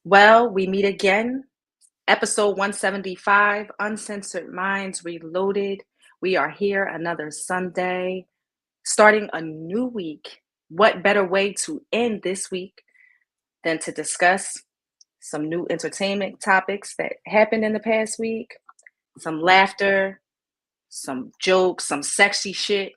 Well, we meet again. Episode 175, Uncensored Minds Reloaded. We are here another Sunday, starting a new week. What better way to end this week than to discuss some new entertainment topics that happened in the past week, some laughter, some jokes, some sexy shit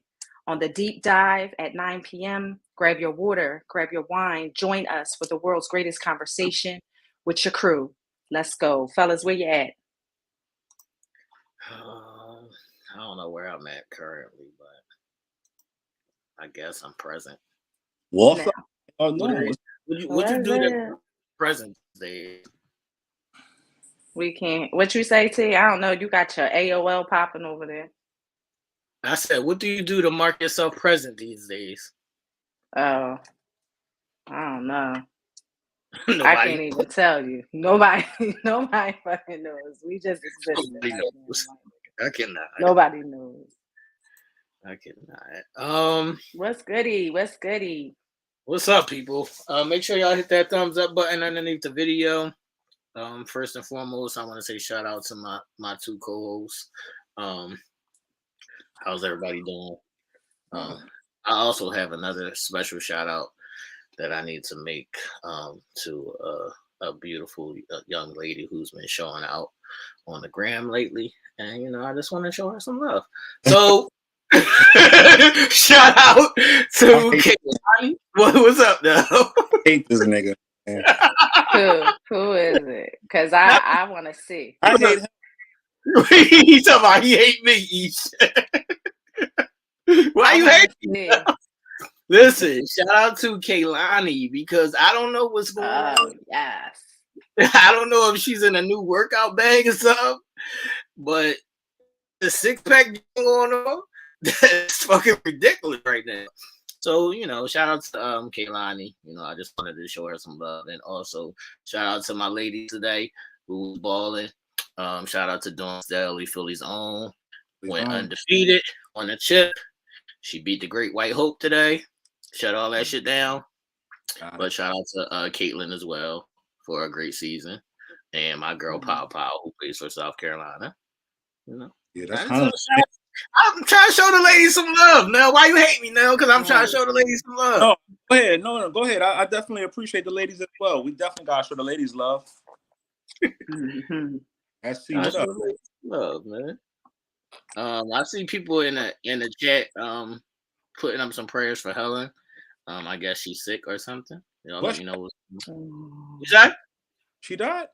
on the deep dive at 9 p.m. Grab your water, grab your wine, join us for the world's greatest conversation with your crew. Let's go. Fellas, where you at? I don't know where I'm at currently, but I guess I'm present. What's Now, up? Oh no. What you what is do it? that present day? We can't. What you say, T? I don't know. You got your AOL popping over there. I said, what do you do to mark yourself present these days? Oh, I don't know. I Nobody, can't even tell you. Nobody fucking knows. We just exist nobody right knows. now. I cannot. Nobody knows. I cannot. What's goody? What's goody? What's up, people? Make sure y'all hit that thumbs up button underneath the video. First and foremost, I want to say shout out to my two co-hosts. How's everybody doing? I also have another special shout out that I need to make to a beautiful young lady who's been showing out on the gram lately, and I just want to show her some love. So shout out to Kate. What's up, now? I hate this nigga. Who is it? Because I want to see. I hate him. He talking about he hate me. Why you hate me? Listen, shout out to Kaylani because I don't know what's going on. Yes. I don't know if she's in a new workout bag or something, but the six-pack going on, that's fucking ridiculous right now. So, shout out to Kaylani. I just wanted to show her some love. And also, shout out to my lady today who was balling. Shout out to Dawn Staley, Philly's own. Went undefeated on the chip. She beat the Great White Hope today. Shut all that shit down. But shout out to Caitlin as well for a great season. And my girl Pow Pow, who plays for South Carolina. Yeah, that's kind of. I'm trying to show the ladies some love. Now, why you hate me now? Because I'm trying to show the ladies some love. No, go ahead. No, go ahead. I definitely appreciate the ladies as well. We definitely gotta show the ladies love. Let's see what up. Love, man. I see people in the chat putting up some prayers for Helen. I guess she's sick or something. Let me know what's you say? She died?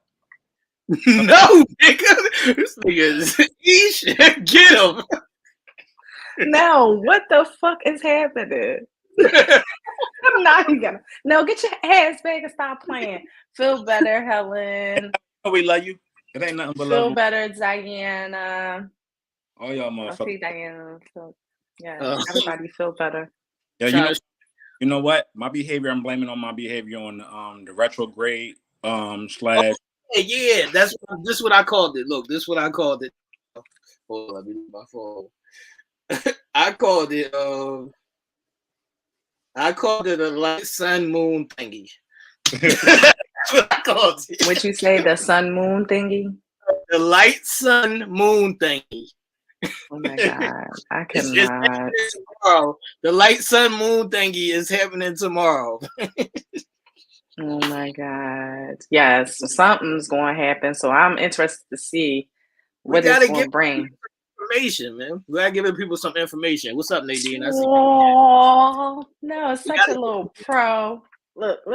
No, nigga. This nigga is Aisha. Get him. No, what the fuck is happening? I'm not even gonna. No, get your ass back and stop playing. Feel better, Helen. Oh, we love you. It ain't nothing but Feel love. better, Diana. All y'all motherfuckers. See Diana. Everybody feel better. Yeah, you know what? My behavior, I'm blaming on my behavior on the retrograde slash. Yeah, this is what I called it. Look, this is what I called it. Hold on, let me do my phone. I called it a light sun moon thingy. That's what I called it. What you say, the sun moon thingy? The light sun moon thingy. Oh my god, I cannot. Tomorrow. The light sun moon thingy is happening tomorrow. Oh my god. Yes, something's going to happen. So I'm interested to see what it's going to bring. Information, man. We gotta give people some information. What's up, Nadine? Oh no, it's such a little pro. Look we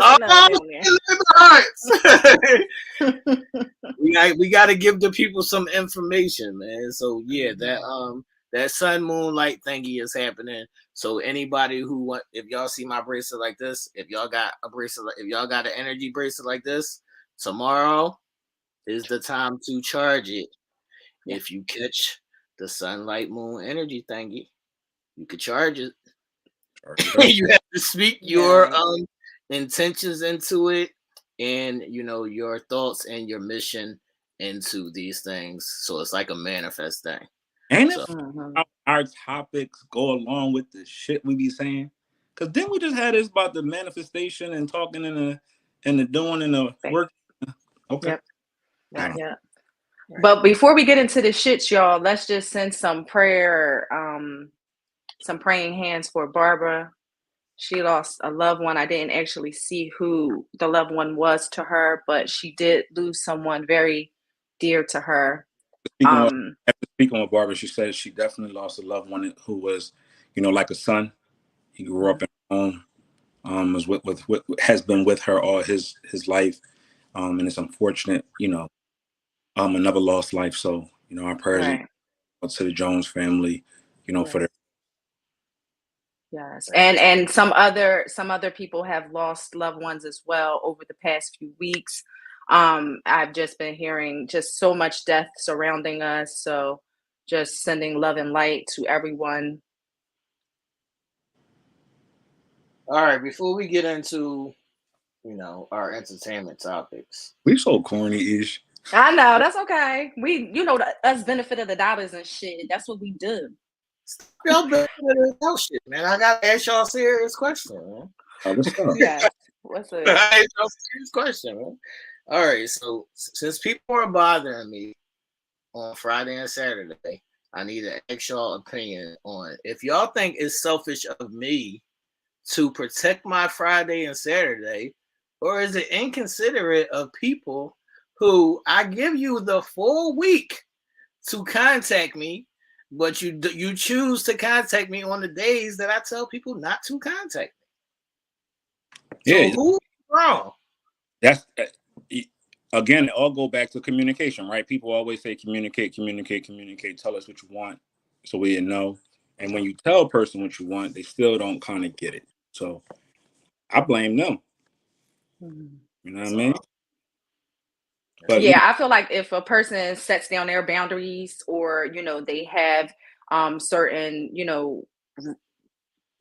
gotta give the people some information, man. So yeah, that sun moonlight thingy is happening. So anybody who if y'all see my bracelet like this, if y'all got an energy bracelet like this, tomorrow is the time to charge it. Yeah. If you catch the sunlight moon energy thingy, you could charge it. You have to speak your intentions into it, and your thoughts and your mission into these things. So it's like a manifest thing. Ain't it how our topics go along with the shit we be saying? Because then we just had this about the manifestation and talking and the doing and the work. Okay. Yep. All right. Yeah. But before we get into the shits, y'all, let's just send some prayer, some praying hands for Barbara. She lost a loved one. I didn't actually see who the loved one was to her, but she did lose someone very dear to her. After speaking with Barbara, she said she definitely lost a loved one who was, like a son. He grew up in her home, was with has been with her all his life, and it's unfortunate, another lost life. So, our prayers Right. to the Jones family, for their. Yes, and some other people have lost loved ones as well over the past few weeks. I've just been hearing just so much death surrounding us. So just sending love and light to everyone. All right, before we get into our entertainment topics. We so corny-ish. I know, that's okay. We, us benefit of the dollars and shit. That's what we do. Y'all benefit of that shit, man. I gotta ask y'all a serious question, man. What's up? Yeah. What's up? I ask y'all a serious question, man. All right, so since people are bothering me on Friday and Saturday, I need to ask y'all opinion on if y'all think it's selfish of me to protect my Friday and Saturday, or is it inconsiderate of people who I give you the full week to contact me, but you choose to contact me on the days that I tell people not to contact me? Yeah, so who's wrong? That's again, it all go back to communication, right? People always say communicate. Tell us what you want so we know. And when you tell a person what you want, they still don't kind of get it. So I blame them. You know what I mean? But Yeah, I feel like if a person sets down their boundaries, or they have certain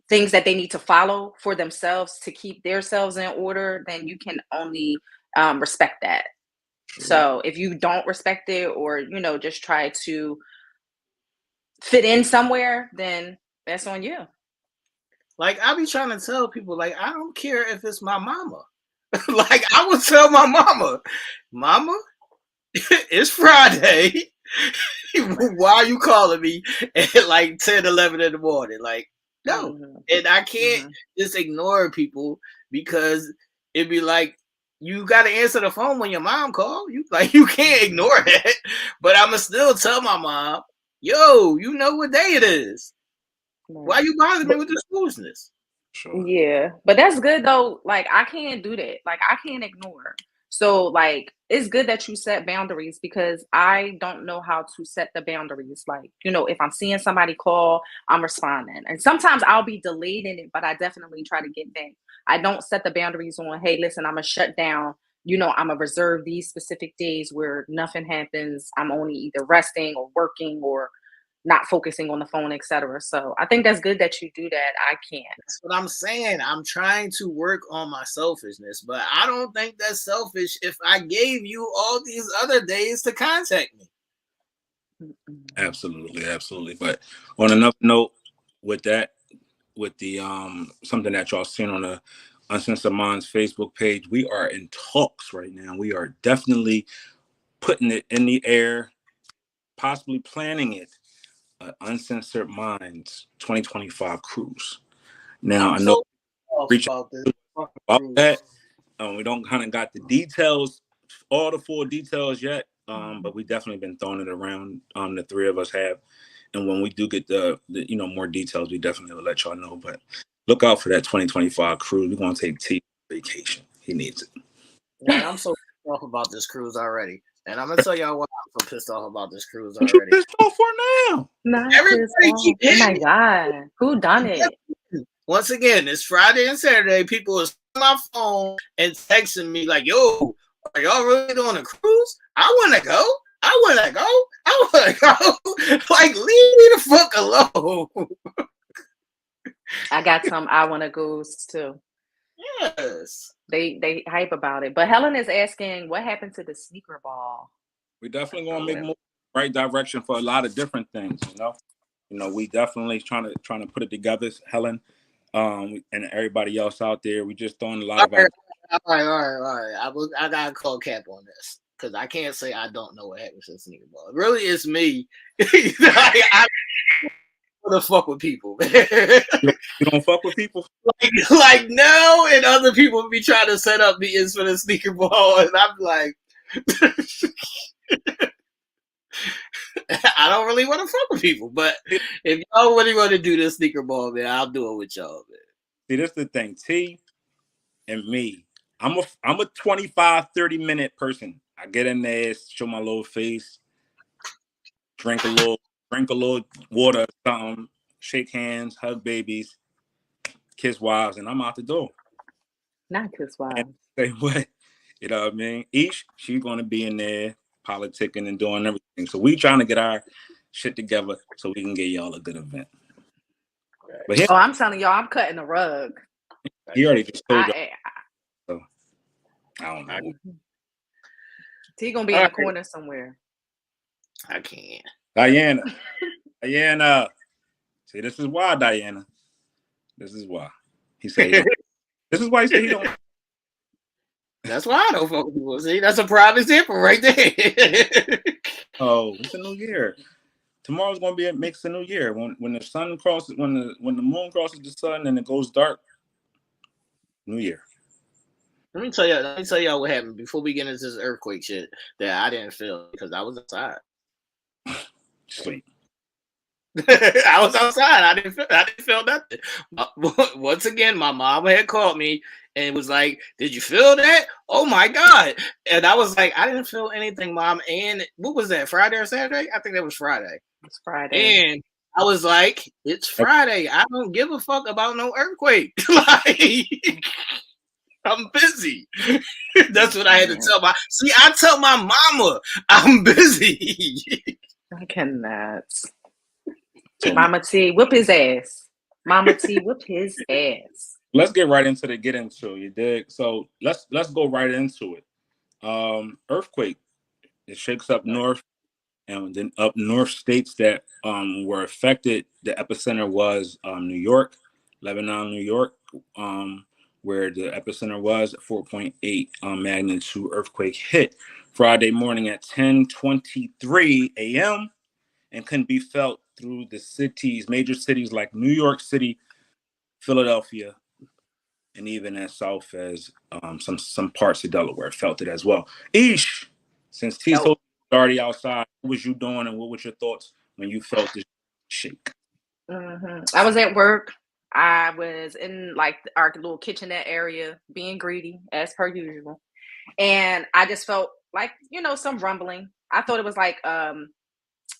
things that they need to follow for themselves to keep themselves in order, then you can only respect that. So if you don't respect it, or just try to fit in somewhere, then that's on you. Like, I be trying to tell people, like, I don't care if it's my mama. Like, I would tell my mama, it's Friday. Why are you calling me at like 10, 11 in the morning? Like, no. And I can't just ignore people, because it'd be like, you got to answer the phone when your mom calls. You can't ignore that. But I'ma still tell my mom, yo, you know what day it is. Why you bothering me with this foolishness? Sure. Yeah, but that's good though. Like, I can't do that. Like, I can't ignore. So like, it's good that you set boundaries, because I don't know how to set the boundaries. Like, if I'm seeing somebody call, I'm responding. And sometimes I'll be delayed in it, but I definitely try to get back. I don't set the boundaries on, hey, listen, I'm gonna shut down. I'm gonna reserve these specific days where nothing happens. I'm only either resting or working or not focusing on the phone, etc. So I think that's good that you do that. I can't. That's what I'm saying. I'm trying to work on my selfishness, but I don't think that's selfish if I gave you all these other days to contact me. Absolutely. But on another note, with the something that y'all seen on the Uncensored Minds Facebook page, we are in talks right now. We are definitely putting it in the air, possibly planning it. Uncensored Minds 2025 cruise. Now, I know about that. We don't kind of got the details, all the full details yet, but we definitely been throwing it around. The three of us have, and when we do get the more details, we definitely will let y'all know. But look out for that 2025 cruise. We're gonna take T vacation. He needs it. Man, I'm so pissed off about this cruise already. And I'm gonna tell y'all why I'm so pissed off about this cruise already. What you pissed off for now? Everybody keep oh my God. Who done it? Once again, it's Friday and Saturday. People are on my phone and texting me like, yo, are y'all really doing a cruise? I wanna go. Like, leave me the fuck alone. I got some I wanna goes too. Yes. They hype about it. But Helen is asking, what happened to the sneaker ball? We definitely gonna make more right direction for a lot of different things, we definitely trying to put it together, Helen, and everybody else out there. We just throwing a lot of All right. I gotta call cap on this because I can't say I don't know what happens to sneaker ball. It really is me. I want to fuck with people, man. You don't fuck with people? like Nell and other people be trying to set up meetings for the sneaker ball, and I'm like, I don't really want to fuck with people, but if y'all really want to do this sneaker ball, man, I'll do it with y'all, man. See, that's the thing. T and me, I'm a 25, 30-minute person. I get in there, show my little face, drink a little water, something, shake hands, hug babies, kiss wives, and I'm out the door. Not kiss wives. Say what? You know what I mean? Each she's gonna be in there politicking and doing everything. So we trying to get our shit together so we can get y'all a good event. But I'm telling y'all, I'm cutting the rug. He already just told you. So I don't know. T gonna be in the corner somewhere. I can't. Diana. See, this is why, Diana. This is why. He said this is why he said he don't. That's why I don't fuck with people. See, that's a prime example right there. Oh, it's a new year. Tomorrow's gonna be makes a new year. When the sun crosses, when the moon crosses the sun and it goes dark. New year. Let me tell y'all what happened before we get into this earthquake shit that I didn't feel because I was outside. Sleep. I was outside. I didn't feel nothing. Once again, my mom had called me and was like, "Did you feel that? Oh my god!" And I was like, "I didn't feel anything, Mom." And what was that? Friday or Saturday? I think that was Friday. It's Friday. And I was like, "It's Friday. I don't give a fuck about no earthquake." Like, I'm busy. That's what I had to tell my. See, I tell my mama I'm busy. I cannot. Mama T, whip his ass. Mama T, whip his ass. Let's get right into you dig? So let's go right into it. Earthquake. It shakes up north, and then up north states that were affected. The epicenter was New York, Lebanon, New York, where the epicenter was. 4.8 magnitude earthquake hit Friday morning at 10:23 a.m. and can be felt through the major cities like New York City, Philadelphia, and even as south as some parts of Delaware felt it as well. Ish, since T's already outside, what was you doing and what was your thoughts when you felt this shake? I was at work. I was in like our little kitchenette area being greedy as per usual. And I just felt like, some rumbling. I thought it was like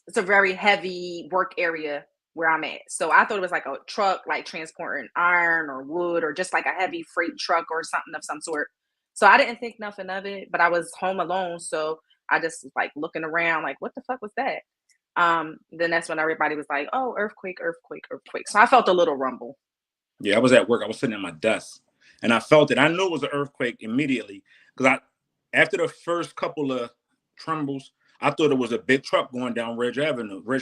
it's a very heavy work area where I'm at. So I thought it was like a truck, like transporting iron or wood or just like a heavy freight truck or something of some sort. So I didn't think nothing of it, but I was home alone. So I just was like looking around like, what the fuck was that? Then that's when everybody was like, oh, earthquake. So I felt a little rumble. Yeah, I was at work. I was sitting at my desk and I felt it. I knew it was an earthquake immediately because after the first couple of trembles, I thought it was a big truck going down Ridge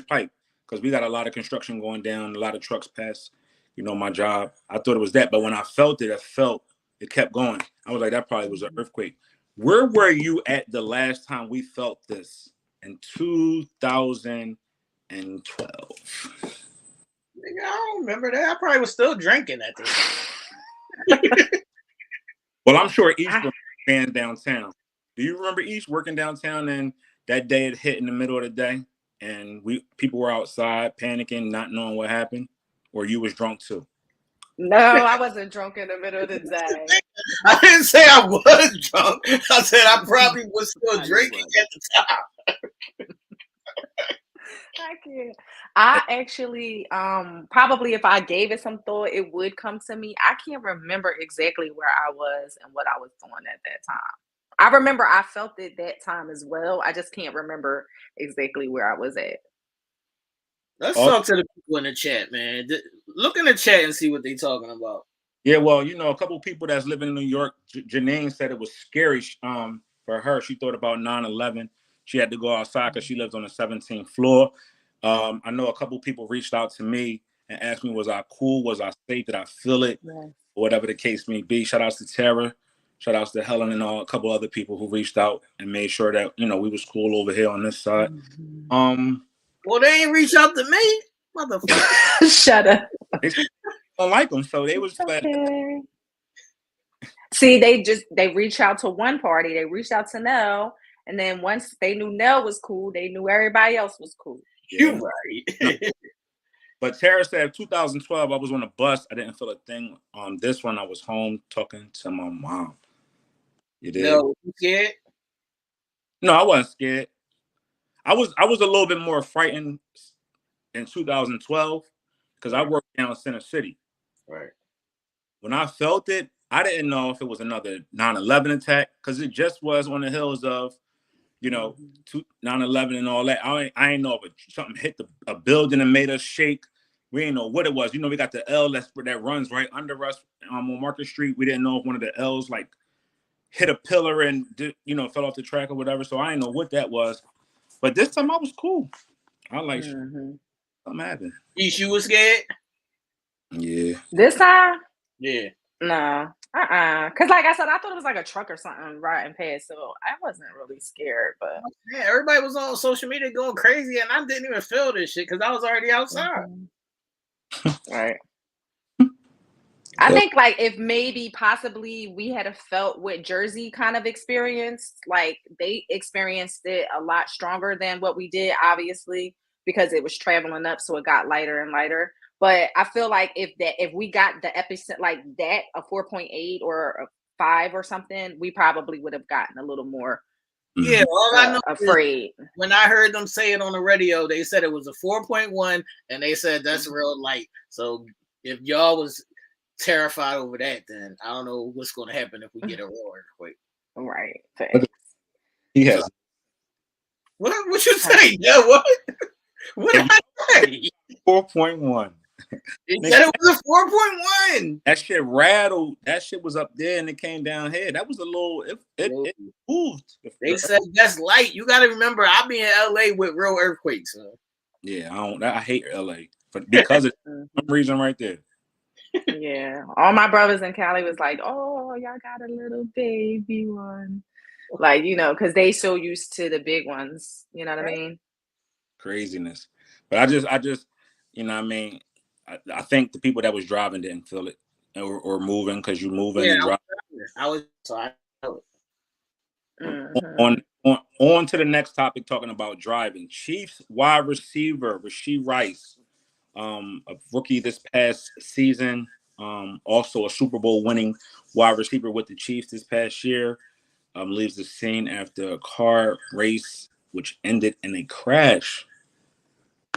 Pike, because we got a lot of construction going down, a lot of trucks pass, my job. I thought it was that, but when I felt it, it kept going. I was like, that probably was an earthquake. Where were you at the last time we felt this? In 2012. I don't remember that. I probably was still drinking at this time. Well, I'm sure East ran downtown. Do you remember East working downtown and that day it hit in the middle of the day and people were outside panicking, not knowing what happened? Or you was drunk too? No, I wasn't drunk in the middle of the day. I didn't say I was drunk. I said I probably was still drinking at the time. I can't. I actually, probably if I gave it some thought, it would come to me. I can't remember exactly where I was and what I was doing at that time. I remember I felt it that time as well. I just can't remember exactly where I was at. Let's talk to the people in the chat, man. Look in the chat and see what they're talking about. Yeah, well, a couple of people that's living in New York, Janine said it was scary for her. She thought about 9/11. She had to go outside because she lives on the 17th floor. I know a couple of people reached out to me and asked me, was I cool? Was I safe? Did I feel it? Yes. Whatever the case may be. Shout out to Tara. Shout outs to Helen and a couple other people who reached out and made sure that, you know, we was cool over here on this side. Well, they ain't reach out to me, motherfucker. Shut up. They don't like them, so they was glad. Okay. See, they reached out to one party. They reached out to Nell, and then once they knew Nell was cool, they knew everybody else was cool. Yeah. You right. But Tara said 2012, I was on a bus. I didn't feel a thing. On this one, I was home talking to my mom. You did? No, you scared? No, I wasn't scared. I was a little bit more frightened in 2012 because I worked down in Center City. Right. When I felt it, I didn't know if it was another 9/11 attack because it just was on the heels of, you know, 9/11 and all that. I ain't know if something hit a building and made us shake. We didn't know what it was. You know, we got the L that runs right under us on Market Street. We didn't know if one of the L's like hit a pillar and, you know, fell off the track or whatever. So I didn't know what that was. But this time I was cool. I like something happened. You was scared? Yeah. This time? Yeah. No. Because like I said, I thought it was like a truck or something riding past, so I wasn't really scared. But yeah, everybody was on social media going crazy, and I didn't even feel this shit because I was already outside. Right. I think like if maybe possibly we had felt what Jersey kind of experienced, like they experienced it a lot stronger than what we did, obviously, because it was traveling up, so it got lighter and lighter. But I feel like if we got the epicenter like that, a 4.8 or a 5 or something, we probably would have gotten a little more. Yeah, all I know afraid. When I heard them say it on the radio, they said it was a 4.1, and they said that's real light. So if y'all was terrified over that, then I don't know what's going to happen if we get a real earthquake. Right. Yes. What you say? Yeah, what? What did I say? 4.1. It said it was a 4.1. That shit rattled. That shit was up there and it came down here. That was a little. It moved. They said that's light. You got to remember, I be in LA with real earthquakes. So. Yeah, I hate LA because of some reason right there. Yeah, all my brothers in Cali was like, "Oh, y'all got a little baby one," like you know, because they so used to the big ones. You know what I mean? Craziness. But I just, you know what I mean. I think the people that was driving didn't feel it or moving because you moving and driving. I was so I know it. On to the next topic, talking about driving. Chiefs wide receiver Rashee Rice, a rookie this past season, also a Super Bowl winning wide receiver with the Chiefs this past year, leaves the scene after a car race which ended in a crash.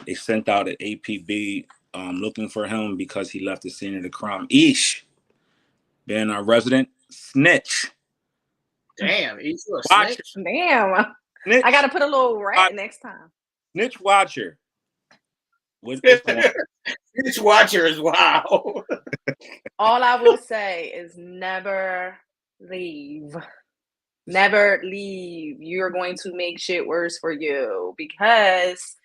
They sent out an APB looking for him because he left the scene of the crime. Being a resident snitch. Damn, he's a snitch. Damn. Snitch. I got to put a little rat next time. Snitch watcher. Snitch watcher is wow. All I will say is never leave. Never leave. You're going to make shit worse for you because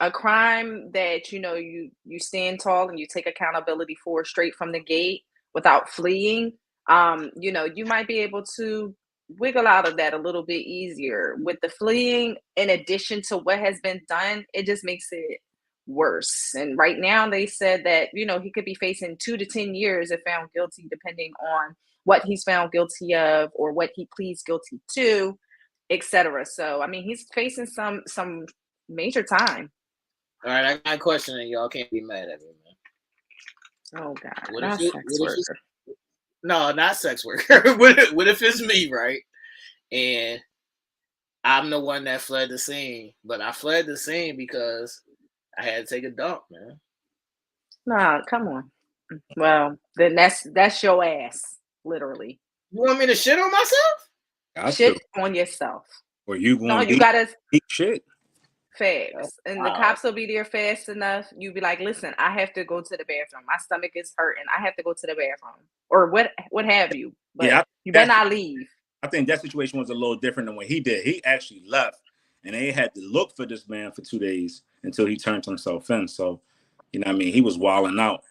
a crime that you stand tall and you take accountability for straight from the gate without fleeing, you might be able to wiggle out of that a little bit easier. With the fleeing, in addition to what has been done, it just makes it worse. And right now they said that he could be facing 2 to 10 years if found guilty, depending on what he's found guilty of or what he pleads guilty to, etc. So I mean, he's facing some major time. All right, I got a question, and y'all can't be mad at me, man. Oh God, no, not sex worker. What if it's me, right? And I'm the one that fled the scene, but I fled the scene because I had to take a dump, man. Nah, come on. Well, then that's your ass, literally. You want me to shit on myself? Shit on yourself. Or you going? No, you gotta eat shit. Facts. And the cops will be there fast enough. You be like, listen, I have to go to the bathroom. My stomach is hurting. I have to go to the bathroom. Or what have you. But yeah, you better not leave. I think that situation was a little different than what he did. He actually left and they had to look for this man for 2 days until he turned himself in. So, you know what I mean? He was wilding out.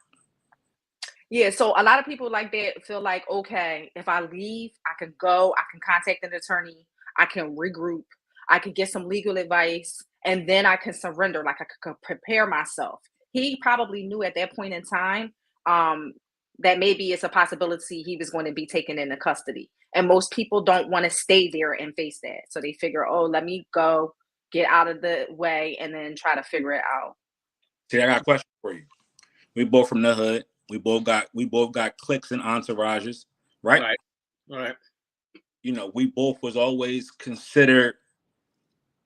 Yeah, so a lot of people like that feel like, okay, if I leave, I can go, I can contact an attorney, I can regroup, I can get some legal advice, and then I can surrender. Like I could prepare myself. He probably knew at that point in time um, that maybe it's a possibility he was going to be taken into custody. And most people don't want to stay there and face that. So they figure, oh, let me go, get out of the way, and then try to figure it out. See, I got a question for you. We both from the hood. We both got cliques and entourages, right? Right. Right. You know, we both was always considered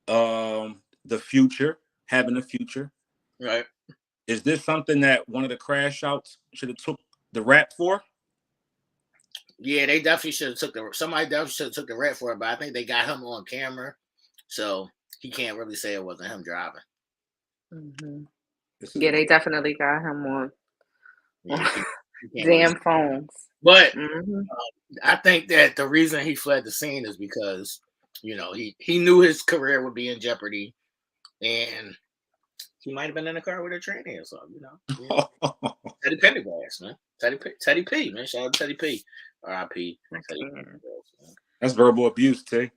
the future, having a future. Right. Is this something that one of the crash outs should have took the rap for? Yeah, they definitely should have took somebody definitely should have took the rap for it, but I think they got him on camera, so he can't really say it wasn't him driving. Mm-hmm. Yeah, they definitely got him on Yeah, damn phones. But I think that the reason he fled the scene is because, you know, he knew his career would be in jeopardy, and he might have been in the car with a tranny or something, you know. Teddy Pendergrass, man. Teddy P, man. Shout out to Teddy P. R.I.P. That's verbal abuse, T.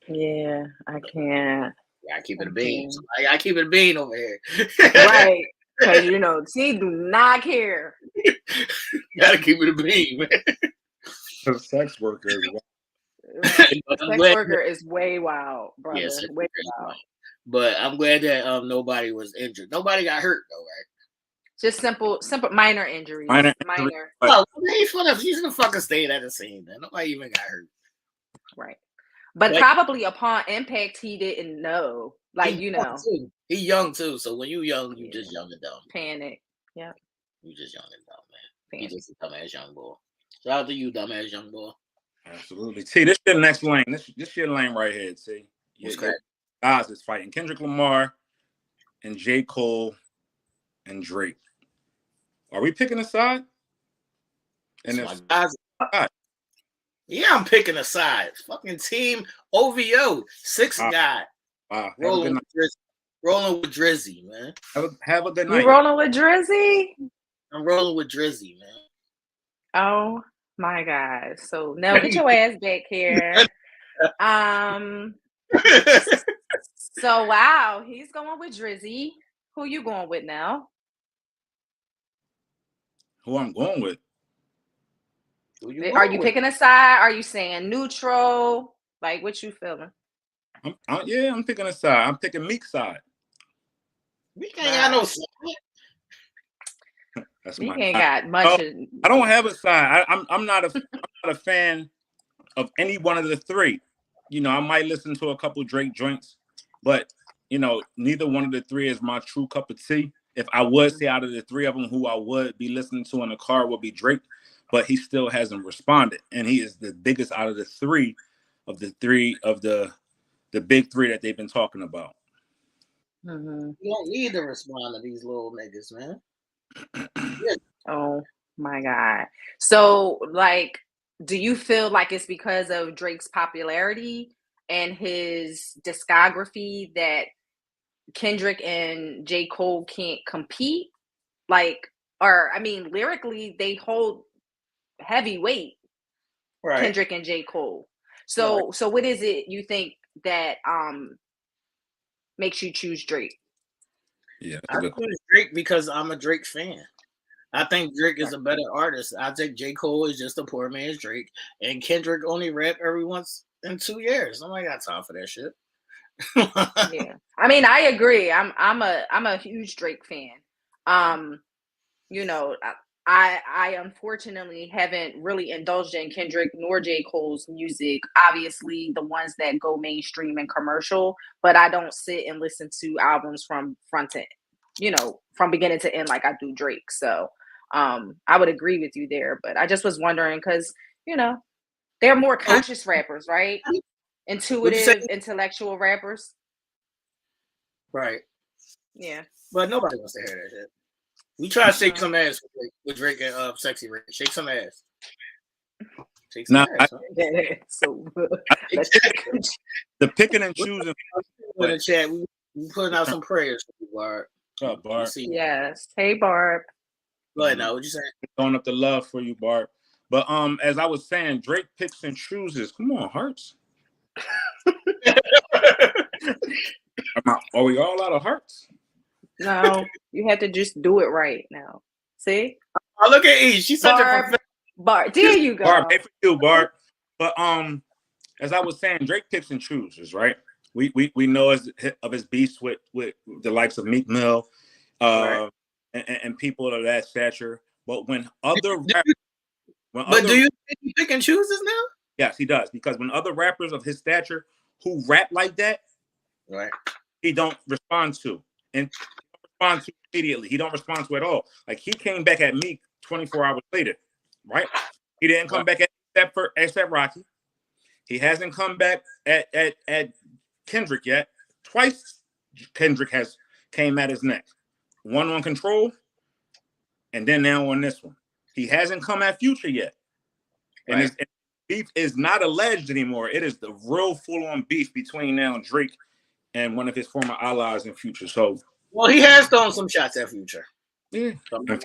Yeah, I can't. Yeah, I keep it a bean. I keep it a bean over here. Right. Because, you know, T do not care. Gotta keep it a bean, man. Sex worker. Sex worker is way wild, brother. Yeah, way wild. But I'm glad that nobody was injured. Nobody got hurt though, right? Just simple minor injuries. Minor. Oh, he's gonna fucking stay at the scene. Then nobody even got hurt. Right. But probably upon impact, he didn't know. Like, you know. He young too. So when you young, you just young and dumb. Panic. Yeah. You just young and dumb, man. You just a dumbass young boy. Shout out to you, dumbass young boy. Absolutely. T, this your next lane. This your lane right here, T. What's that? Guys is fighting Kendrick Lamar and J. Cole and Drake. Are we picking a side? And yeah, I'm picking a side. Fucking team OVO, six guy. Rolling with Drizzy, man. Have a good night. You rolling with Drizzy? I'm rolling with Drizzy, man. Oh my God. So Nell, get your ass back here. So wow, he's going with Drizzy. Who you going with now? Who I'm going with? Are you picking a side? Are you saying neutral? Like, what you feeling? I'm picking a side. I'm picking Meek's side. Meek ain't got no side. Meek ain't got much. I don't have a side. I'm not a fan of any one of the three. You know, I might listen to a couple Drake joints, but you know, neither one of the three is my true cup of tea. If I would say out of the three of them, who I would be listening to in the car would be Drake, but he still hasn't responded, and he is the biggest out of the three of the big three that they've been talking about. You don't need to respond to these little niggas, man. Oh my God. So, like, do you feel like it's because of Drake's popularity and his discography that Kendrick and J. Cole can't compete? Like, or I mean, lyrically, they hold heavy weight. Right. Kendrick and J. Cole. So what is it you think that makes you choose Drake? Yeah, I choose Drake because I'm a Drake fan. I think Drake is a better artist. I think J. Cole is just a poor man's Drake, and Kendrick only rap every once in 2 years. Nobody got time for that shit. Yeah, I mean, I agree. I'm a huge Drake fan. You know, I unfortunately haven't really indulged in Kendrick nor J. Cole's music. Obviously, the ones that go mainstream and commercial, but I don't sit and listen to albums from front to, you know, from beginning to end like I do Drake. So, I would agree with you there. But I just was wondering because, you know, they're more conscious rappers, right? Intuitive, intellectual rappers. Right. Yeah. But nobody wants to hear that shit. We try to shake some ass with Drake and Sexy Red. Shake some ass. Shake some ass. The picking and choosing. In the chat, we putting out some prayers for you, Barb. What's up, Barb? Yes. Hey, Barb. Go ahead now. What you saying? Throwing up the love for you, Bart. But as I was saying, Drake picks and chooses. Come on, Hearts. Are we all out of hearts? No, you had to just do it right now. See? Oh, look at E. She's such a Bart. There you go. Bart, pay for you, Bart. But as I was saying, Drake picks and chooses, right? We know of his beefs with the likes of Meek Mill, right. and people of that stature. But when other do you think he pick and chooses now? Yes, he does, because when other rappers of his stature who rap like that, right, he don't respond to immediately. He don't respond to at all. Like he came back at Meek 24 hours later, right? He didn't come back except Rocky. He hasn't come back at Kendrick yet. Twice Kendrick has came at his neck. One on Control, and then now on this one. He hasn't come at Future yet. And his beef is not alleged anymore. It is the real full-on beef between now Drake and one of his former allies in Future. So, well, he has thrown some shots at Future. Yeah. And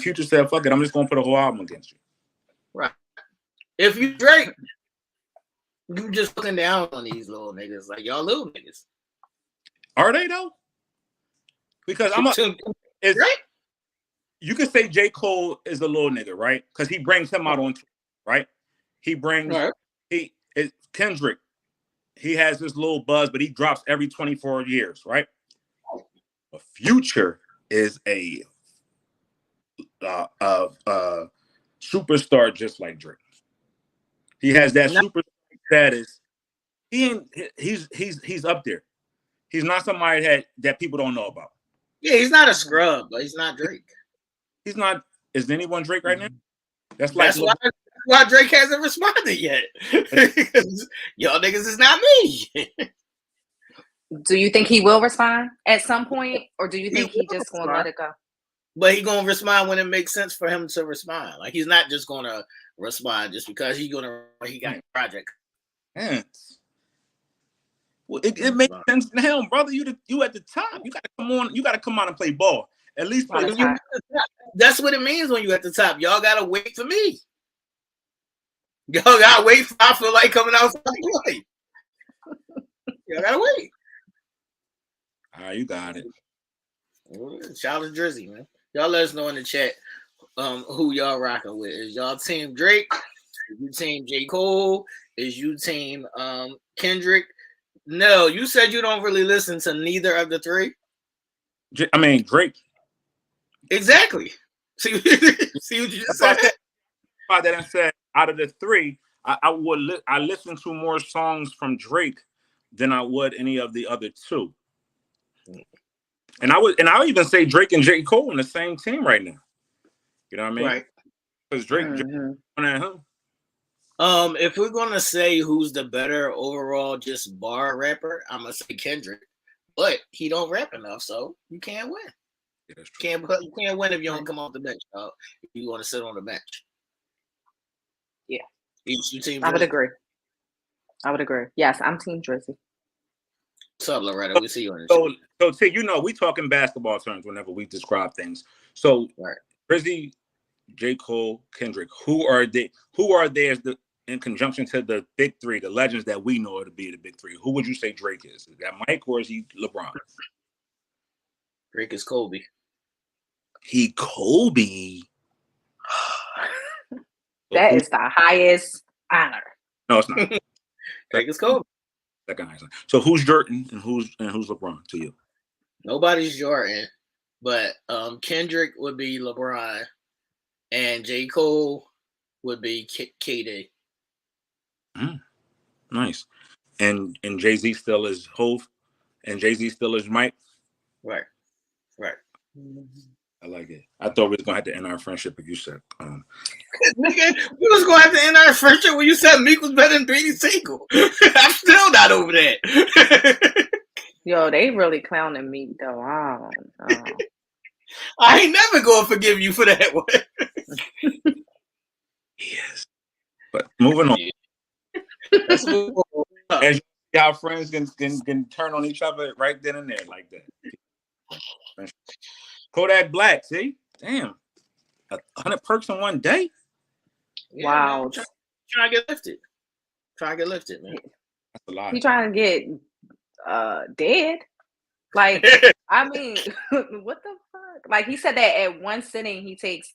Future said, "Fuck it, I'm just gonna put a whole album against you." Right. If you Drake, you just looking down on these little niggas, like y'all little niggas. Are they though? Because right? You could say J. Cole is a little nigga, right? Because he brings him out on tour, right? He brings Kendrick. He has this little buzz, but he drops every 24 years, right? A Future is a superstar just like Drake. He has that super status. He's up there. He's not somebody that people don't know about. Yeah, he's not a scrub, but he's not Drake. He's not. Is anyone Drake right now? That's why Drake hasn't responded yet. Y'all niggas is not me. Do you think he will respond at some point, or do you think he just gonna let it go? But he gonna respond when it makes sense for him to respond. Like he's not just gonna respond just because he got a project. Yeah. Well, it makes sense now, brother. You at the top. You gotta come on. You gotta come on and play ball. At least play. That's what it means when you at the top. Y'all gotta wait for me. Y'all gotta wait for I feel like coming out. Y'all gotta wait. All right, you got it. Shout out to Drizzy, man. Y'all let us know in the chat who y'all rocking with. Is y'all team Drake? Is you team J. Cole? Is you team Kendrick? No, you said you don't really listen to neither of the three. I mean, Drake. Exactly. See what you just said? That I said out of the three, I listen to more songs from Drake than I would any of the other two. And I would even say Drake and J. Cole in the same team right now. You know what I mean? Right. Because Drake at him. If we're gonna say who's the better overall just bar rapper, I'm gonna say Kendrick. But he don't rap enough, so you can't win. Yeah, that's true. You can't win if you don't come off the bench. If you want to sit on the bench. Yeah. I would agree. Yes, I'm team Drizzy. What's up, Loretta? We see you on the So T, we talk in basketball terms whenever we describe things. So Drizzy, J. Cole, Kendrick, who are they in conjunction to the big three, the legends that we know to be the big three? Who would you say Drake is? Is that Mike or is he LeBron? Drake is Kobe. He Kobe. That is the highest honor. No, it's not. Drake is Kobe. So who's Jordan and who's LeBron to you? Nobody's Jordan, but Kendrick would be LeBron, and J. Cole would be KD. Nice. And Jay-Z still is Hov, and Jay-Z still is Mike. Right. I like it. I thought we was gonna have to end our friendship if you said Nigga, we was gonna have to end our friendship when you said Meek was better than Beanie Siegel. I'm still not over that. Yo, they really clowning me though. I ain't never gonna forgive you for that one. Yes. But moving on. Let's move on. As our friends can turn on each other right then and there like that. Kodak Black, see? Damn, 100 perks in one day. Yeah, Wow. man, trying to get lifted. Trying to get lifted, man. That's a lot. He trying to get dead. Like, I mean, what the fuck? Like, he said that at one sitting he takes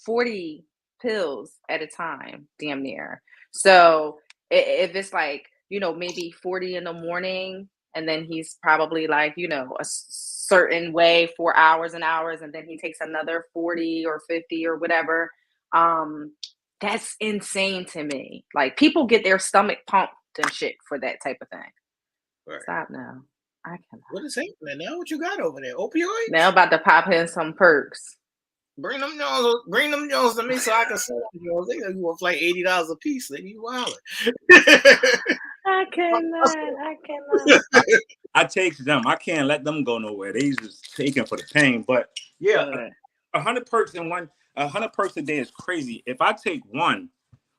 40 pills at a time, damn near. So if it's like, maybe 40 in the morning, and then he's probably like, a certain way, 4 hours and hours, and then he takes another 40 or 50 or whatever. That's insane to me. Like, people get their stomach pumped and shit for that type of thing. Right. Stop now. I cannot. What is happening now? What you got over there? Opioids? Now about to pop in some perks. Bring them Jones to me so I can sell them Jones. They gonna worth like $80 a piece. They be wilding. I cannot. I take them. I can't let them go nowhere. They just taking for the pain. But yeah, 100 perks in 100 perks a day is crazy. If I take one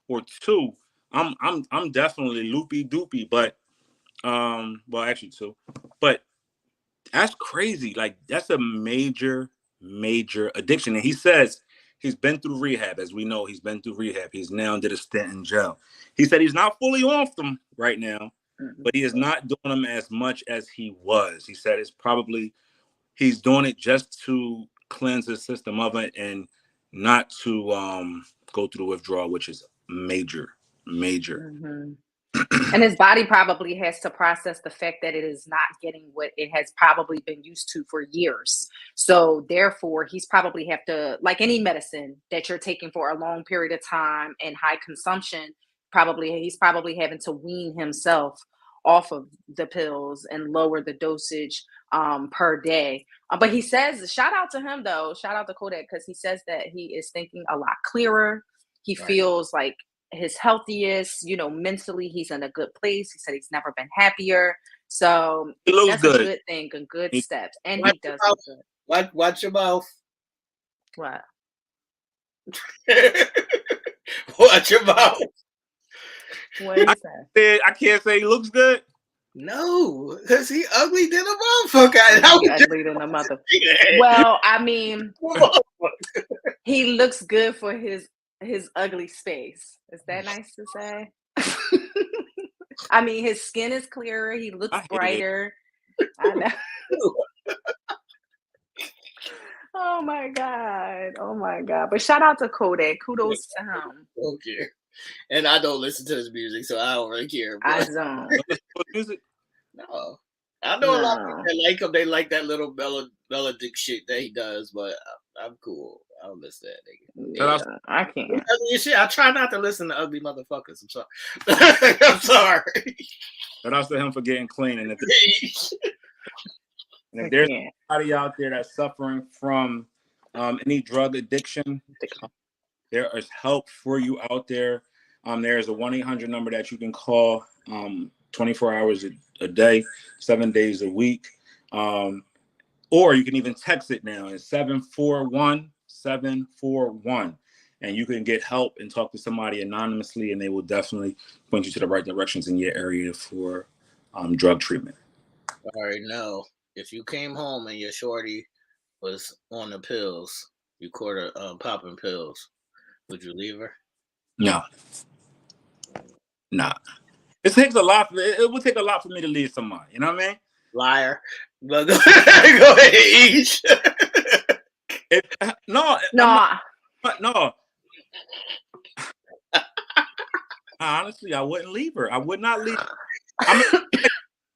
or two, I'm definitely loopy doopy. But well, actually two. But that's crazy. Like, that's a major addiction. And he says he's been through rehab. As we know, he's been through rehab. He's now did a stint in jail. He said he's not fully off them right now, but he is not doing them as much as he was. He said he's doing it just to cleanse his system of it and not to go through the withdrawal, which is major. Mm-hmm. And his body probably has to process the fact that it is not getting what it has probably been used to for years. So therefore, he's probably have to, like any medicine that you're taking for a long period of time and high consumption, he's probably having to wean himself off of the pills and lower the dosage per day. But he says, shout out to him though, shout out to Kodak, because he says that he is thinking a lot clearer. He feels like his healthiest, mentally he's in a good place. He said he's never been happier. So that's good. A good thing, and good steps. And he does good. Watch your mouth. What? Watch your mouth. What is that? I can't say he looks good. No, because he ugly than a motherfucker. He ugly than a motherfucker. Well, I mean, he looks good for his ugly space. Is that nice to say? I mean, his skin is clearer. He looks brighter. I know. Oh my God. But shout out to Kodak. Kudos to him. Okay. And I don't listen to his music, so I don't really care. I don't. Music? No. I know a lot of people that like him. They like that little melodic shit that he does, but I'm cool. I don't listen to that nigga. Yeah, I can't. Shit, I try not to listen to ugly motherfuckers. I'm sorry. I'm sorry. Shout out to him for getting clean. And if there's anybody out there that's suffering from any drug addiction, there is help for you out there. There is a 1-800 number that you can call 24 hours a day, 7 days a week. Or you can even text it now. It's 741-741. And you can get help and talk to somebody anonymously, and they will definitely point you to the right directions in your area for drug treatment. All right, now, if you came home and your shorty was on the pills, you caught her popping pills, would you leave her? No. Nah. It takes a lot. It would take a lot for me to leave somebody. You know what I mean? Liar. Go ahead, Ish. No. Honestly, I wouldn't leave her. I would not leave her. I'm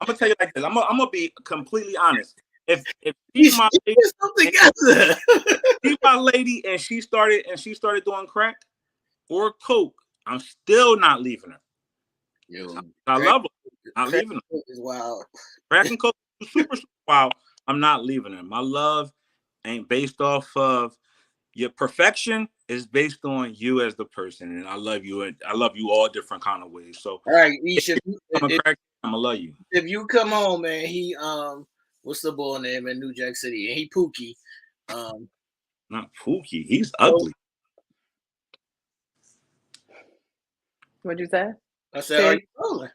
gonna tell you like this. I'm gonna be completely honest. If she's my lady and she started doing crack or coke, I'm still not leaving her. Yo, I love her. Not leaving her. Is wild. Crack and coke is super wild. I'm not leaving her. My love ain't based off of your perfection. Is based on you as the person, and I love you, and I love you all different kind of ways. So, all right, Aisha, I'm gonna love you. If you come home and he what's the boy name in New Jack City, and he Pookie, not Pookie, he's ugly. What'd you say? I said, are you rolling?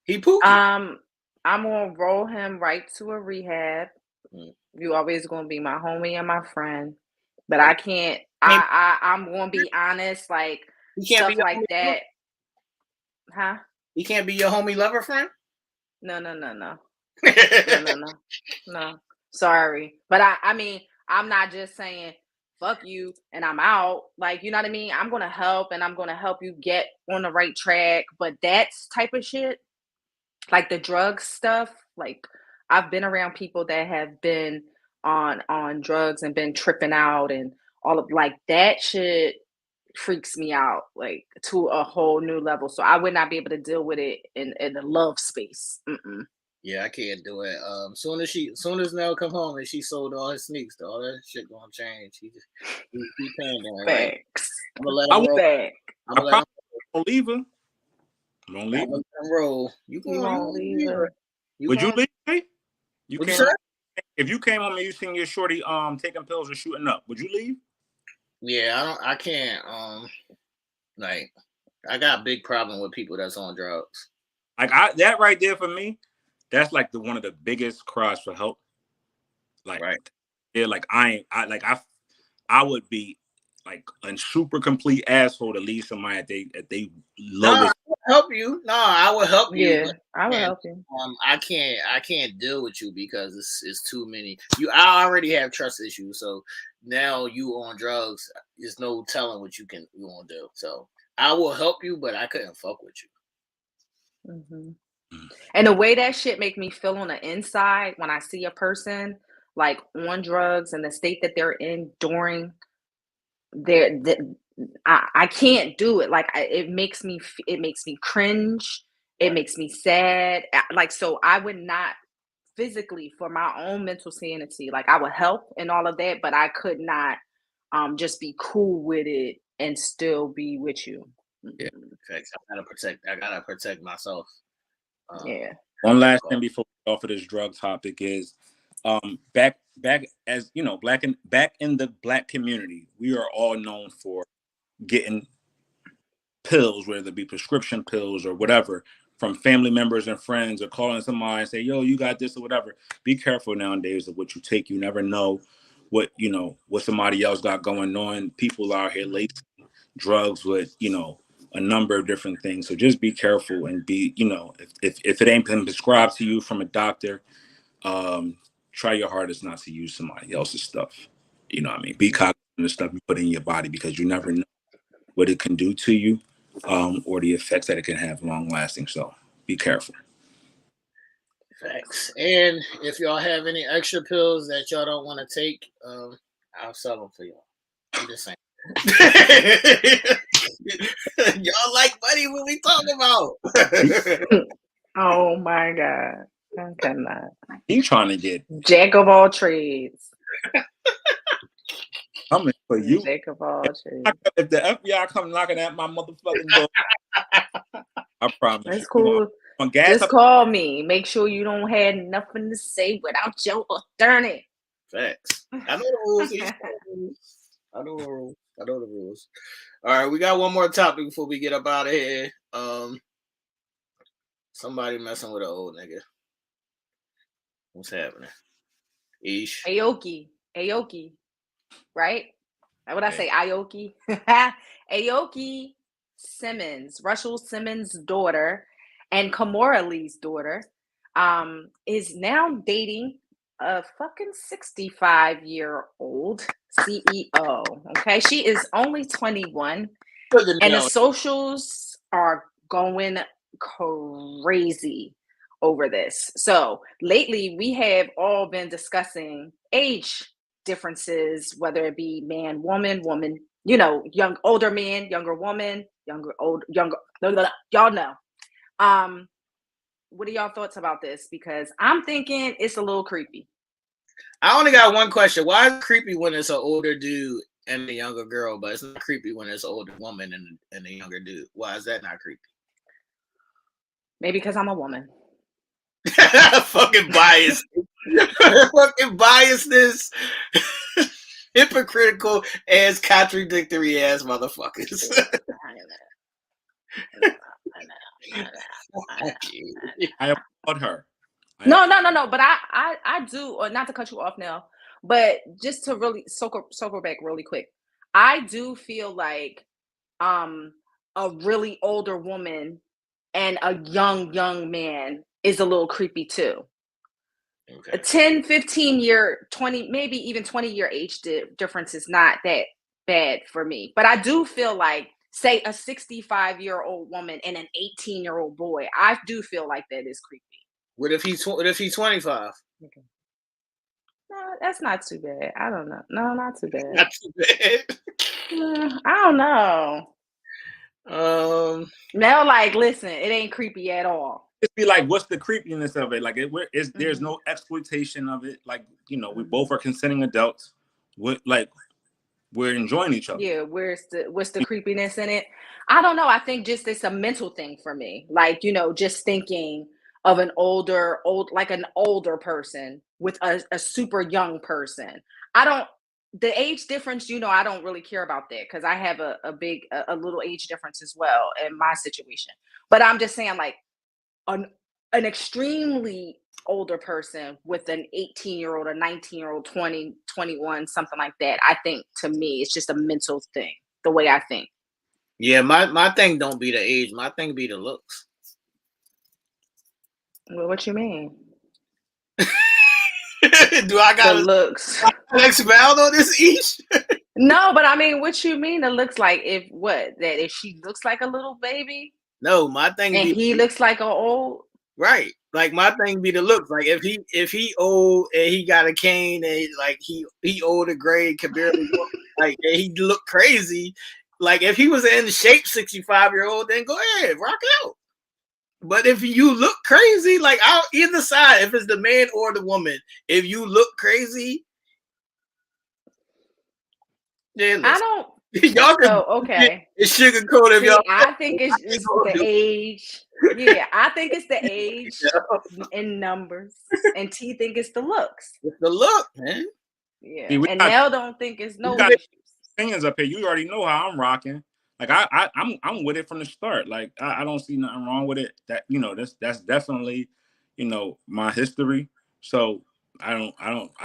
He Pookie. I'm gonna roll him right to a rehab. You always gonna be my homie and my friend. But I can't. I'm gonna be honest. Like stuff like that. Huh? He can't be your homie lover friend? No. No. Sorry. But I mean, I'm not just saying fuck you and I'm out. Like, you know what I mean? I'm gonna help and I'm gonna help you get on the right track. But that's type of shit, like the drug stuff, like I've been around people that have been on drugs and been tripping out and all of like that shit freaks me out like to a whole new level. So I would not be able to deal with it in the love space. Mm-mm. Yeah, I can't do it. Soon as Nell come home and she sold all his sneaks, all that shit gonna change. He paying that right. Facts. I'm gonna let him roll. I'm gonna let him won't leave her. Don't leave him. Roll. You won't leave her. Would you leave me? You came if you came home and you seen your shorty taking pills or shooting up, would you leave? Yeah, I can't. Like I got a big problem with people that's on drugs. Like that right there for me, that's like one of the biggest cries for help. Like, right. Yeah, like I would be like a super complete asshole to leave somebody if they love it. I will help you. No, I will help you. Yeah, I will help you. I can't deal with you because it's too many. I already have trust issues, so now you on drugs. There's no telling what you won't do. So I will help you, but I couldn't fuck with you. Mm-hmm. And the way that shit make me feel on the inside when I see a person like on drugs and the state that they're in during I can't do it. Like it makes me cringe. It makes me sad. Like, so I would not physically, for my own mental sanity, like I would help and all of that, but I could not just be cool with it and still be with you. Yeah, I gotta protect myself. Yeah. One last thing before we go off of this drug topic is back as you know, back in the Black community, we are all known for getting pills, whether it be prescription pills or whatever, from family members and friends, or calling somebody and say, yo, you got this or whatever. Be careful nowadays of what you take. You never know what somebody else got going on. People out here lacing drugs with, a number of different things. So just be careful and be, if it ain't been prescribed to you from a doctor, try your hardest not to use somebody else's stuff. You know what I mean? Be cognizant of the stuff you put in your body, because you never know what it can do to you, or the effects that it can have long lasting. So be careful. Thanks. And if y'all have any extra pills that y'all don't want to take, I'll sell them for y'all. I'm just saying. Y'all like money when we talk about. Oh my God. I cannot. He's trying to get jack of all trades. Coming for you. Jack of all trades. If the FBI come knocking at my motherfucking door, I promise. That's cool. Just call me. Make sure you don't have nothing to say without your attorney. Facts. I know the rules. I know the rules. All right, we got one more topic before we get up out of here. Somebody messing with an old nigga. What's happening? Ish. Aoki. Right? What I say? Aoki. Aoki Simmons, Russell Simmons' daughter, and Kimora Lee's daughter, is now dating a fucking 65-year-old CEO. Okay, she is only 21, and the socials are going crazy over this. So lately, we have all been discussing age differences, whether it be man, woman, young, older man, younger woman, younger. Y'all know. What are y'all thoughts about this? Because I'm thinking it's a little creepy. I only got one question. Why is it creepy when it's an older dude and a younger girl, but it's not creepy when it's an older woman and a younger dude? Why is that not creepy? Maybe because I'm a woman. Fucking bias. Fucking biasness. Hypocritical ass, contradictory ass motherfuckers. I applaud her. No. But I do, or not to cut you off now, But just to really circle back really quick, I do feel like a really older woman and a young man is a little creepy too. Okay. A 10, 15 year, 20, maybe even 20-year age difference is not that bad for me. But I do feel like, say, a 65-year-old woman and an 18-year-old boy, I do feel like that is creepy. What if he's 25? Okay. No, that's not too bad. I don't know. No, not too bad. Not too bad. I don't know. Now, like, listen, it ain't creepy at all. It'd be like, what's the creepiness of it? Like, there's no exploitation of it. Like, you know, we both are consenting adults. We're enjoying each other. Yeah, what's the creepiness in it? I don't know. I think just it's a mental thing for me. Like, you know, just thinking of an older person with a super young person. The age difference, you know, I don't really care about that because I have a little age difference as well in my situation. But I'm just saying, like, an extremely older person with an 18-year-old, a 19-year-old, 20, 21, something like that. I think, to me, it's just a mental thing, the way I think. Yeah, my thing don't be the age. My thing be the looks. Well, what you mean? Do I gotta looks expound on this each? No, but I mean, what you mean? It looks like if she looks like a little baby? No, my thing and be he looks like an old. Right. Like my thing be the looks. Like if he old and he got a cane and like he old and gray, can barely walk, like and he look crazy. Like if he was in shape, 65-year-old, then go ahead, rock out. But if you look crazy, like out either side, if it's the man or the woman, if you look crazy, then I don't. y'all can okay. It's sugarcoated. See, Y'all. I think it's the age. Yeah, I think it's the age in numbers, and T think it's the looks. It's the look, man. Yeah, see, and Nell don't think it's no issues. Opinions up here. You already know how I'm rocking. Like I'm with it from the start. Like I don't see nothing wrong with it. That, you know, that's definitely, you know, my history. So I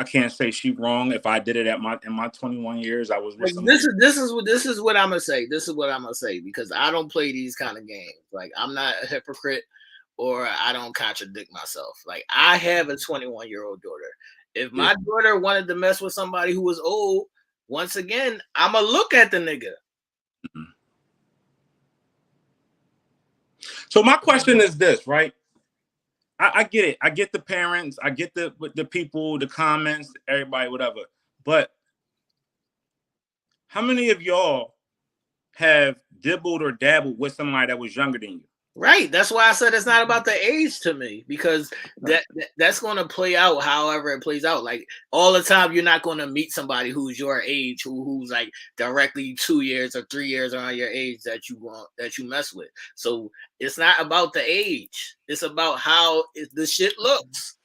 can't say she's wrong. If I did it in my 21 years, I was with this is what I'm gonna say. This is what I'm gonna say, because I don't play these kind of games. Like I'm not a hypocrite, or I don't contradict myself. Like I have a 21-year-old daughter. If my daughter wanted to mess with somebody who was old, once again, I'ma look at the nigga. Mm-hmm. So my question is this, right? I get it. I get the parents. I get the people, the comments, everybody, whatever. But how many of y'all have dibbled or dabbled with somebody that was younger than you? Right. That's why I said it's not about the age to me, because that's going to play out however it plays out. Like all the time, you're not going to meet somebody who's your age, who's like directly 2 years or 3 years around your age that you mess with. So it's not about the age. It's about how the shit looks.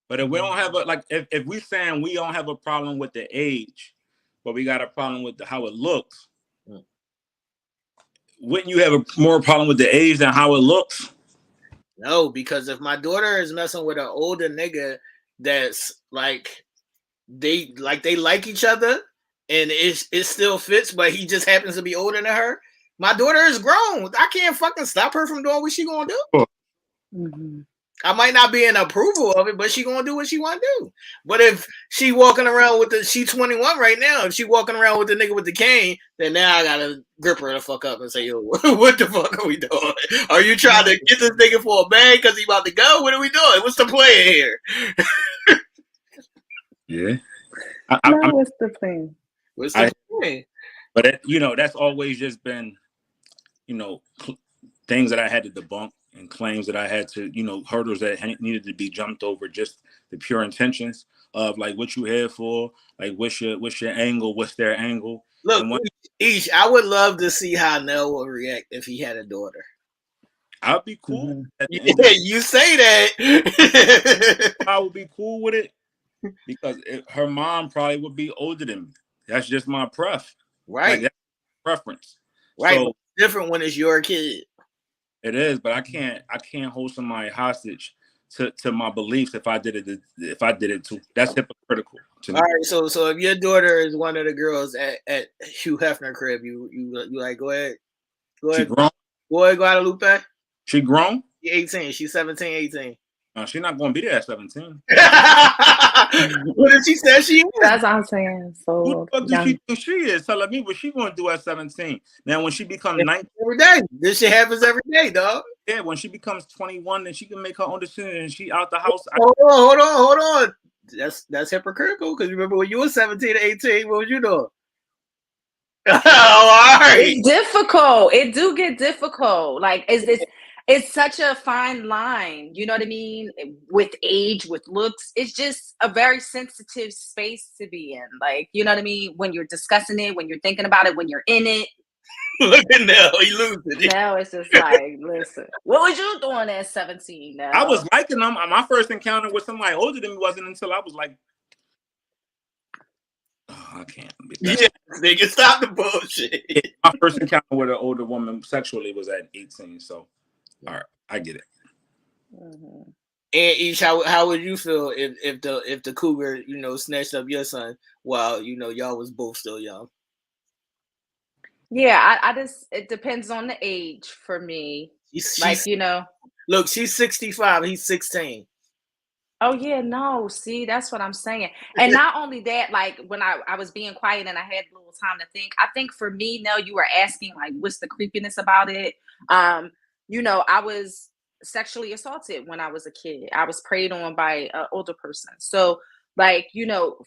But if we don't have if we saying we don't have a problem with the age, but we got a problem with how it looks, wouldn't you have a more problem with the age than how it looks? No, because if my daughter is messing with an older nigga that's like they like each other and it still fits, but he just happens to be older than her, my daughter is grown. I can't fucking stop her from doing what she gonna do. Mm-hmm. I might not be in approval of it, but she gonna do what she want to do. But if she walking around she 21 right now, if she walking around with the nigga with the cane, then now I gotta grip her the fuck up and say, yo, what the fuck are we doing? Are you trying to get this nigga for a bag because he about to go? What are we doing? What's the plan here? Yeah. What's the plan? What's the plan? But you know, that's always just been, you know, things that I had to debunk and claims that I had to, you know, hurdles that needed to be jumped over, just the pure intentions of like what you here for, like what's your angle, what's their angle. Look, Ish, I would love to see how Nell would react if he had a daughter. I'd be cool. Yeah, you say that. I would be cool with it because her mom probably would be older than me. That's just my preference. Right. Like, that's preference. Right. So, but it's different when it's your kid. It is, but I can't hold somebody hostage to my beliefs if I did it too. That's hypocritical to me. All right, so if your daughter is one of the girls at Hugh Hefner crib, you like go ahead. She grown. Boy, Guadalupe. She grown. She's 18. She's 17, 18. No, she's not going to be there at 17. What if she said she is? That's what I'm saying. So who the fuck does she think she is? Telling me what she going to do at 17. Now, when she becomes 19, every day, this shit happens every day, dog. Yeah, when she becomes 21, then she can make her own decision. And she out the house. Hold on. That's hypocritical. Because remember when you were 17 to 18, what was you doing? All right. It's difficult. It do get difficult. Like, it's such a fine line. You know what I mean? With age, with looks, it's just a very sensitive space to be in. Like, you know what I mean? When you're discussing it, when you're thinking about it, when you're in it. Look at Nell, he losing it. Now it's just like, listen, what was you doing at 17 now? I was liking them. My first encounter with somebody older than me wasn't until I was like, I can't. Yeah, nigga, stop the bullshit. My first encounter with an older woman sexually was at 18. So, all right, I get it. Mm-hmm. And Aisha, how would you feel if the cougar, snatched up your son while y'all was both still young? Yeah, I just, it depends on the age for me. Look, she's 65, he's 16. Oh yeah, no, see, that's what I'm saying. And not only that, like when I was being quiet and I had a little time to think, I think for me, Nell, you were asking like, what's the creepiness about it? I was sexually assaulted when I was a kid. I was preyed on by an older person. So like,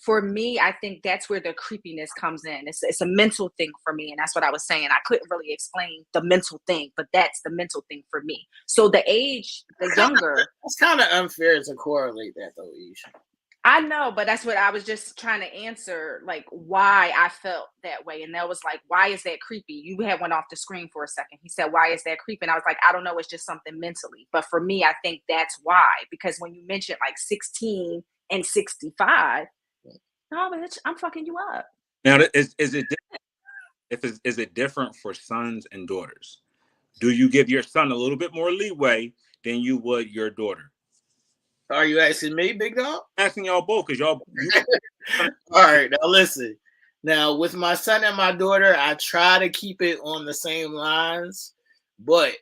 for me, I think that's where the creepiness comes in. It's a mental thing for me. And that's what I was saying. I couldn't really explain the mental thing, but that's the mental thing for me. So the age, the younger. It's kind of unfair to correlate that though, Aisha. I know, but that's what I was just trying to answer, like why I felt that way. And that was like, why is that creepy? You had went off the screen for a second. He said, why is that creepy? And I was like, I don't know. It's just something mentally. But for me, I think that's why. Because when you mentioned like 16 and 65, no, bitch, I'm fucking you up. Now, is it different? Is it different for sons and daughters? Do you give your son a little bit more leeway than you would your daughter? Are you asking me, big dog? I'm asking y'all both because y'all. All right, now listen. Now with my son and my daughter, I try to keep it on the same lines, but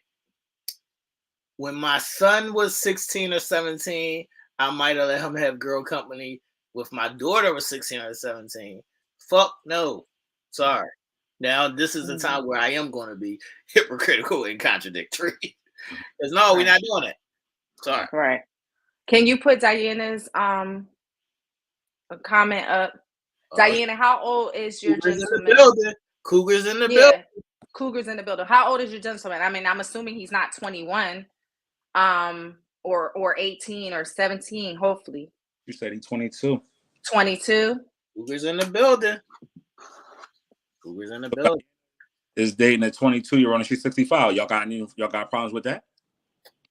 when my son was 16 or 17. I might have let him have girl company. With my daughter was 16 or 17. Fuck no. Sorry. Now this is the time where I am going to be hypocritical and contradictory. Because no, we're not doing it. Sorry. Right. Can you put Diana's comment up? Diana, how old is your gentleman? Cougars in the building. Cougars in the building. How old is your gentleman? I mean, I'm assuming he's not 21. Or 18 or 17, hopefully. You said he's 22. 22? Cougars in the building. Cougars in the building. Is dating a 22-year-old and she's 65. Y'all got problems with that?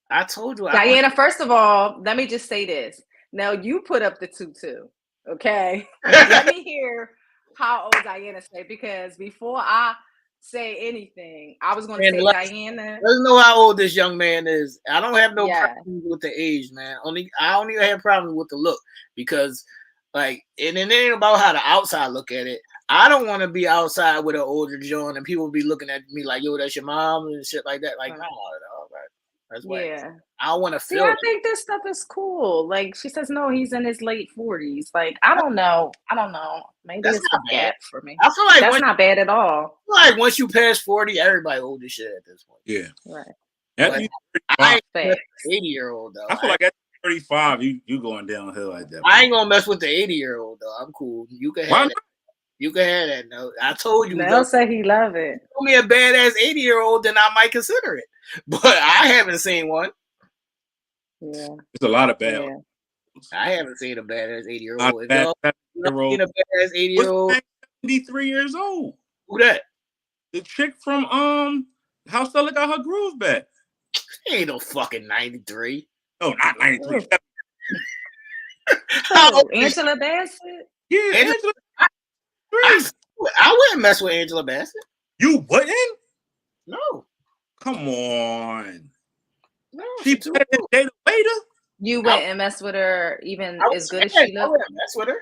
I told you. Diana, first of all, let me just say this. Now you put up the 2-2. Okay. Let me hear how old Diana said, because before I say anything, I was going to say Diana. Let's know how old this young man is. I don't have no problems with the age, man. I only have problems with the look, because like, and it ain't about how the outside look at it. I don't want to be outside with an older John and people be looking at me like, yo, that's your mom and shit like that. Like, no, that's why I want to feel. I think this stuff is cool. Like she says, no, he's in his late 40s. Like, I don't know. Maybe that's it's not bad for me. I feel like that's not bad at all. I feel like once you pass 40, everybody old as shit at this point. Yeah. Right. I ain't 80-year-old though. I feel like at 35, you going downhill like that. I ain't gonna mess with the 80-year-old though. I'm cool. You can have that. You can have that. No, I told you. Nell said he love it. Tell me a badass 80-year-old, then I might consider it. But I haven't seen one. Yeah, it's a lot of bad. Yeah. I haven't seen a badass 80-year-old. If y'all seen a badass 80-year-old, 73 years old. Who that? The chick from How Stella Got Her Groove Back. She ain't no fucking 93. No, not 93. Angela Bassett? Yeah, Angela. I wouldn't mess with Angela Bassett. You wouldn't? No. Come on. No. She played Jada later. You went and messed with her even as good as she I looked? wouldn't mess with her.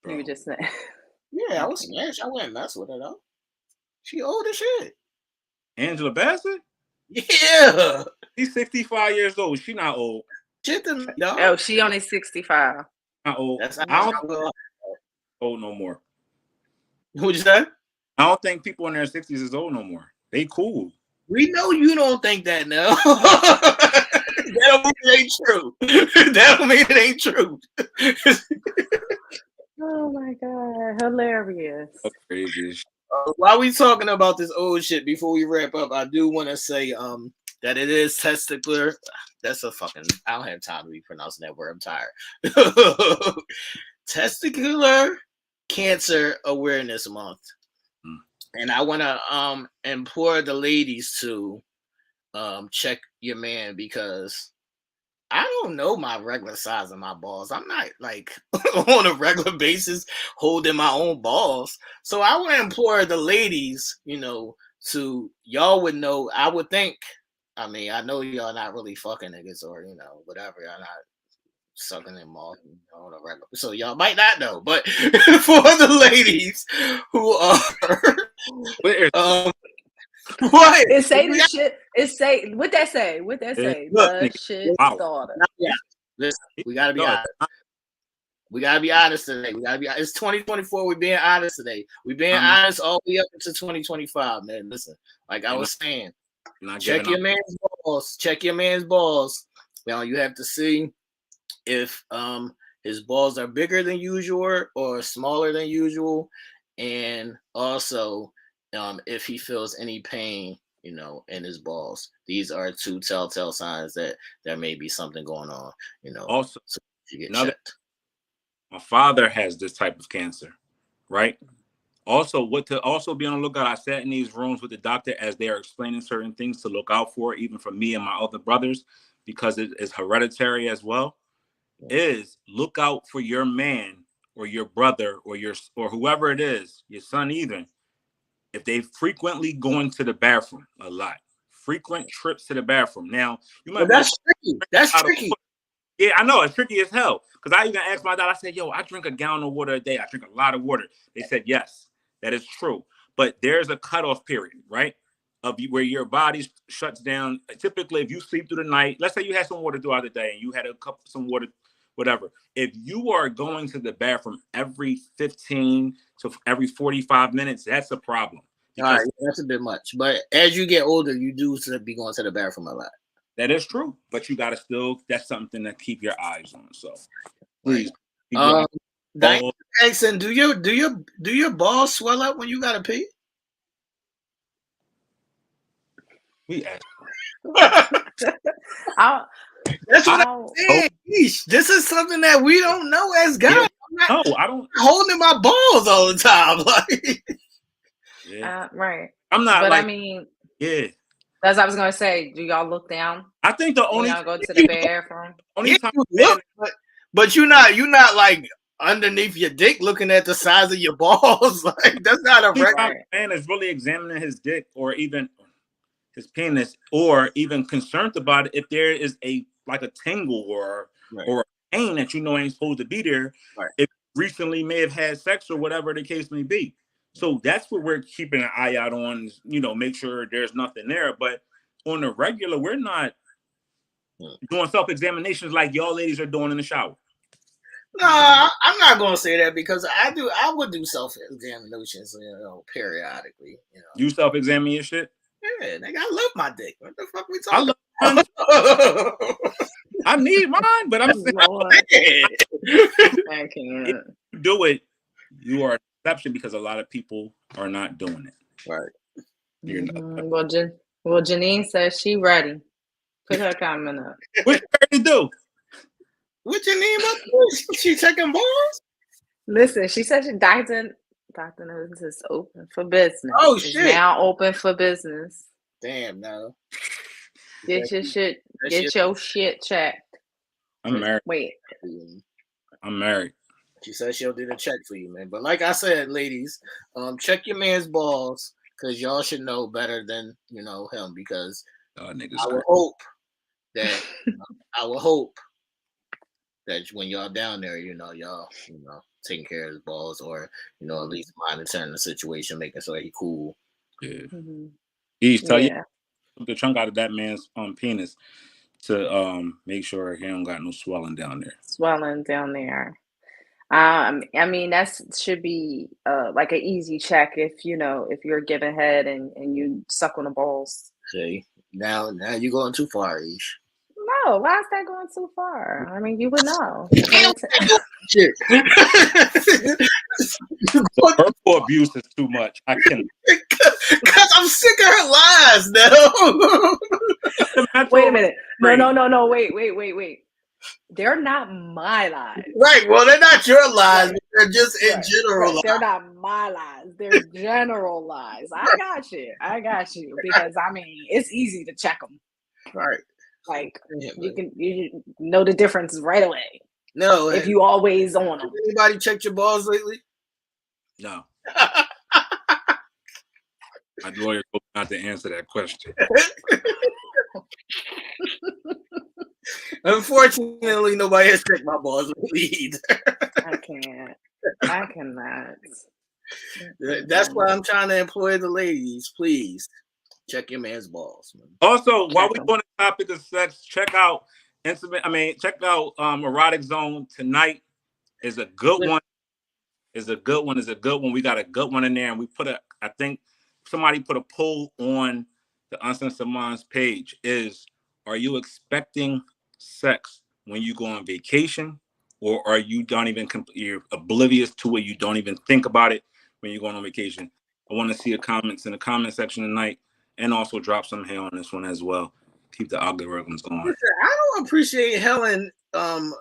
You were just saying. Yeah, I was smashed. I wouldn't mess with her though. She old as shit. Angela Bassett? Yeah. She's 65 years old. She not old. Shit to me, dog. Oh, she only 65. Not old. That's I don't think old no more. What'd you say? I don't think people in their 60s is old no more. They cool. We know you don't think that now. That don't mean it ain't true. That don't mean it ain't true. Oh my god, hilarious. That's crazy. While we talking about this old shit, before we wrap up, I do want to say that it is testicular. That's a fucking. I don't have time to be pronouncing that word. I'm tired. Testicular Cancer Awareness Month, and I want to implore the ladies to check your man, because I don't know my regular size of my balls. I'm not like on a regular basis holding my own balls. So I want to implore the ladies, to y'all would know. I would think. I mean, I know y'all not really fucking niggas or whatever. Y'all not sucking them off on a regular. So y'all might not know, but for the ladies who are, what it say the shit. It say what that say? What that say? The shit starter. Yeah, listen, we gotta be honest. We gotta be honest today. It's 2024. We're being honest today. We're being honest all the way up into 2025, man. Listen, like I was saying, check your man's balls. Check your man's balls. Now you have to see if his balls are bigger than usual or smaller than usual, and also if he feels any pain, in his balls. These are two telltale signs that there may be something going on. Also, so you get checked. My father has this type of cancer, right? Also, what to also be on the lookout. I sat in these rooms with the doctor as they are explaining certain things to look out for, even for me and my other brothers, because it is hereditary as well. Is look out for your man or your brother or whoever it is, your son even, if they frequently going to the bathroom a lot, frequent trips to the bathroom. Now you might. That's tricky. That's tricky. Yeah, I know it's tricky as hell. Because I even asked my dad. I said, "Yo, I drink a gallon of water a day. I drink a lot of water." They said, "Yes, that is true." But there's a cutoff period, right? Of where your body shuts down. Typically, if you sleep through the night, let's say you had some water throughout the day and you had some water, whatever. If you are going to the bathroom every 15 to every 45 minutes, that's a problem. All right, that's a bit much. But as you get older, you do be going to the bathroom a lot. That is true, but you got to still. That's something to keep your eyes on. So, please. Jackson, do your balls swell up when you gotta pee? We asked. That's what I'm saying. This is something that we don't know as guys. Yeah. I don't holding my balls all the time. Like, right. I'm not. But like, I mean, yeah. As I was gonna say, do y'all look down? I think the only y'all go to the bathroom. Only time you look, but you're not like underneath your dick looking at the size of your balls. Like that's not a record. Man is really examining his dick or even his penis, or even concerned about it if there is a tingle or a pain that ain't supposed to be there. Right. If recently may have had sex or whatever the case may be. So that's what we're keeping an eye out on, make sure there's nothing there. But on the regular, we're not doing self-examinations like y'all ladies are doing in the shower. No, I'm not gonna say that because I would do self-examinations, periodically. You self-examine your shit? Yeah, nigga, I love my dick. What the fuck we talking about? I need mine, but I'm saying I can't. If you do it, you are an exception because a lot of people are not doing it. Right. You're not. Well, Janine says she ready. Put her comment up. What you ready to do? What Janine up to? She checking balls? Listen, she said Dr. News is open for business. Oh it's shit! Now open for business. Damn, no. Get your shit. Get your shit checked. I'm married. Wait. I'm married. She said she'll do the check for you, man. But like I said, ladies, check your man's balls because y'all should know better than him. Because I would hope that I will hope that when y'all down there, y'all, taking care of his balls, or at least monitoring the situation, making sure he cool. Yeah. Mm-hmm. He's tell you Yeah. the chunk out of that man's penis to make sure he don't got no swelling down there. Swelling down there. I mean, should be like an easy check if you're giving head and you suck on the balls. See, now you're going too far, Ish. No, why is that going too far? I mean, you would know. Shit. Verbal abuse is too much. I can. Cause I'm sick of her lies now. Wait a minute. No. Wait. They're not my lies. Right. Well, they're not your lies. Right. They're just in general lies. They're not my lies. They're general lies. I got you. Because I mean, it's easy to check them. Right. Like you know the difference right away. No. If you always on them. Anybody checked your balls lately? No. My lawyer told me not to answer that question. Unfortunately, nobody has checked my balls lately either. I cannot. That's why I'm trying to employ the ladies. Please check your man's balls, man. Also, while we're on the topic of sex, check out Erotic Zone tonight. Is a good one. We got a good one in there, and I think somebody put a poll on the Uncensored Minds page. Are you expecting sex when you go on vacation, or are you you're oblivious to it? You don't even think about it when you're going on vacation. I want to see your comments in the comment section tonight, and also drop some hate on this one as well. Keep the algorithms going. I don't appreciate Helen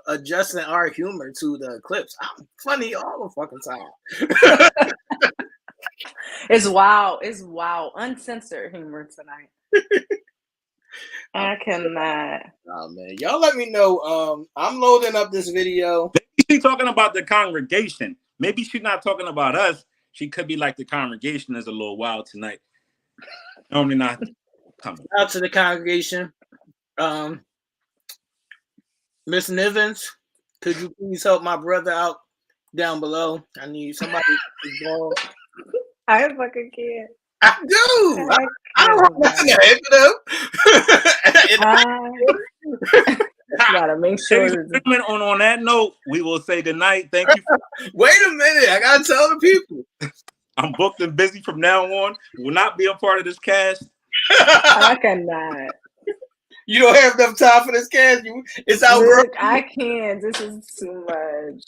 adjusting our humor to the clips. I'm funny all the fucking time. It's wild. Uncensored humor tonight. I cannot. Oh man, y'all let me know. I'm loading up this video. Maybe she's talking about the congregation. Maybe she's not talking about us. She could be like the congregation is a little wild tonight. Normally not coming. Out to the congregation. Miss Nivens, could you please help my brother out down below? I need somebody involved. I fucking can't. I do. I don't have nothing to help gotta make sure. On that note, we will say goodnight. Thank you. Wait a minute. I gotta tell the people. I'm booked and busy from now on. Will not be a part of this cast. I cannot. You don't have enough time for this cast. It's out. Look, I can't. This is too much.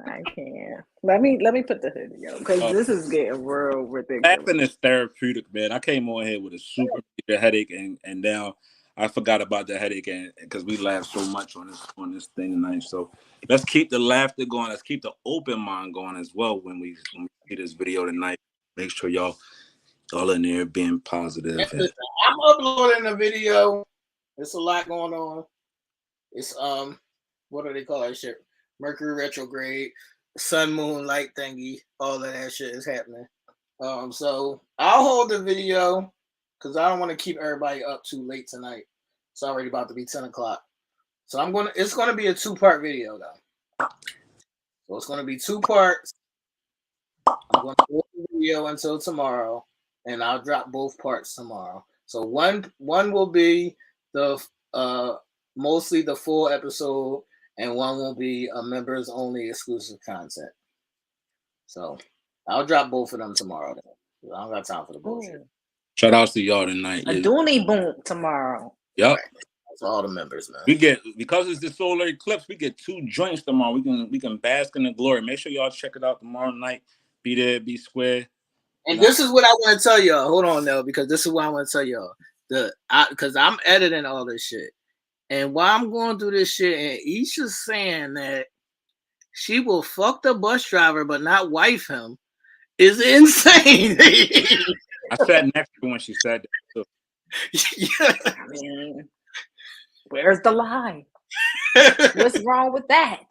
I can't. Let me put the video because this is getting real ridiculous. Laughing is therapeutic, man. I came on here with a super headache, and now I forgot about the headache, and because we laughed so much on this thing tonight. So let's keep the laughter going. Let's keep the open mind going as well when we see this video tonight. Make sure y'all in there being positive. Listen, I'm uploading a video. There's a lot going on. It's what do they call that shit? Mercury retrograde, sun, moon, light thingy, all of that shit is happening. So I'll hold the video because I don't want to keep everybody up too late tonight. It's already about to be 10 o'clock. So it's gonna be a 2-part video though. So it's gonna be 2 parts. I'm gonna hold the video until tomorrow, and I'll drop both parts tomorrow. So one will be the mostly the full episode, and one will be a members only exclusive content. So I'll drop both of them tomorrow. Then. I don't got time for the bullshit. Shout out to y'all tonight. A dooney boom tomorrow. Yep. That's all the members, man. We get, because it's the solar eclipse, we get 2 joints tomorrow. We can bask in the glory. Make sure y'all check it out tomorrow night. Be there, be square. And this is what I want to tell y'all. Hold on, Nell, because this is what I want to tell y'all. Because I'm editing all this shit. And while I'm going through this shit, and Aisha's saying that she will fuck the bus driver but not wife him, is insane. I sat next to her when she said that. Yeah. I mean, where's the lie? What's wrong with that?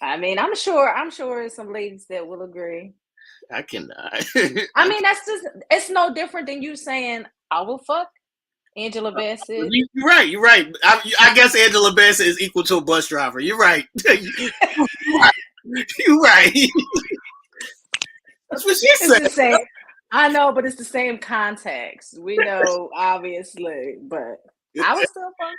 I mean, I'm sure there's some ladies that will agree. I cannot. I mean, it's no different than you saying I will fuck Angela Bassett. You're right. You're right. I guess Angela Bassett is equal to a bus driver. You're right. You're right. You're right. That's what she said. It's the same. I know, but it's the same context. We know, obviously, but I was still fucking.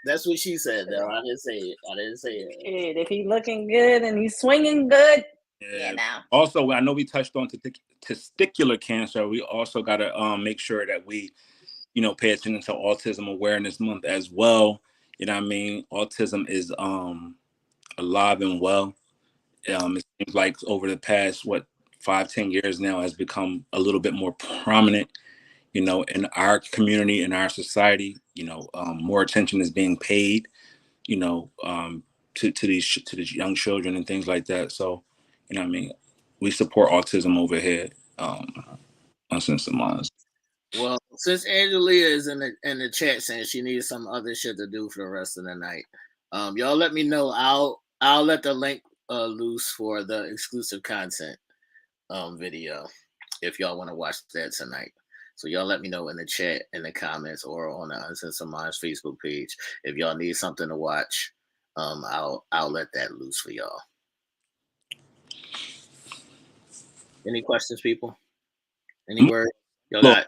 That's what she said, though. I didn't say it. If he looking good and he's swinging good, Yeah. you know. Also, I know we touched on testicular cancer. We also got to make sure that we, pay attention to Autism Awareness Month as well. You know what I mean? Autism is alive and well. It seems like over the past 5-10 years now has become a little bit more prominent, in our community, in our society. More attention is being paid, to these young children and things like that. So, what I mean, we support autism over here, Uncensored Minds. Well, since Angelia is in the chat saying she needs some other shit to do for the rest of the night, y'all let me know. I'll let the link loose for the exclusive content video if y'all want to watch that tonight. So y'all let me know in the chat, in the comments, or on the Uncensored Minds Facebook page if y'all need something to watch. I'll let that loose for y'all. Any questions, people? Any words? Y'all got?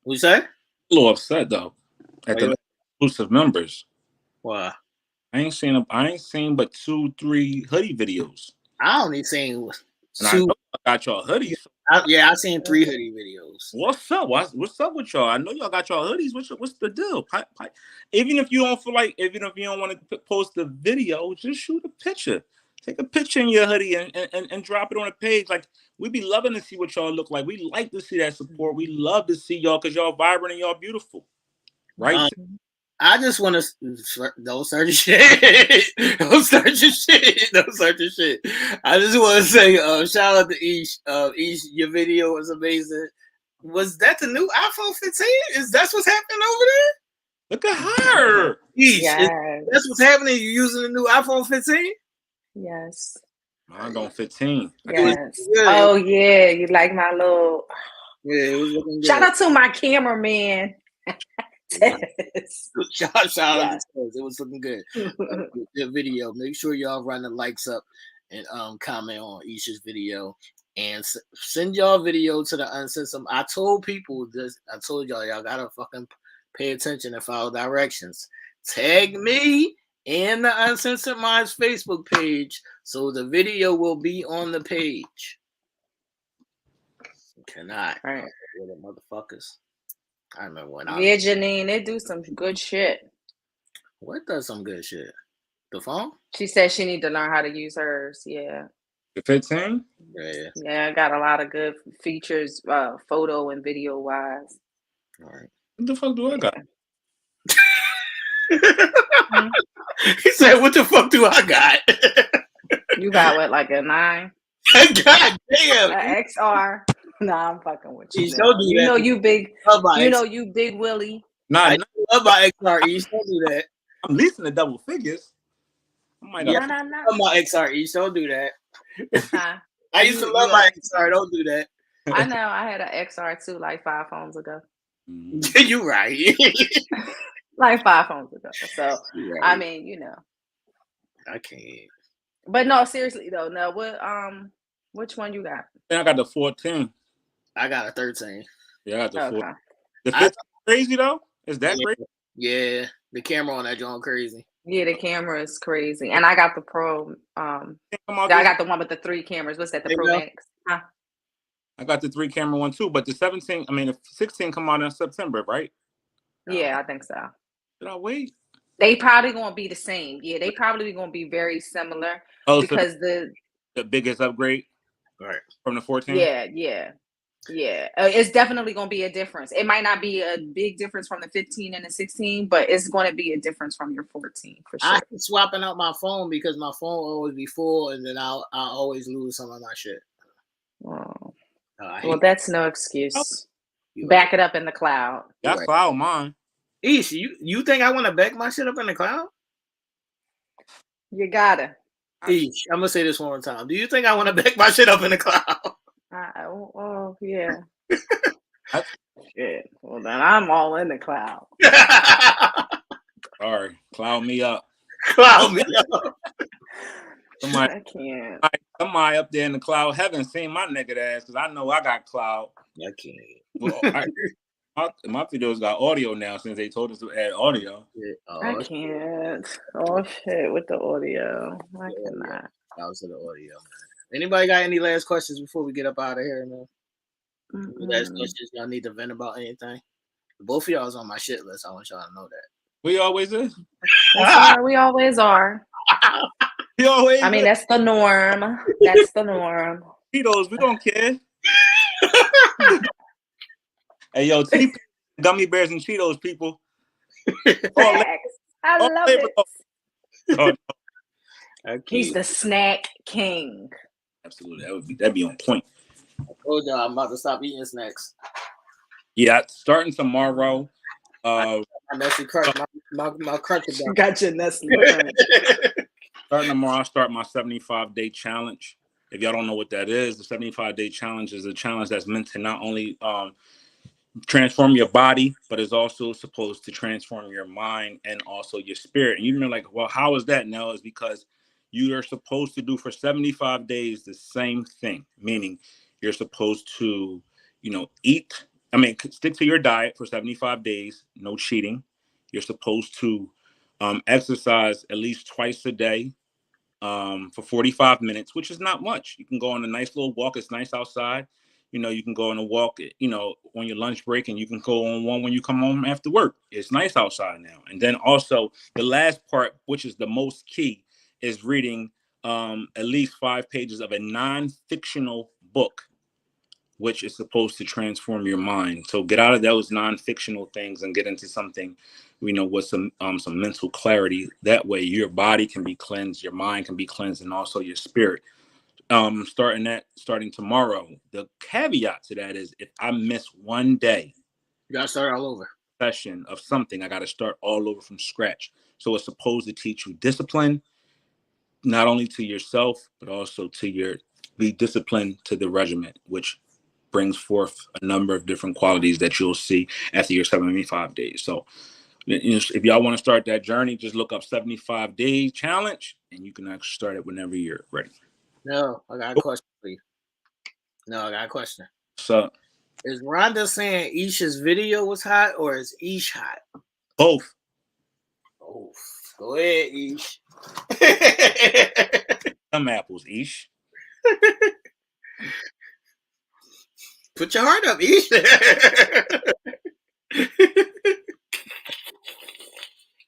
What you say? A little upset though at the exclusive members. Why? I ain't seen but 2-3 hoodie videos. I only seen and I know I got y'all hoodies. I seen 3 hoodie videos. What's up? What's up with y'all? I know y'all got y'all hoodies. What's the deal? Even if you don't feel like, even if you don't want to post the video, just shoot a picture. Take a picture in your hoodie and drop it on a page. Like, we be loving to see what y'all look like. We like to see that support. We love to see y'all because y'all vibrant and y'all beautiful. Right? I just want to don't start your shit. Don't start your shit. Don't start your shit. I just want to say shout out to Ish. Ish, your video was amazing. Was that the new iPhone 15? Is that what's happening over there? Look at her. Ish, that's what's happening. You using the new iPhone 15? Yes. I'm on 15. Yes. Oh yeah, you like my little. Yeah, it was looking good. Shout out to my cameraman. Shout out to Tez. It was looking good. The video. Make sure y'all run the likes up and comment on Isha's video and send y'all video to the Uncensored. I told people this. I told y'all gotta fucking pay attention and follow directions. Tag me in the Uncensored Minds Facebook page so the video will be on the page. Cannot. Right. Motherfuckers. I remember when Yeah, Janine, they do some good shit. What does some good shit? The phone? She said she need to learn how to use hers. Yeah. The 15? Yeah, I got a lot of good features, photo and video wise. All right. What the fuck do I got? He said, "What the fuck do I got?" You got what, like a 9? God damn. An XR. Nah, I'm fucking with you. Don't do that. You know you big. You big Willie. I love my XR. Don't do that. I'm leasing the double figures. Love my XR. Don't do that. I used to love my XR. Don't do that. I know. I had an XR too, like 5 phones ago. You right. Like 5 phones ago. So right. I mean, I can't. But no, seriously though. No, which one you got? I got the 14. I got a 13. Yeah, I got the 14. The 15 crazy though? Is that crazy? Yeah, the camera on that joint crazy. Yeah, the camera is crazy, and I got the Pro. I got the one with the 3 cameras. What's that? The Pro Max? Huh? I got the 3 camera one too, but the 16 come out in September, right? Yeah, I think so. Did I wait? They probably gonna be the same. Yeah, they probably gonna be very similar because so the biggest upgrade, right, from the 14. Yeah. It's definitely gonna be a difference. It might not be a big difference from the 15 and the 16, but it's gonna be a difference from your 14 for sure. I keep swapping out my phone because my phone will always be full, and then I'll always lose some of my shit. Oh. Well, that's no excuse. Back it up in the cloud. That's cloud mine. Ish, you think I want to back my shit up in the cloud? You gotta. Ish, I'm gonna say this one more time. Do you think I want to back my shit up in the cloud? Yeah. Shit. Well, then I'm all in the cloud. Sorry, cloud me up. Cloud me up. Somebody, I can't. somebody up there in the cloud heaven seen my naked ass because I know I got cloud. I can't. Well, my videos got audio now since they told us to add audio. I can't. Oh shit! With the audio, I cannot. Out to the audio. Anybody got any last questions before we get up out of here? Man? Last questions? Y'all need to vent about anything? Both of y'all is on my shit list. I want y'all to know that. We always is. We always are. We always. I mean, that's the norm. That's the norm. Cheetos, we don't care. Hey, yo, gummy bears and Cheetos, people. I love it. Oh, no. He's the snack king. Absolutely, that'd be on point. Oh no, I'm about to stop eating snacks. Yeah, starting tomorrow. My Nestle Crunch, my crunch. Got your Nestle Crunch. Starting tomorrow, I'll start my 75-day challenge. If y'all don't know what that is, the 75-day challenge is a challenge that's meant to not only transform your body, but is also supposed to transform your mind and also your spirit. And you've been like, well, how is that, Nell? Is because you are supposed to do for 75 days the same thing, meaning you're supposed to, stick to your diet for 75 days, no cheating. You're supposed to exercise at least twice a day for 45 minutes, which is not much. You can go on a nice little walk. It's nice outside. You can go on a walk, on your lunch break, and you can go on one when you come home after work. It's nice outside now. And then also the last part, which is the most key, is reading at least 5 pages of a non-fictional book, which is supposed to transform your mind. So get out of those non-fictional things and get into something, with some mental clarity. That way your body can be cleansed, your mind can be cleansed, and also your spirit. Starting tomorrow. The caveat to that is if I miss one day, you gotta start all over. Session of something, I gotta start all over from scratch. So it's supposed to teach you discipline, not only to yourself, but also be disciplined to the regiment, which brings forth a number of different qualities that you'll see after your 75 days. So if y'all want to start that journey, just look up 75 Day Challenge, and you can actually start it whenever you're ready. No, I got a question for you. So, is Rhonda saying Aisha's video was hot, or is Ish hot? Both. Oh, go ahead, Ish. Some apples, Ish. Put your heart up, Ish.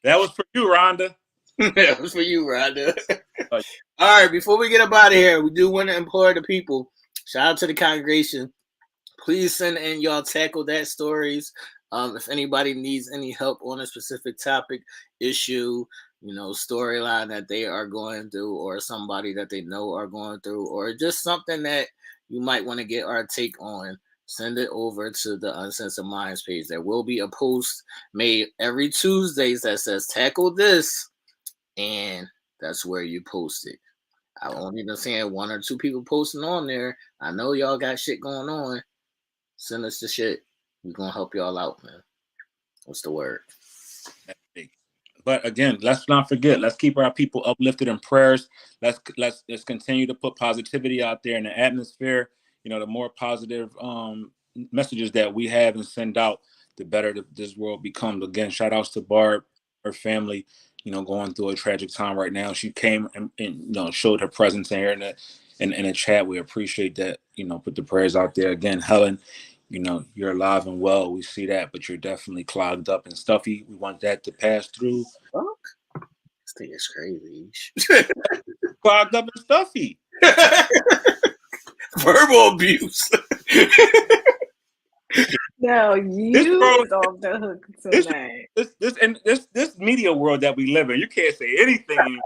That was for you, Rhonda. That was for you, Rhonda. All right, before we get up out of here, we do want to implore the people, shout out to the congregation, please send in y'all tackle that stories. If anybody needs any help on a specific topic, issue, storyline that they are going through, or somebody that they know are going through, or just something that you might want to get our take on, send it over to the Uncensored Minds page. There will be a post made every Tuesdays that says tackle this, and that's where you post it. I won't even say 1 or 2 people posting on there. I know y'all got shit going on. Send us the shit. We're gonna help y'all out, man. What's the word? But again, let's not forget. Let's keep our people uplifted in prayers. Let's continue to put positivity out there in the atmosphere. The more positive messages that we have and send out, the better this world becomes. Again, shout outs to Barb, her family. Going through a tragic time right now. She came and showed her presence here in the chat. We appreciate that. Put the prayers out there. Again, Helen, you're alive and well. We see that, but you're definitely clogged up and stuffy. We want that to pass through. Fuck. This thing is crazy. Clogged up and stuffy. Verbal abuse. No, you is off the hook tonight. This media world that we live in, you can't say anything.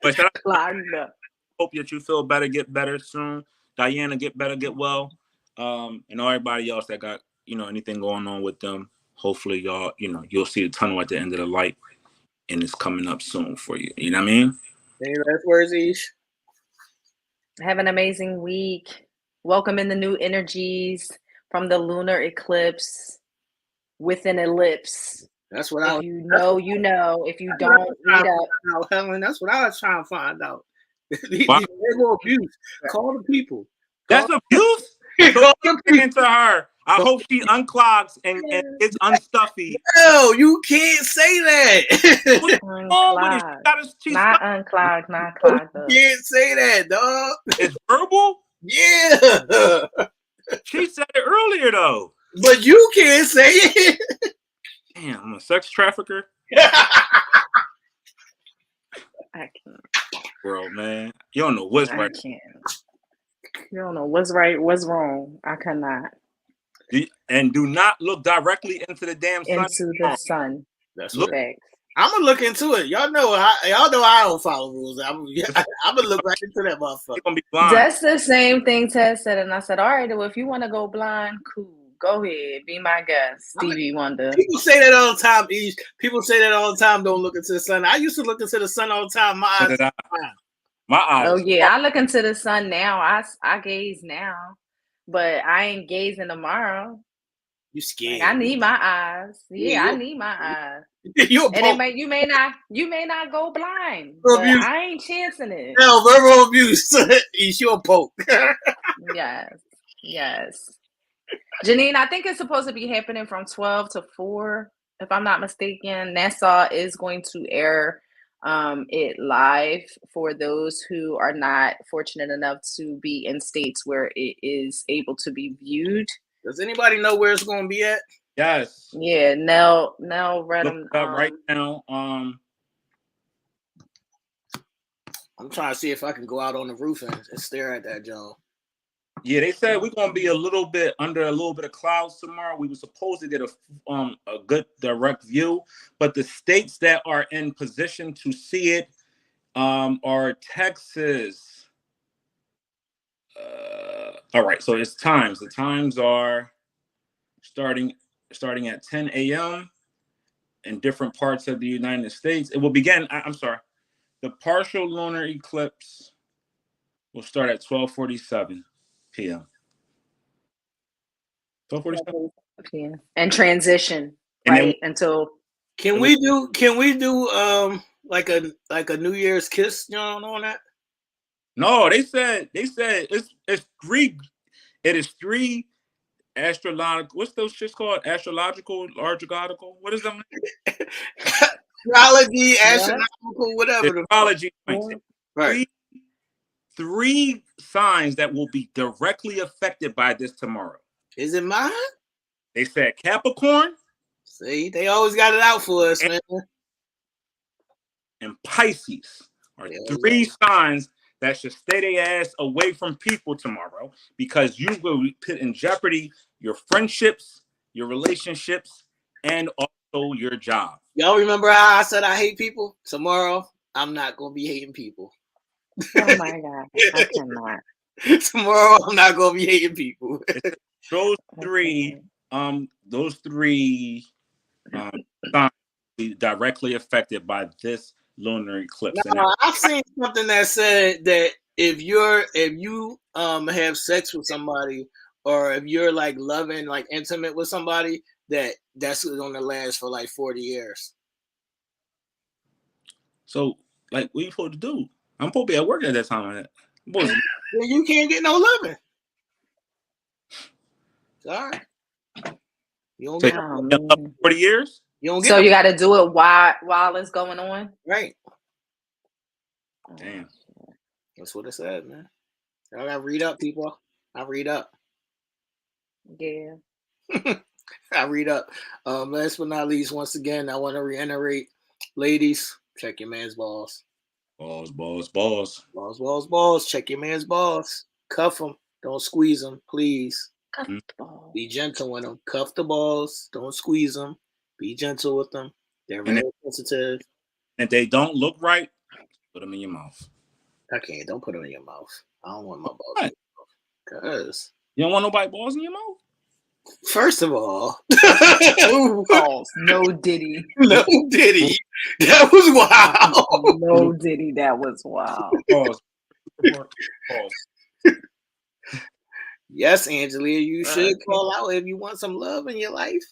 But clogged up. Hope that you feel better, get better soon. Diana, get better, get well. And everybody else that got, anything going on with them. Hopefully y'all, you'll see the tunnel at the end of the light, and it's coming up soon for you. You know what I mean? Any last words, Ish? Have an amazing week. Welcome in the new energies. from the lunar eclipse with an ellipse. That's what I was. If you know, you know. If you That's what I was don't, trying read to up. find out, Helen. That's what I was trying to find out. These Wow. verbal abuse. Call the people. That's abuse. Call the people. Into her. I hope she unclogs and gets unstuffy. No, you can't say that. What's wrong with it? She's Not unclogged, not clogged up. You can't say that, dog. It's verbal? Yeah. She said it earlier, though. But you can't say it. Damn, I'm a sex trafficker. I can't. Bro, man. You don't know what's right. I can't. You don't know what's right, what's wrong. I cannot. And do not look directly into the damn sun. Into the sun. That's look. I'm gonna look into it. Y'all know I don't follow rules. I'm gonna look right into that motherfucker. Gonna be blind. That's the same thing Ted said, and I said, all right, well, if you want to go blind, cool. Go ahead, be my guest, Stevie Wonder. People say that all the time, Ish. People say that all the time, don't look into the sun. I used to look into the sun all the time. My eyes. Oh, yeah, I look into the sun now. I gaze now, but I ain't gazing tomorrow. You scared. Like, I need my eyes. Yeah, I need my eyes. And you may not go blind, but I ain't chancing it. No, verbal abuse. Ish, you're a poke. Yes. Janine, I think it's supposed to be happening from 12 to 4, if I'm not mistaken. Nassau is going to air it live for those who are not fortunate enough to be in states where it is able to be viewed. Does anybody know where it's going to be at? Yes. Yeah, Nell read them right now. I'm trying to see if I can go out on the roof and stare at that, Joe. Yeah, they said we're gonna be a little bit of clouds tomorrow. We were supposed to get a good direct view, but the states that are in position to see it are Texas. All right, so it's times. The times are starting at 10 a.m. in different parts of the United States. It will begin. I'm sorry. The partial lunar eclipse will start at 12:47 p.m. 12:47 p.m. and transition until. Can we do like a New Year's kiss, John, on that? No, they said it's three. It is 3 astrological. What's those shits called? Astrological. What is them? Astrology, astronomical, whatever. Astrology points. Right. Three signs that will be directly affected by this tomorrow. Is it mine? They said Capricorn. See, they always got it out for us, man. And Pisces are 3 signs that should stay their ass away from people tomorrow, because you will put in jeopardy your friendships, your relationships, and also your job. Y'all remember how I said I hate people? Tomorrow, I'm not going to be hating people. Oh my God, I cannot. Tomorrow, I'm not going to be hating people. Those three signs be directly affected by this lunar eclipse. Now, I've seen something that said that if you have sex with somebody, or if you're like loving, like intimate with somebody, that's going to last for like 40 years. So, like, what are you supposed to do? I'm supposed to be at work at that time. Well, you can't get no loving. Sorry. You don't get 40 years? You don't get so you got to do it while it's going on? Right. Damn. That's what it said, man. I got to read up, people. I read up. Yeah. I read up. Last but not least, once again, I want to reiterate, ladies, check your man's balls. Balls. Balls. Check your man's balls. Cuff them. Don't squeeze them, please. Cuff the balls. Be gentle with them. Cuff the balls. Don't squeeze them. Be gentle with them. They're very sensitive. If they don't look right, put them in your mouth. I can't. Don't put them in your mouth. I don't want my balls in your mouth. Cause you don't want nobody balls in your mouth? First of all, no Diddy. No Diddy. That was wild. No Diddy. That was wild. Pause. Yes, Angelia, you should call out if you want some love in your life.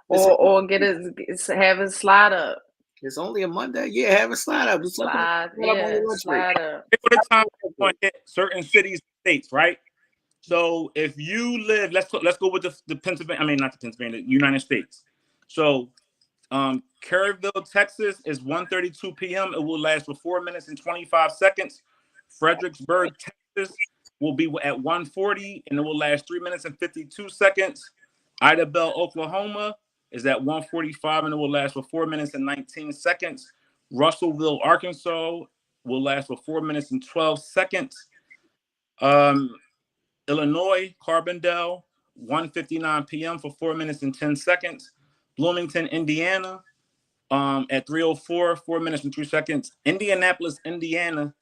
Or have a slide up. It's only a Monday. Yeah, have a slide up. Just Slide, on your lunch break. slide up. For the time on certain cities, states, right? So if you live, let's go with the Pennsylvania. I mean, not the Pennsylvania, the United States. So, Kerrville, Texas is 1:32 p.m. It will last for 4 minutes and 25 seconds. Fredericksburg, Texas will be at 1:40 and it will last 3 minutes and 52 seconds. Idabel, Oklahoma is at 1:45 and it will last for 4 minutes and 19 seconds. Russellville, Arkansas will last for 4 minutes and 12 seconds. Illinois, Carbondale, 1:59 p.m. for 4 minutes and 10 seconds. Bloomington, Indiana, at 3:04, 4 minutes and 3 seconds. Indianapolis, Indiana,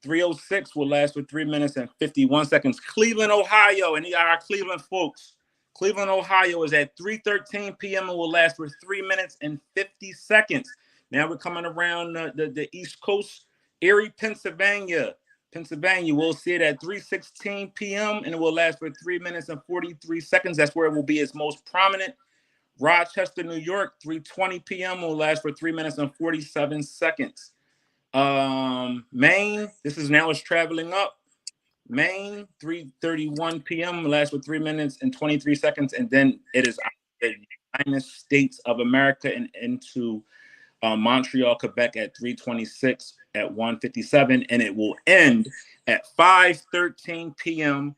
3:06 will last for 3 minutes and 51 seconds. Cleveland, Ohio, and our Cleveland folks. Cleveland, Ohio is at 3:13 p.m. and will last for 3 minutes and 50 seconds. Now we're coming around the East Coast, Erie, Pennsylvania. We'll see it at 3:16 p.m. and it will last for 3 minutes and 43 seconds. That's where it will be its most prominent. Rochester, New York, 3:20 p.m. will last for 3 minutes and 47 seconds. Maine, this is now it's traveling up. Maine, 3:31 p.m. will last for 3 minutes and 23 seconds. And then it is the United States of America and into Montreal, Quebec at 3:26 at 1:57. And it will end at 5:13 p.m.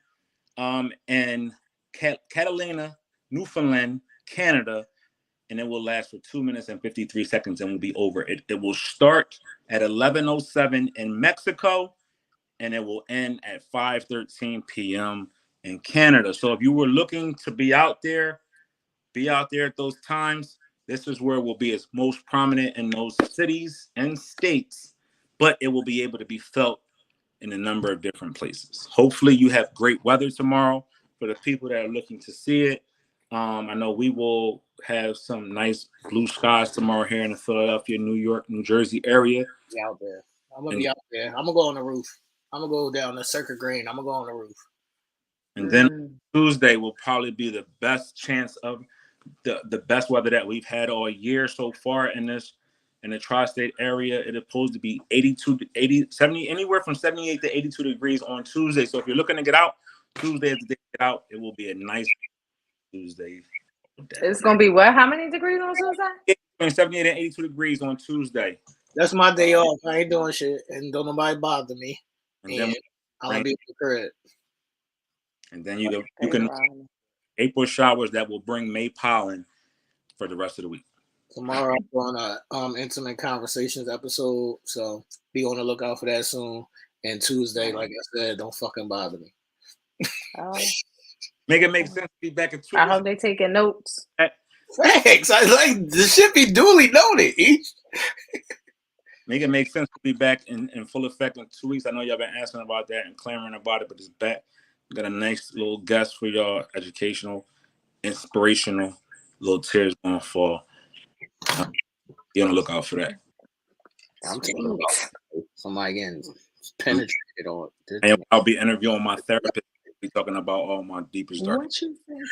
In Catalina, Newfoundland, Canada, and it will last for 2 minutes and 53 seconds and will be over. It will start at 11:07 in Mexico and it will end at 5:13 p.m. in Canada. So if you were looking to be out there at those times, this is where it will be its most prominent in those cities and states, but it will be able to be felt in a number of different places. Hopefully you have great weather tomorrow for the people that are looking to see it. I know we will have some nice blue skies tomorrow here in the Philadelphia, New York, New Jersey area. Be out there. I'm gonna be out there. I'm gonna go on the roof. I'm gonna go down the Circuit Green. I'm gonna go on the roof. And then Tuesday will probably be the best chance of the best weather that we've had all year so far in the tri-state area. It is supposed to be 82 to 80, 70, anywhere from 78 to 82 degrees on Tuesday. So if you're looking to get out, Tuesday is the day to get out. It will be a nice Tuesday. It's gonna be what? How many degrees on Tuesday? Between 78 and 82 degrees on Tuesday. That's my day off. I ain't doing shit, and don't nobody bother me. And then I'm gonna be at the crib. And then you can April showers that will bring May pollen for the rest of the week. Tomorrow I'm doing a intimate conversations episode, so be on the lookout for that soon. And Tuesday, like I said, don't fucking bother me. Make it make sense to be back in 2 weeks. I hope they taking notes. Thanks. I like this should be duly noted. Make it make sense to be back in full effect in 2 weeks. I know y'all been asking about that and clamoring about it, but it's back. We got a nice little guest for y'all, educational, inspirational, little tears gonna fall. Be on the lookout for that. I'm talking about somebody getting penetrated on. And I'll be interviewing my therapist. Be talking about all my deepest dark. What you saying?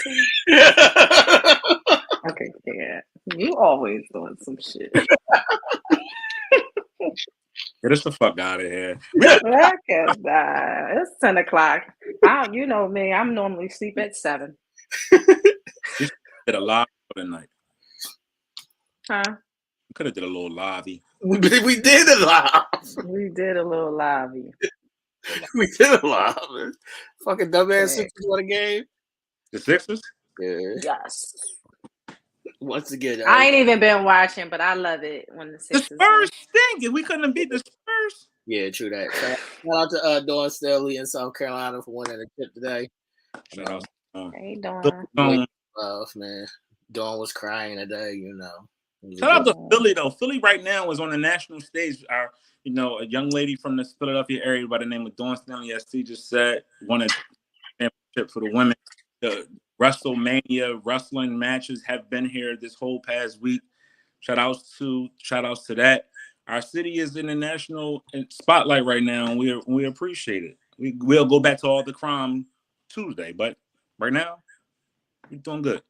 Okay, yeah. You always doing some shit. Get us the fuck out of here. It's 10 o'clock. You know me. I'm normally sleep at 7. We did a live tonight. Huh? We could have did a little live. We did a live. We did a little live. We did a live. Fucking dumbass Sixers won a game. The Sixers? Yeah. Yes. Once again, I ain't even been watching, but I love it when the Sixers. The Spurs stink. We couldn't beat the Spurs. Yeah, true that. Shout out to Dawn Staley in South Carolina for winning the tip today. Shout out. Hey, Dawn. Love, man. Dawn was crying today, you know. Shout out to Philly though. Philly right now is on the national stage. A young lady from the Philadelphia area by the name of Dawn Stanley, as T just said, won a championship for the women. The WrestleMania wrestling matches have been here this whole past week. Shout outs to that. Our city is in the national spotlight right now, and we appreciate it. We'll go back to all the crime Tuesday. But right now, we're doing good.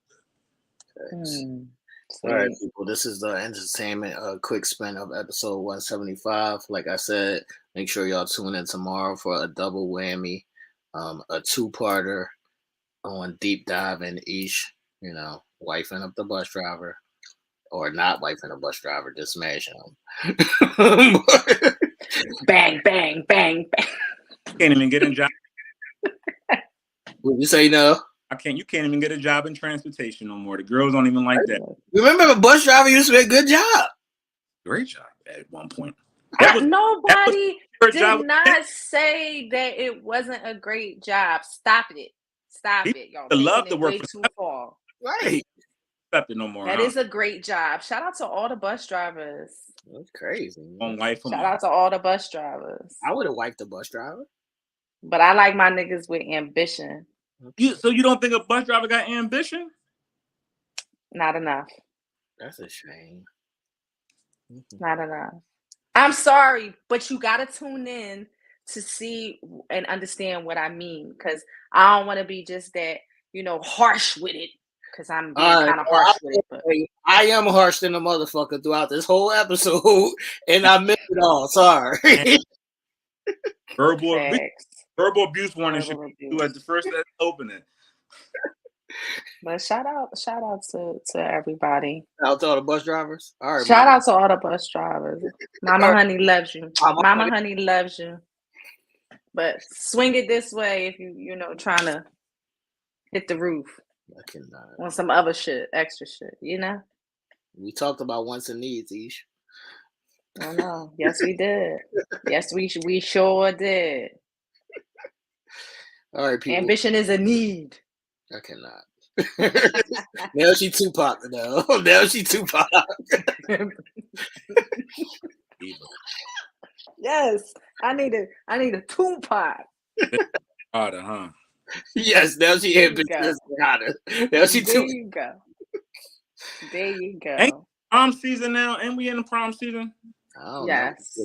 All right, people. This is the entertainment quick spin of episode 175. Like I said, make sure y'all tune in tomorrow for a double whammy, a two-parter on deep dive in Ish. You know, wifing up the bus driver, or not wifing the bus driver, just smashing him. Bang, bang, bang, bang. Can't even get a job. What you say, no? You can't even get a job in transportation no more. The girls don't even like that. Remember, the bus driver used to be a good job. Great job at one point. Nobody did not say that it wasn't a great job. Stop it. Stop it. Y'all love to it work way for too far. Right. Accept it no more. That is a great job. Shout out to all the bus drivers. That's crazy. Shout out to all the bus drivers. I would have wiped the bus driver. But I like my niggas with ambition. So you don't think a bus driver got ambition? Not enough. That's a shame. Not enough. I'm sorry, but you gotta tune in to see and understand what I mean, because I don't want to be just that, harsh with it. Because I'm being kind of harsh with it. But I am harsh than a motherfucker throughout this whole episode, and I missed it all. Sorry. Verbal abuse warning should be at the first opening. But shout out to everybody. Shout out to all the bus drivers. All right. Shout out to all the bus drivers. Mama Honey loves you. Mama Honey loves you. But swing it this way if you trying to hit the roof. I cannot. On some other shit, extra shit, We talked about wants and needs, Ish. I know. Yes, we did. Yes, we sure did. All right, people. Ambition is a need. I cannot. Now she Tupac, though. Now she Tupac. Yes, I need a Tupac. Harder, huh? Yes, now she ambitious. Now she There you go. There you go. Ain't prom season now? Ain't we in the prom season? Yes.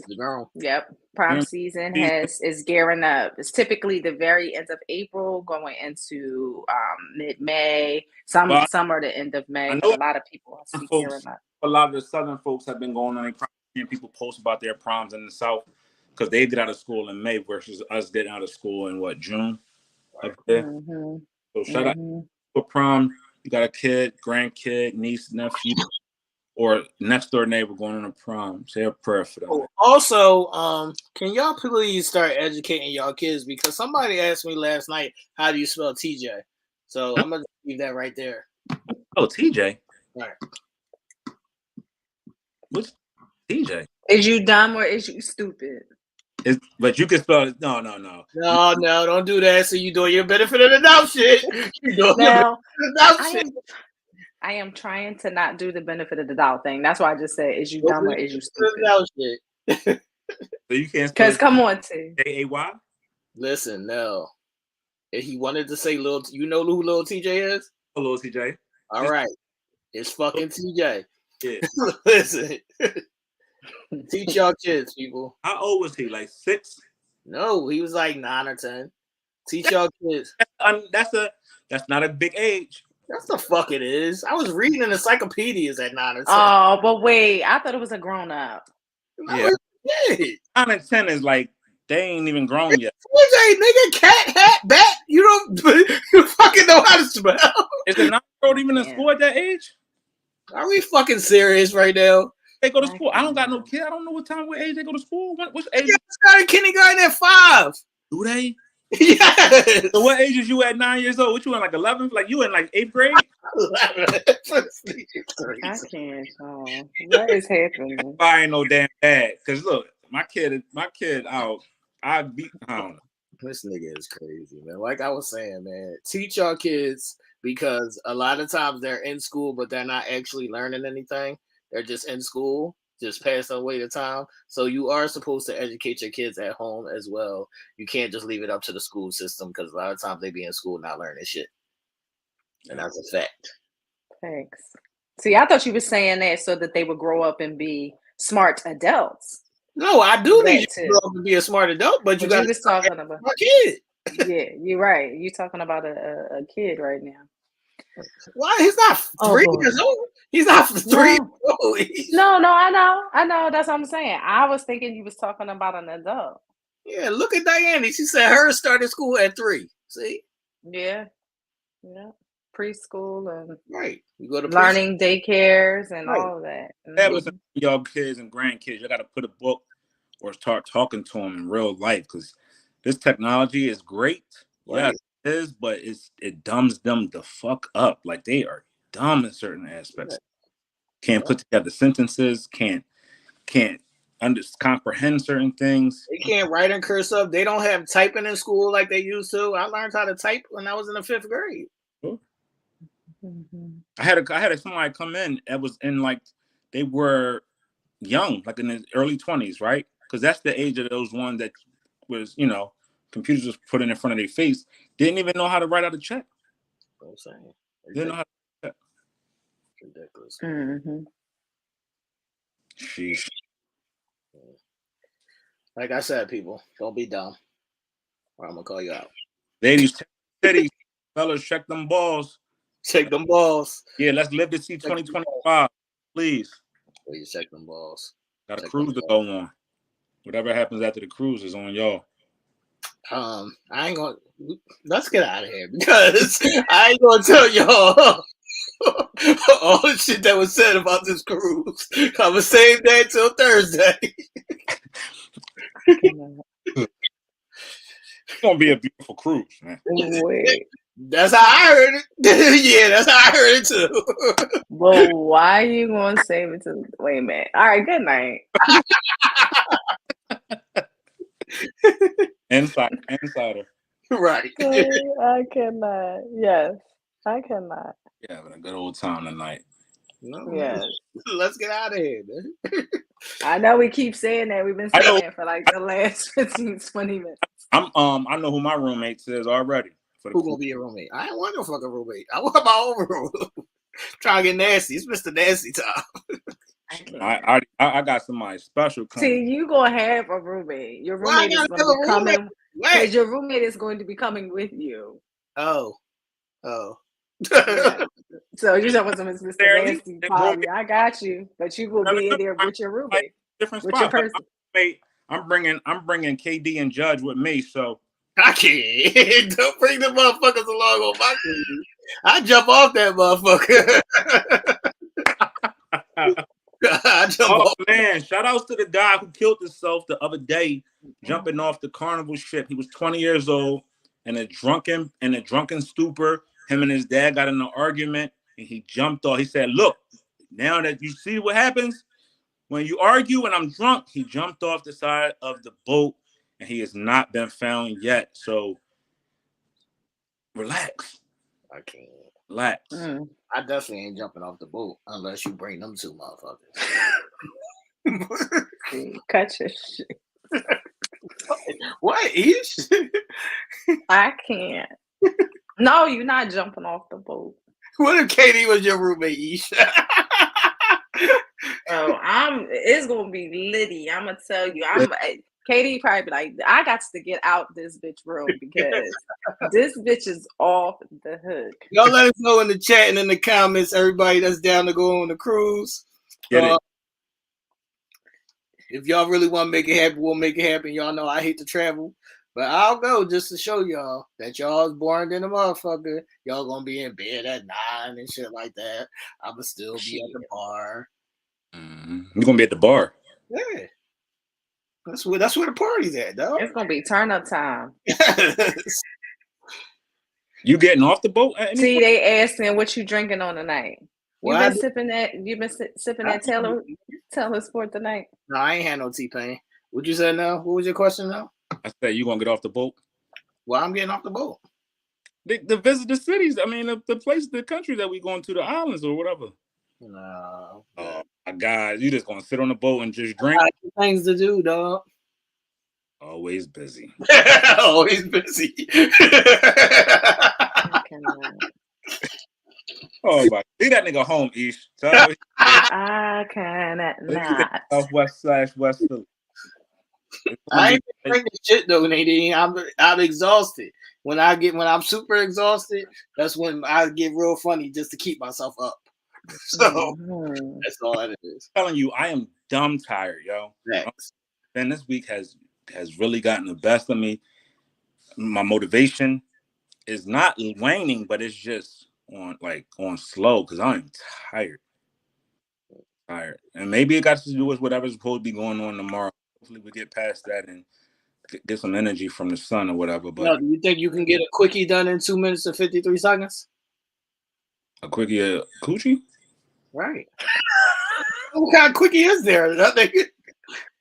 Yep. Prom season is gearing up. It's typically the very end of April, going into mid-May. Some are the end of May. But a lot of people are gearing up. A lot of the Southern folks have been going on a prom, and people post about their proms in the South because they get out of school in May versus us getting out of school in June. Up there. Mm-hmm. So shout out for prom. You got a kid, grandkid, niece, nephew, or next door neighbor going on a prom. Say a prayer for them. Also, can y'all please start educating y'all kids, because somebody asked me last night, how do you spell TJ? So I'm gonna leave that right there. Oh, TJ. Right. What's TJ? Is you dumb or is you stupid? But you can spell it. No. No, don't do that. So you doing your benefit of the doubt shit. I am trying to not do the benefit of the doubt thing. That's why I just said, is you dumb or is you stupid? So you can't. Because come on, T. J-A-Y? Listen, Nell. If he wanted to say little, you know who little TJ is? Oh, little TJ. All right, it's fucking TJ. Yeah. Listen. Teach y'all kids, people. How old was he? Like 6? No, he was like 9 or 10. Teach y'all kids. That's not a big age. That's the fuck it is. I was reading in encyclopedias at 9 or 10. Oh, but wait, I thought it was a grown up. Yeah. 9 and 10 is like they ain't even grown yet. TJ, nigga, cat, hat, bat. You fucking know how to spell. Is the 9-year-old even in school at that age? Are we fucking serious right now? They go to school. I don't got no kid. I don't know what age they go to school. What's age? Yeah, started kindergarten at 5. Do they? Yes. So what age is you at 9 years old? What you in, like 11? Like you in like 8th grade? 11. I can't. What is happening? I ain't no damn bad. Cause look, my kid out. I don't know. This nigga is crazy, man. Like I was saying, man, teach our kids, because a lot of times they're in school, but they're not actually learning anything. They're just in school, just passing away the time. So you are supposed to educate your kids at home as well. You can't just leave it up to the school system, because a lot of times they be in school not learning shit. And that's a fact. Thanks. See, I thought you were saying that so that they would grow up and be smart adults. No, I do need you to grow up and be a smart adult, but you got to talk about a kid. Yeah, you're right. You're talking about a kid right now. Why? He's not three boy. years old. He's not 3 years No. old. No, I know. That's what I'm saying. I was thinking you was talking about an adult. Yeah, look at Diane. She said hers started school at 3. See? Yeah. Preschool and Right. You go to learning daycares and Right. all of that. That was y'all kids and grandkids. You got to put a book or start talking to them in real life, because this technology is great. Right. Yeah, it is, but it dumbs them the fuck up. Like, they are dumb in certain aspects. Can't put together sentences. Can't comprehend certain things. They can't write in cursive. They don't have typing in school like they used to. I learned how to type when I was in the 5th grade. Mm-hmm. I had somebody come in that was in, like, they were young, like in the early 20s, right? Because that's the age of those ones that was, computers was put in front of their face. Didn't even know how to write out a check. I'm saying. Didn't know how to check. Ridiculous. Mm-hmm. Sheesh. Like I said, people, don't be dumb, or I'm gonna call you out. Ladies, fellas, check them balls. Check them balls. Yeah, let's live to see 2025, please. Please check them balls. Got a cruise to go on. Whatever happens after the cruise is on y'all. I ain't gonna. Let's get out of here, because I ain't gonna tell y'all all the shit that was said about this cruise. I'm gonna save that till Thursday. It's gonna be a beautiful cruise, man. Wait. That's how I heard it. Yeah, that's how I heard it too. Well, why are you gonna save it to? Wait a minute. All right. Good night. Insider. Right. I cannot. Yes, I cannot. Yeah, having a good old time tonight. No, Yes. Let's get out of here, man. I know we keep saying that. We've been saying that for like the last 15, 20 minutes. I know who my roommate is already. Who gonna be your roommate? I ain't want no fucking roommate. I want my own room. Trying to get nasty. It's Mr. Nasty time. I got somebody special coming. See, you gonna have a roommate. Your roommate is gonna be coming. Because your roommate is going to be coming with you. Oh. Yeah. So you know what's Mr. Nasty party. I got you, but you will be in there with your roommate, different with spot. your person. I'm bringing KD and Judge with me, so I can't. Don't bring the motherfuckers along on my cruise. I jump off that motherfucker. Man, shout outs to the guy who killed himself the other day jumping off the Carnival ship. He was 20 years old and a drunken stupor. Him and his dad got in an argument and he jumped off. He said, "Look, now that you see what happens when you argue and I'm drunk," he jumped off the side of the boat and he has not been found yet. So relax. I can't. Relax. I definitely ain't jumping off the boat unless you bring them two motherfuckers. Cut your shit. What, Ish? I can't. No, you're not jumping off the boat. What if Katie was your roommate, Ish? It's gonna be litty. I'm gonna tell you. Katie probably be like, I got to get out this bitch room because this bitch is off the hook. Y'all let us know in the chat and in the comments, everybody that's down to go on the cruise. If y'all really want to make it happen, we'll make it happen. Y'all know I hate to travel, but I'll go just to show y'all that y'all is boring than a motherfucker. Y'all gonna be in bed at 9 and shit like that. I'ma still be at the bar. You're gonna be at the bar. Yeah. That's where the party's at, dog. It's gonna be turn up time. You getting off the boat? See, they asking what you drinking on tonight. You've been sipping that Taylor Sport tonight. No, I ain't had no T-Pain. What you said now? What was your question now? I said you gonna get off the boat. Well, I'm getting off the boat. The visit the cities. I mean, the place, the country that we going to, the islands or whatever. No. Oh my God, you just gonna sit on the boat and just drink? Things to do, dog. Always busy. Always busy. Oh my! Leave that nigga home, Ish. I cannot not. Southwest/West Philly. I ain't drinking shit though, Nadine. I'm exhausted. When I'm super exhausted, that's when I get real funny just to keep myself up. So that's all it is. I'm telling you, I am dumb tired, yo. Thanks. And this week has really gotten the best of me. My motivation is not waning, but it's just on slow because I'm tired. And maybe it got to do with whatever's supposed to be going on tomorrow. Hopefully we get past that and get some energy from the sun or whatever. But no, do you think you can get a quickie done in 2 minutes and 53 seconds? A quickie of coochie? Right. What kind of quickie is there?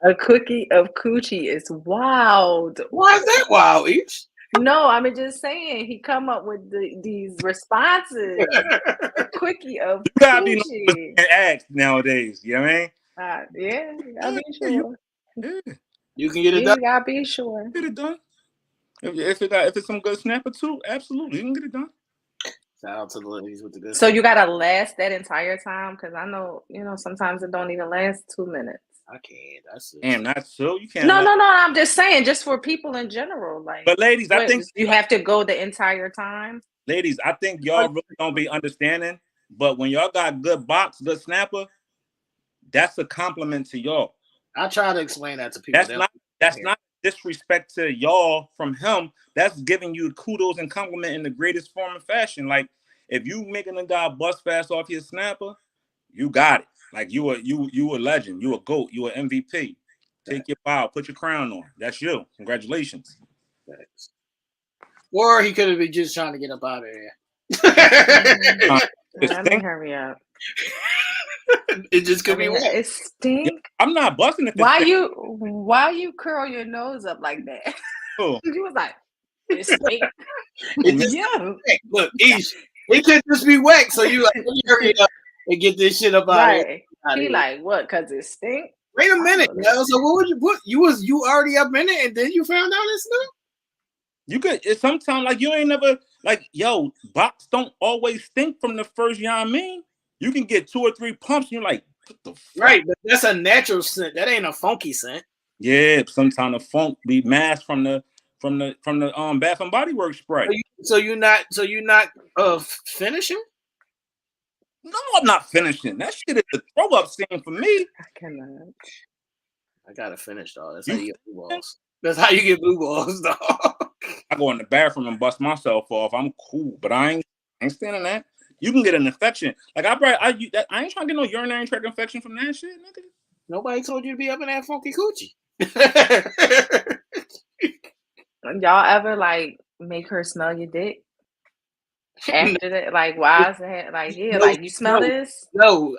A quickie of coochie is wild. Why is that wild, Ish? No, I'm just saying he come up with these responses. A quickie of you gotta coochie. be asked nowadays. You know what I mean? Yeah, you gotta be sure. You can get it done. You gotta be sure. Get it done. If it's some good snapper too, absolutely, you can get it done. Shout out to the ladies with the good. So you gotta last that entire time because I know sometimes it don't even last 2 minutes. I can't. That's Damn, not so. You can't. No. I'm just saying, just for people in general, like. But ladies, I think you have to go the entire time. Ladies, I think y'all really don't be understanding. But when y'all got good box, good snapper, that's a compliment to y'all. I try to explain that to people. That's not disrespect to y'all from him. That's giving you kudos and compliment in the greatest form of fashion. Like if you making a guy bust fast off your snapper, you got it. Like you a legend, you a GOAT, you an MVP. Take your bow, put your crown on. That's you. Congratulations. Thanks. Or he could have been just trying to get up out of there. Let me hurry up. It just could be wet. It stink. I'm not busting it. Why you curl your nose up like that? Oh. You was like, it stink. Look, Ish, it could just be wet. So you like, let me hurry up and get this shit up out of here. He like, what? Cause it stink. Wait a minute, yo. So what would you put? You already up in it, and then you found out it's new. You could. It's sometimes like you ain't never like yo. Box don't always stink from the first. You know what I mean? You can get 2 or 3 pumps, and you're like, what the fuck? Right, but that's a natural scent. That ain't a funky scent. Yeah, sometimes the funk be masked from the Bath and Body Works spray. So you're not finishing? No, I'm not finishing. That shit is the throw up scene for me. I cannot. I gotta finish, dog. That's how you get blue balls. That's how you get blue balls, dog. I go in the bathroom and bust myself off. I'm cool, but I ain't standing that. You can get an infection. Like I ain't trying to get no urinary tract infection from that shit, nigga. Nobody told you to be up in that funky coochie. Y'all ever like make her smell your dick? After that, like, why is it like, yeah, like you smell this? No,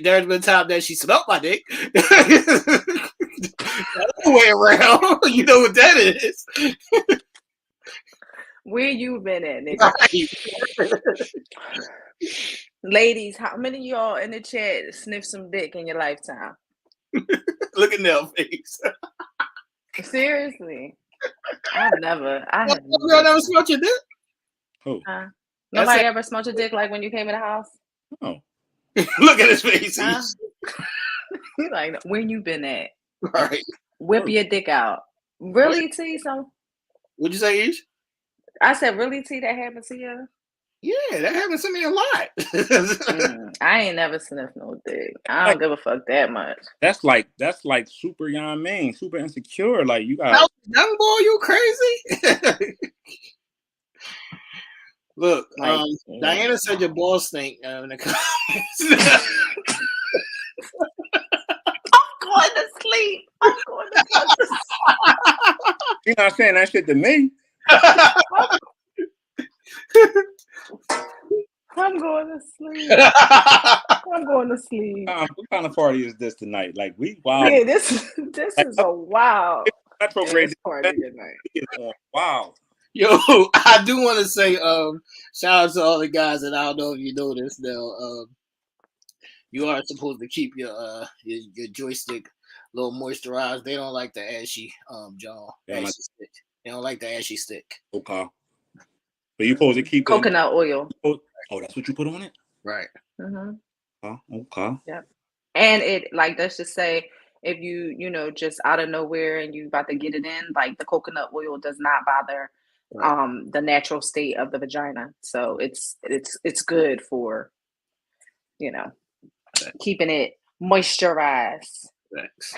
there's been time that she smelled my dick. The other way around, you know what that is. Where you been at, nigga? Ladies, how many of y'all in the chat sniff some dick in your lifetime? Look at Nell face. Seriously, I have never smelled your dick. Who? Nobody ever smelled your dick like when you came in the house? Oh. Look at his face. He's like, where you been at? Right. Whip your dick out. Really, T? So what'd you say, Ish? I said, really, T? That happened to you? Yeah, that happens to me a lot. I ain't never sniffed no dick. I don't give a fuck that much. That's like super, you know what I mean? Super insecure. Like you got young boy, you crazy? Look, Diana said your balls stink in the comments. I'm going to sleep. You're not saying that shit to me. I'm going to sleep. I'm going to sleep. What kind of party is this tonight? Like we wild. Yeah, this is a wild retrograde party tonight. Wow. Yo, I do want to say, shout out to all the guys, and I don't know if you know this now. You are supposed to keep your joystick a little moisturized. They don't like the ashy, John. Ashy stick. They don't like the ashy stick. Okay. So you supposed to keep coconut oil. Oh, that's what you put on it? Right. Mm-hmm. Oh, okay. Yep. And it, like, let's just say, if you know, just out of nowhere and you about to get it in, like the coconut oil does not bother the natural state of the vagina. So it's good for, you know, keeping it moisturized. Thanks.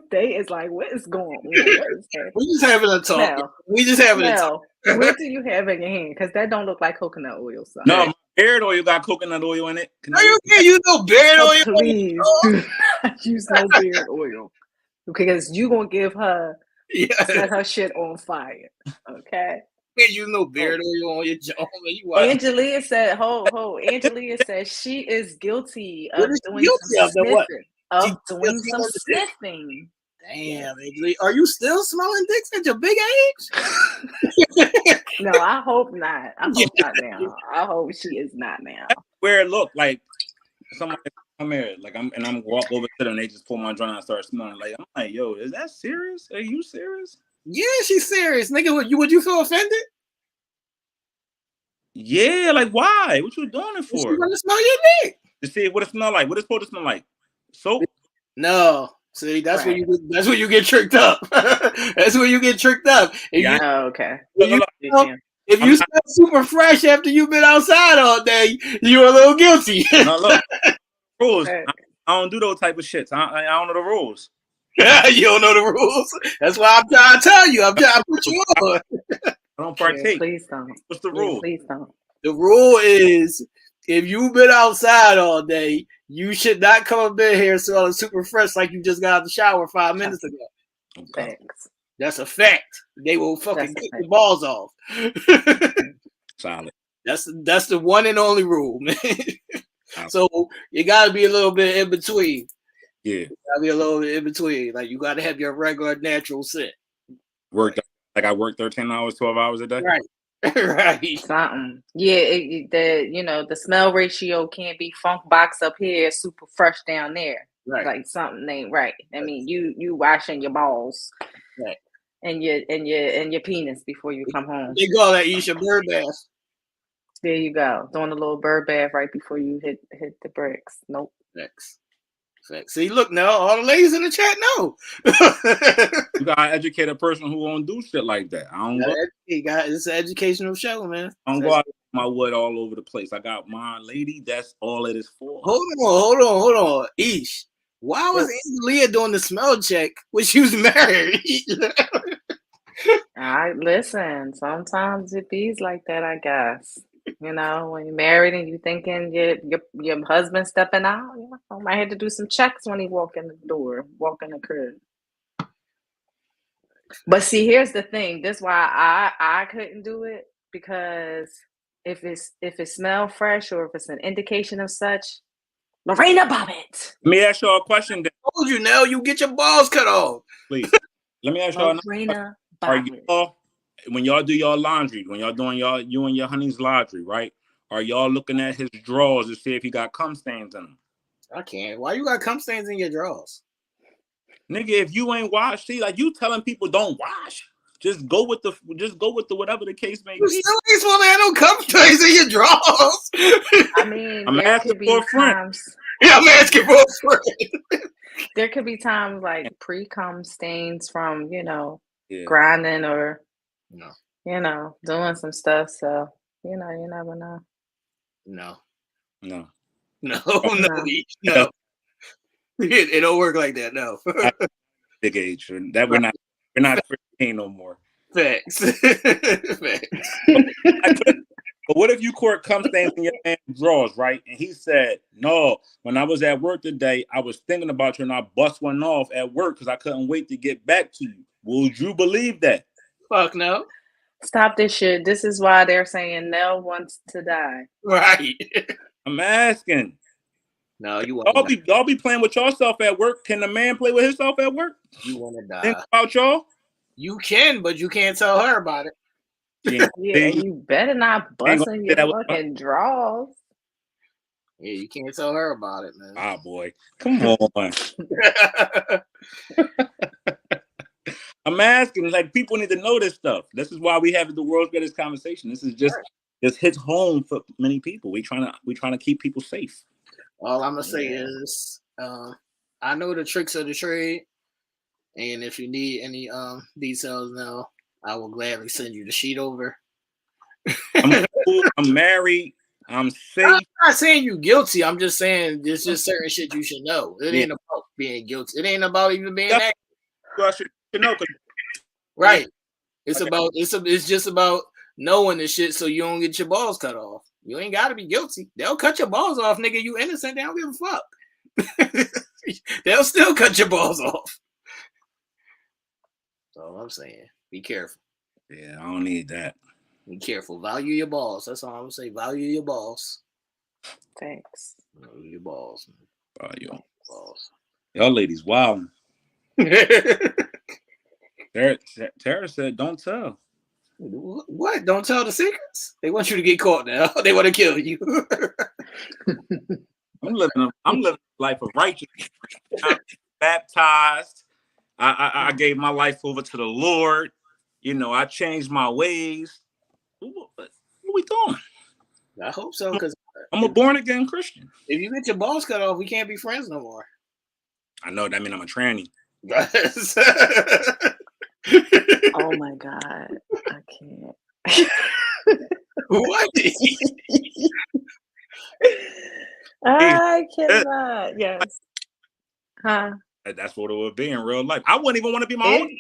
They is like, what is going on? What is happening? We just having a talk. Nell, We just having a talk. what do you have in your hand? Because that don't look like coconut oil. So. No, my beard oil got coconut oil in it. Are you kidding? You know beard oil? Please do not use no beard oil. Because you gonna give her set her shit on fire. Okay. You know beard oil on your jaw. Angelia said, Angelia said she is guilty of doing some sniffing. Damn, are you still smelling dicks at your big age? No, I hope not. I hope not now. I hope she is not now. Where it looked like someone come here, like I'm walk over to them and they just pull my joint out and start smelling. Like I'm like, yo, is that serious? Are you serious? Yeah, she's serious. Nigga, would you feel offended? Yeah, like why? What you doing it for? She gonna smell your dick. To see what it smell like. What it's supposed to smell like? Soap? No. See, that's where you get tricked up. That's where you get tricked up. Okay. If you smell super fresh after you've been outside all day, you're a little guilty. No, look, rules. I don't do those type of shits. I don't know the rules. You don't know the rules. That's why I'm trying to tell you. I'm trying to put you on. I don't partake. Please don't. What's the rule? Please don't. The rule is if you've been outside all day, you should not come up in here smelling super fresh like you just got out the shower 5 minutes ago. Thanks. That's a fact. They will fucking get your balls off. Solid. That's the one and only rule, man. So you gotta be a little bit in between. Yeah. You gotta be a little bit in between. Like you gotta have your regular natural scent. Like I work 13 hours, 12 hours a day. Right. Right. Something. Yeah, the smell ratio can't be funk box up here, super fresh down there. Right. Like something ain't right. I mean, you washing your balls, right, and your penis before you come home. They call that Aisha bird bath. There you go, doing a little bird bath right before you hit the bricks. Nope. Facts. See, look now, all the ladies in the chat know. You gotta educate a person who won't do shit like that. I don't. It's an educational show, man. I don't go out my wood all over the place. I got my lady. That's all it is for. Hold on. Ish, why was Leah doing the smell check when she was married? Listen. Sometimes it bees like that, I guess. You know, when you're married and you thinking your husband stepping out, I might have to do some checks when he walk in the crib. But see, here's the thing. This is why I couldn't do it, because if it smells fresh or if it's an indication of such, Lorena Bobbitt. Let me ask y'all a question. I told you, Nell, you get your balls cut off. Please. Let me ask y'all Lorena Bobbitt. Are y'all, when y'all do your laundry, when y'all doing you and your honey's laundry, right? Are y'all looking at his drawers to see if he got cum stains in them? I can't. Why you got cum stains in your drawers? Nigga, if you ain't washed, see, like you telling people don't wash. Just go with the whatever the case may be. You still ain't supposed to have no cum stains in your drawers. I mean, I'm asking for a friend. Yeah, I'm asking for a friend. There could be times like pre-cum stains from, grinding or doing some stuff. So, you never know. No. It don't work like that. No. Big age. That we're not 15 no more. Facts. But what if you caught cum stains in your man's drawers, right? And he said, no, when I was at work today, I was thinking about you and I bust one off at work because I couldn't wait to get back to you. Would you believe that? Fuck no. Stop this shit. This is why they're saying Nell wants to die. Right. I'm asking. No, you want y'all be playing with yourself at work. Can the man play with himself at work? You want to die. Think about y'all? You can, but you can't tell her about it. Yeah, you better not bust in your fucking drawers. Yeah, you can't tell her about it, man. Ah, boy. Come on. I'm asking, like, people need to know this stuff. This is why we have the world's greatest conversation. This is just hits home for many people. We trying to keep people safe. All I'm gonna say is I know the tricks of the trade, and if you need any details now, I will gladly send you the sheet over. I'm cool. I'm married. I'm I'm safe. not saying you guilty. I'm just saying there's just certain shit you should know. It Yeah. ain't about being guilty. It ain't about even being That's that. what I should know. Right. It's Okay. about it's just about knowing the shit so you don't get your balls cut off. You ain't gotta be guilty. They'll cut your balls off, nigga. You innocent. They don't give a fuck. They'll still cut your balls off. That's all I'm saying. Be careful. Yeah, I don't need that. Be careful. Value your balls. That's all I'm gonna say. Value your balls. Thanks. Value your balls. Balls. Y'all ladies, wow. Tara said, "Don't tell." What? Don't tell the secrets. They want you to get caught now. They want to kill you. I'm living a life of righteousness. I'm baptized. I gave my life over to the Lord. You know, I changed my ways. What are we doing? I hope so, because I'm a born again Christian. if you get your balls cut off, we can't be friends no more. I know that means I'm a tranny. Oh my God. I can't. What? I cannot. Yes. Huh? That's what it would be in real life. I wouldn't even want to be my own.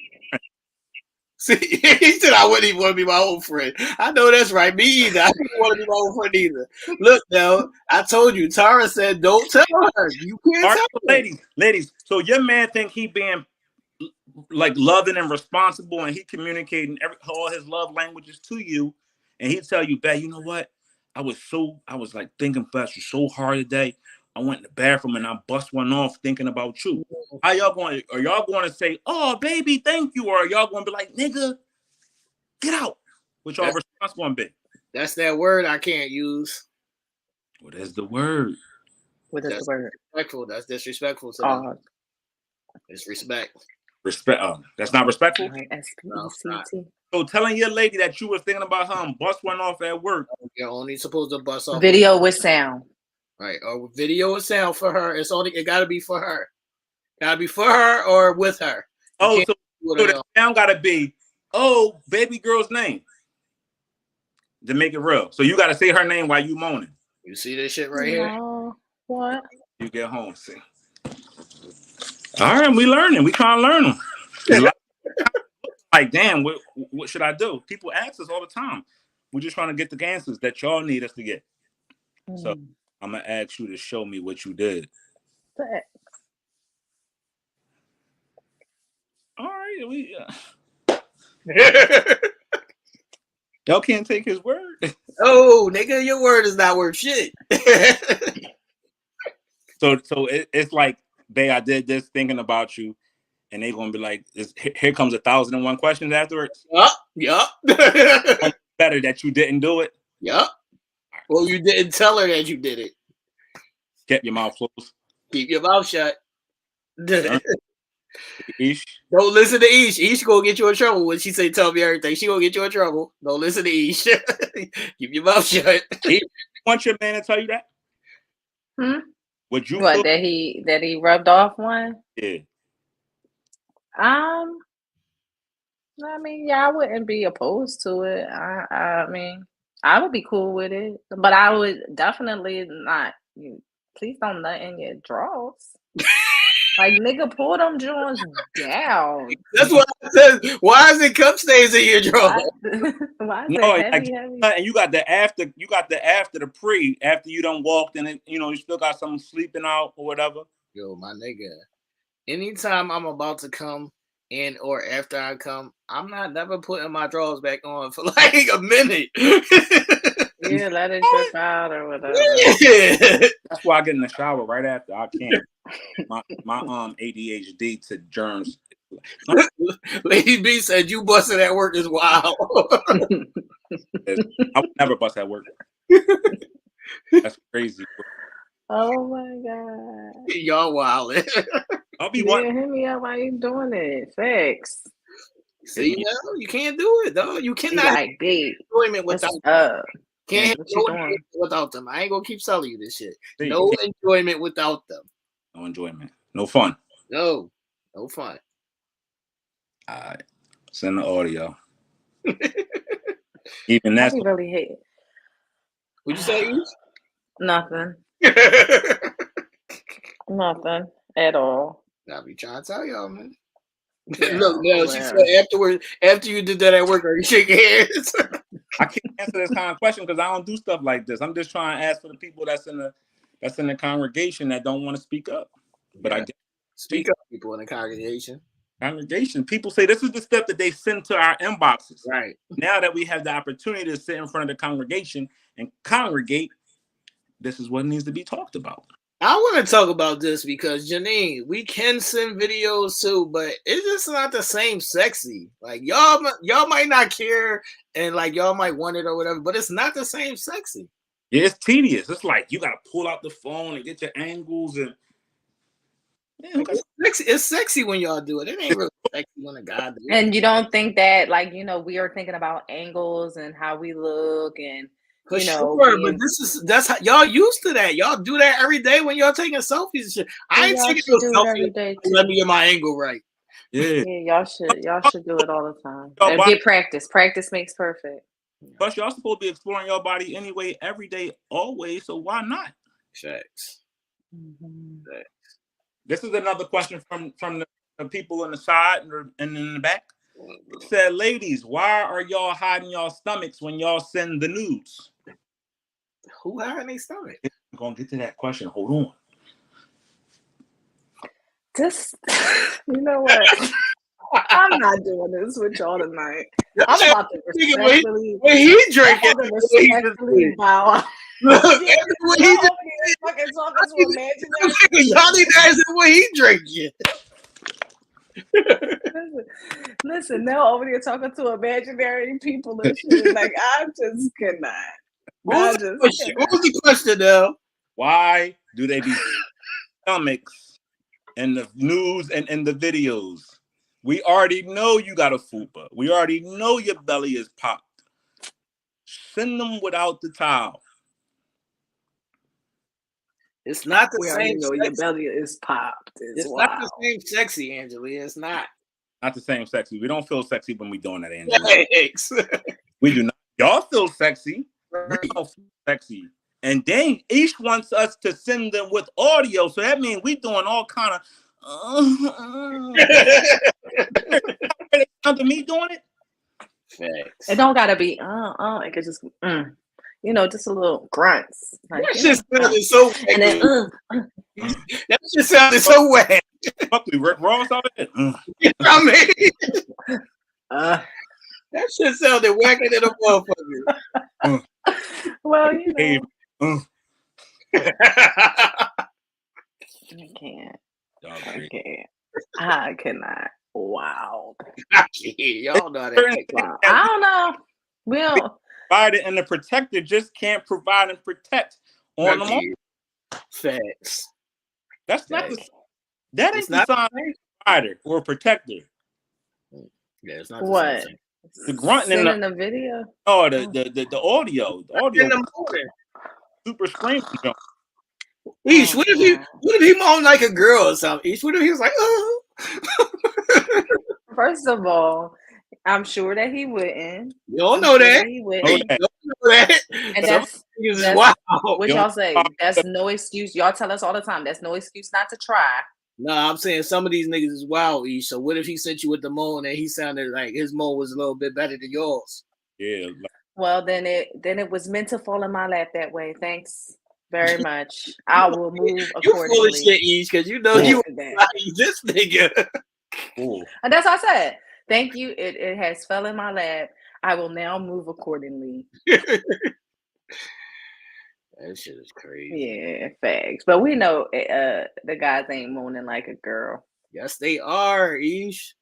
See, he said I wouldn't even want to be my own friend. I know that's right. Me either. I didn't want to be my own friend either. Look, now I told you. Tara said, "Don't tell her. You can't tell her." Ladies. So your man think he being like loving and responsible, and he communicating all his love languages to you, and he tell you, "Babe, you know what? I was like thinking about you so hard today. I went in the bathroom and I bust one off thinking about you." How y'all going? Are y'all going to say, "Oh, baby, thank you," or are y'all going to be like, "Nigga, get out"? Which y'all response going to be? That's that word I can't use. What is the word? What is the word? Disrespectful. That's disrespectful to them. It's respect. Respect. That's not respectful. Right. S-P-E-C-T. So telling your lady that you was thinking about her and bust one off at work. You're only supposed to bust off video with sound. Right. Or video with sound for her. It gotta be for her. Gotta be for her or with her. So the sound gotta be, oh, baby girl's name. To make it real. So you gotta say her name while you moaning. You see this shit right here? What? You get home, see. All right, we learning. We trying to learn them. Like, damn, what should I do? People ask us all the time. We're just trying to get the answers that y'all need us to get. So I'm gonna ask you to show me what you did. All right, y'all can't take his word. Oh, nigga, your word is not worth shit. So it's like, babe, I did this thinking about you, and they gonna be like, here comes 1,001 questions afterwards. Yup. Better that you didn't do it. Yup. Well, you didn't tell her that you did it. Kept your mouth closed. Keep your mouth shut. Ish. Don't listen to Ish. Ish gonna get you in trouble when she say tell me everything. She gonna get you in trouble. Don't listen to Ish. Keep your mouth shut. You want your man to tell you that? Would you that he rubbed off one? Yeah. I mean, yeah, I wouldn't be opposed to it. I mean, I would be cool with it, but I would definitely not. Please don't nut in your drawers. Like, nigga, pull them joints down. That's what I said. Why is it cup stains in your drawers? Why is it heavy? And you got the after the pre, after you done walked and you still got something sleeping out or whatever. Yo, my nigga. Anytime I'm about to come in or after I come, I'm not never putting my drawers back on for like a minute. Yeah, let it drip out or whatever. Yeah. That's why I get in the shower right after. I can't. My ADHD to germs. Lady B said you busting at work is wild. I would never bust at work. That's crazy. Oh my God. Y'all wild. I'll be hit me up while you doing it. Facts. See, you can't do it, though. You cannot have enjoyment without them. Can't have no enjoyment without them. I ain't gonna keep telling you this shit. No enjoyment without them. No enjoyment. No fun. No fun. All right. Send the audio. Even that's I really hate it. What'd you say, Ish? Nothing. Nothing at all. I be trying to tell y'all, man. Yeah, Look, now she well. said afterwards, after you did that at work, are you shaking hands? I can't answer this kind of question because I don't do stuff like this. I'm just trying to ask for the people that's in the congregation that don't want to speak up. But Yeah. I guess Speak up, people in the congregation. People say this is the stuff that they send to our inboxes. Right. Now that we have the opportunity to sit in front of the congregation and congregate, this is what needs to be talked about. I want to talk about this because Janine, we can send videos too, but it's just not the same sexy. Like y'all might not care and like y'all might want it or whatever, but it's not the same sexy. Yeah, it's tedious. It's like you gotta pull out the phone and get your angles and Like, it's sexy when y'all do it. It ain't really sexy when a guy do it. And you don't think that, like, we are thinking about angles and how we look and For sure, but that's how y'all used to that. Y'all do that every day when y'all taking selfies and shit. I ain't taking no selfie every day. Let me get my angle right. Yeah, y'all should do it all the time. And get practice. Practice makes perfect. Plus, y'all supposed to be exploring your body anyway, every day, always. So why not? Facts. Mm-hmm. This is another question from the people on the side and in the back. It said, ladies, why are y'all hiding y'all stomachs when y'all send the nudes? Who hiding their stomach? I'm gonna get to that question. Hold on. Just, you know what? I'm not doing this with y'all tonight. I'm about to respectfully. When he drinking, respectfully bow. Look, Y'all fucking talking to imaginary. Y'all need to ask him what he drinking. Listen, Nell over there talking to imaginary people and shit. Like, I just cannot. What was the question, Nell? Why do they be stomachs in the news and in the videos? We already know you got a fupa. We already know your belly is popped. Send them without the towel. It's not the we same. Know your belly is popped. It's not the same sexy, Angela. It's not. Not the same sexy. We don't feel sexy when we doing that, Angela. Thanks. We do not. Y'all feel sexy. Right. We don't feel sexy. And then each wants us to send them with audio. So that means we doing all kind of under me doing it. Facts. It don't gotta be it could just just a little grunts. Like, that shit sounded so wet. And then that shit sounded so wet. Fuck, we Rick Ross out there. You know what I mean? That shit sounded wacker than a motherfucker. Well, I cannot. Wow. Y'all know that. Wow. I don't know. We don't. Provide it, and the protector just can't provide and protect on the moment. Facts. That's not the. That ain't the sign of a provider or a protector. Yeah, it's not what. The grunting in the video. Oh, the audio. The audio. In the morning. Super screaming. Ish, what if he moaned like a girl or something? Ish, what if he was like, oh. First of all, I'm sure that he wouldn't. You don't know that. He wouldn't. You don't know that. And that's wow. What y'all say? That's no excuse. Y'all tell us all the time. That's no excuse not to try. No, I'm saying some of these niggas is wild, Ish. So what if he sent you with the moan and he sounded like his moan was a little bit better than yours? Yeah. Well, then it was meant to fall in my lap that way. Thanks very much. I will move accordingly. You full of shit, Ish, because you know you like this nigga. Cool. And that's what I said. Thank you. It has fell in my lap. I will now move accordingly. That shit is crazy. Yeah, facts. But we know the guys ain't moaning like a girl. Yes, they are, Ish.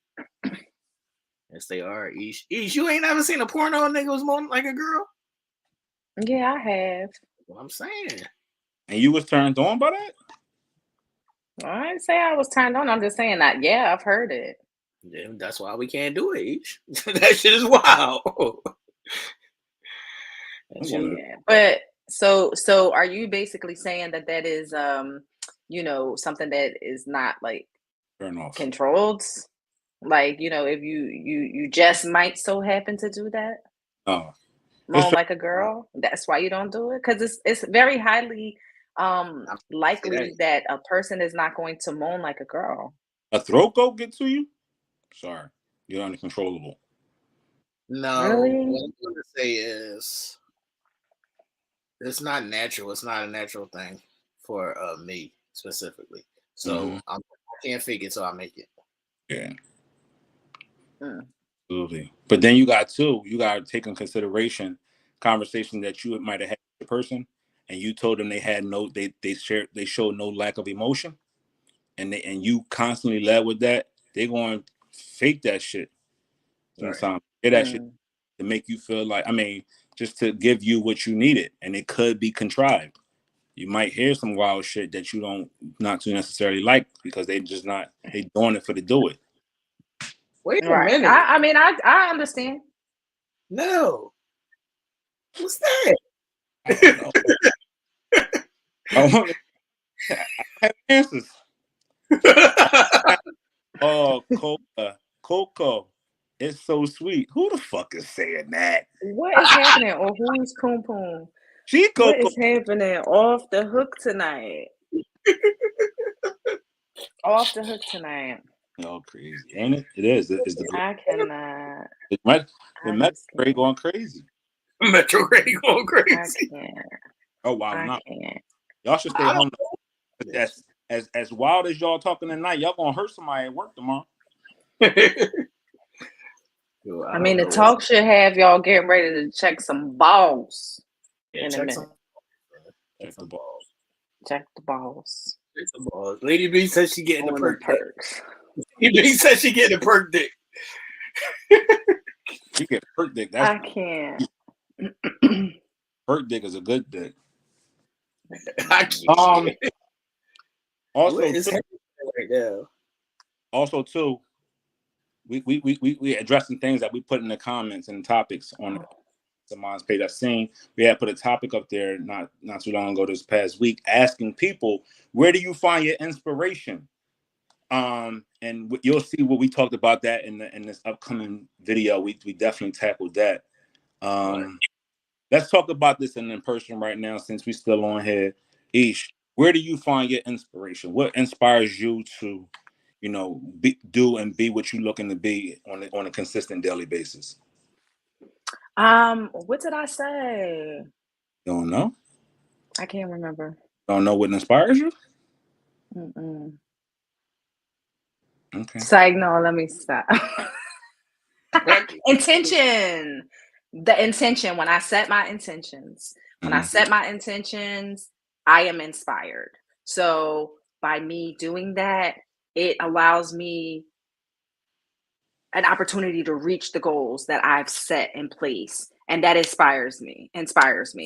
Yes, they are, Ish. Ish, you ain't ever seen a porno nigga was moaning like a girl? Yeah, I have. What I'm saying. And you was turned on by that? I didn't say I was turned on. I'm just saying that. Yeah, I've heard it. Yeah, that's why we can't do it, Ish. That shit is wild. Yeah, but so are you basically saying that is something that is not like Turn off. controlled. Like, if you just might so happen to do that, Oh, moan like a girl, that's why you don't do it. Because it's very highly likely that a person is not going to moan like a girl. A throat goat get to you? Sorry, you're uncontrollable. No, Really? what I'm going to say is it's not natural. It's not a natural thing for me specifically. So I can't fake it, so I make it. Yeah. Absolutely. But then you got to take in consideration conversation that you might have had with the person, and you told them they had they showed no lack of emotion, and you constantly led with that. They're going to fake that shit. Sometimes get that shit to make you feel like, just to give you what you needed, and it could be contrived. You might hear some wild shit that you not too necessarily like because they doing it for to do it. Wait a Right. minute. I understand. No. What's that? I don't know. I have answers. Oh, Coco. It's so sweet. Who the fuck is saying that? What is happening? Or who's Poom Poom? She Coco. What is happening? Off the hook tonight. Off the hook tonight. Oh, crazy. Ain't it? It is. It's the I cannot. the Metro going crazy. Metro Ray going crazy. I can't. Oh, wow. I can't. Y'all should stay home. As wild as y'all talking tonight, y'all gonna hurt somebody at work tomorrow. The talk should have y'all getting ready to check some balls in a minute. Check the balls. Check the balls. Check the balls. Lady B says she getting the perks. Lady B says she getting the perk dick. You get perk dick. I can't. Perk dick is a good dick. I can't. Also, what is happening right now? Also, too, we addressing things that we put in the comments and topics on the Minds page. I've seen we had put a topic up there not too long ago this past week, asking people, where do you find your inspiration? And you'll see what we talked about that in this upcoming video. We definitely tackled that. Let's talk about this in person right now, since we still on here. Ish, where do you find your inspiration? What inspires you to, do and be what you're looking to be on a consistent daily basis? What did I say? Don't know. I can't remember. Don't know what inspires you? Okay. Psych, no, let me stop. Intention. The intention. When I set my intentions, I am inspired. So by me doing that, it allows me an opportunity to reach the goals that I've set in place. And that inspires me.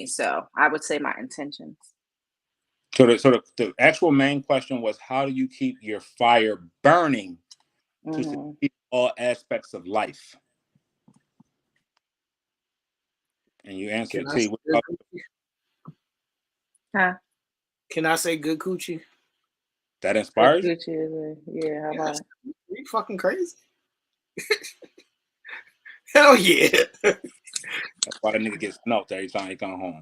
So I would say my intentions. So the actual main question was, how do you keep your fire burning to succeed all aspects of life? And you answered T. Can I say good coochie? That inspires you? Yeah, how about it? You fucking crazy? Hell yeah. That's why the nigga gets smoked every time he come home.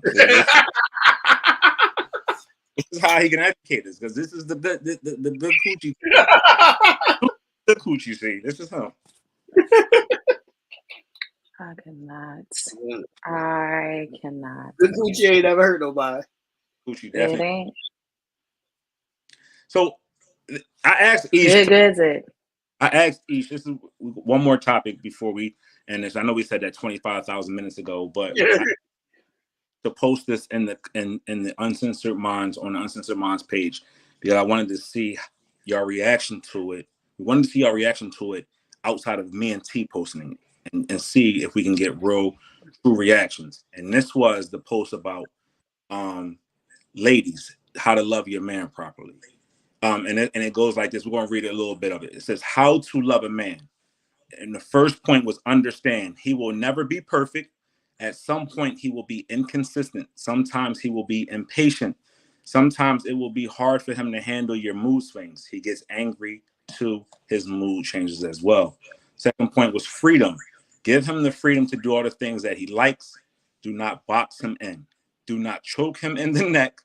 This is how he can educate us, because this is the good coochie. The coochie see. This is him. I cannot. The coochie ain't never hurt nobody. Coochie definitely. It ain't. So I asked Ish. I asked Ish. This is one more topic before we end this. I know we said that 25,000 minutes ago, but to post this in the Uncensored Minds on the Uncensored Minds page, because I wanted to see your reaction to it. We wanted to see your reaction to it outside of me and T posting it, and see if we can get true reactions. And this was the post about ladies, how to love your man properly. And it goes like this. We're going to read a little bit of it. It says, how to love a man. And the first point was, understand he will never be perfect. At some point, he will be inconsistent. Sometimes he will be impatient. Sometimes it will be hard for him to handle your mood swings. He gets angry too. His mood changes as well. Second point was freedom. Give him the freedom to do all the things that he likes. Do not box him in. Do not choke him in the neck.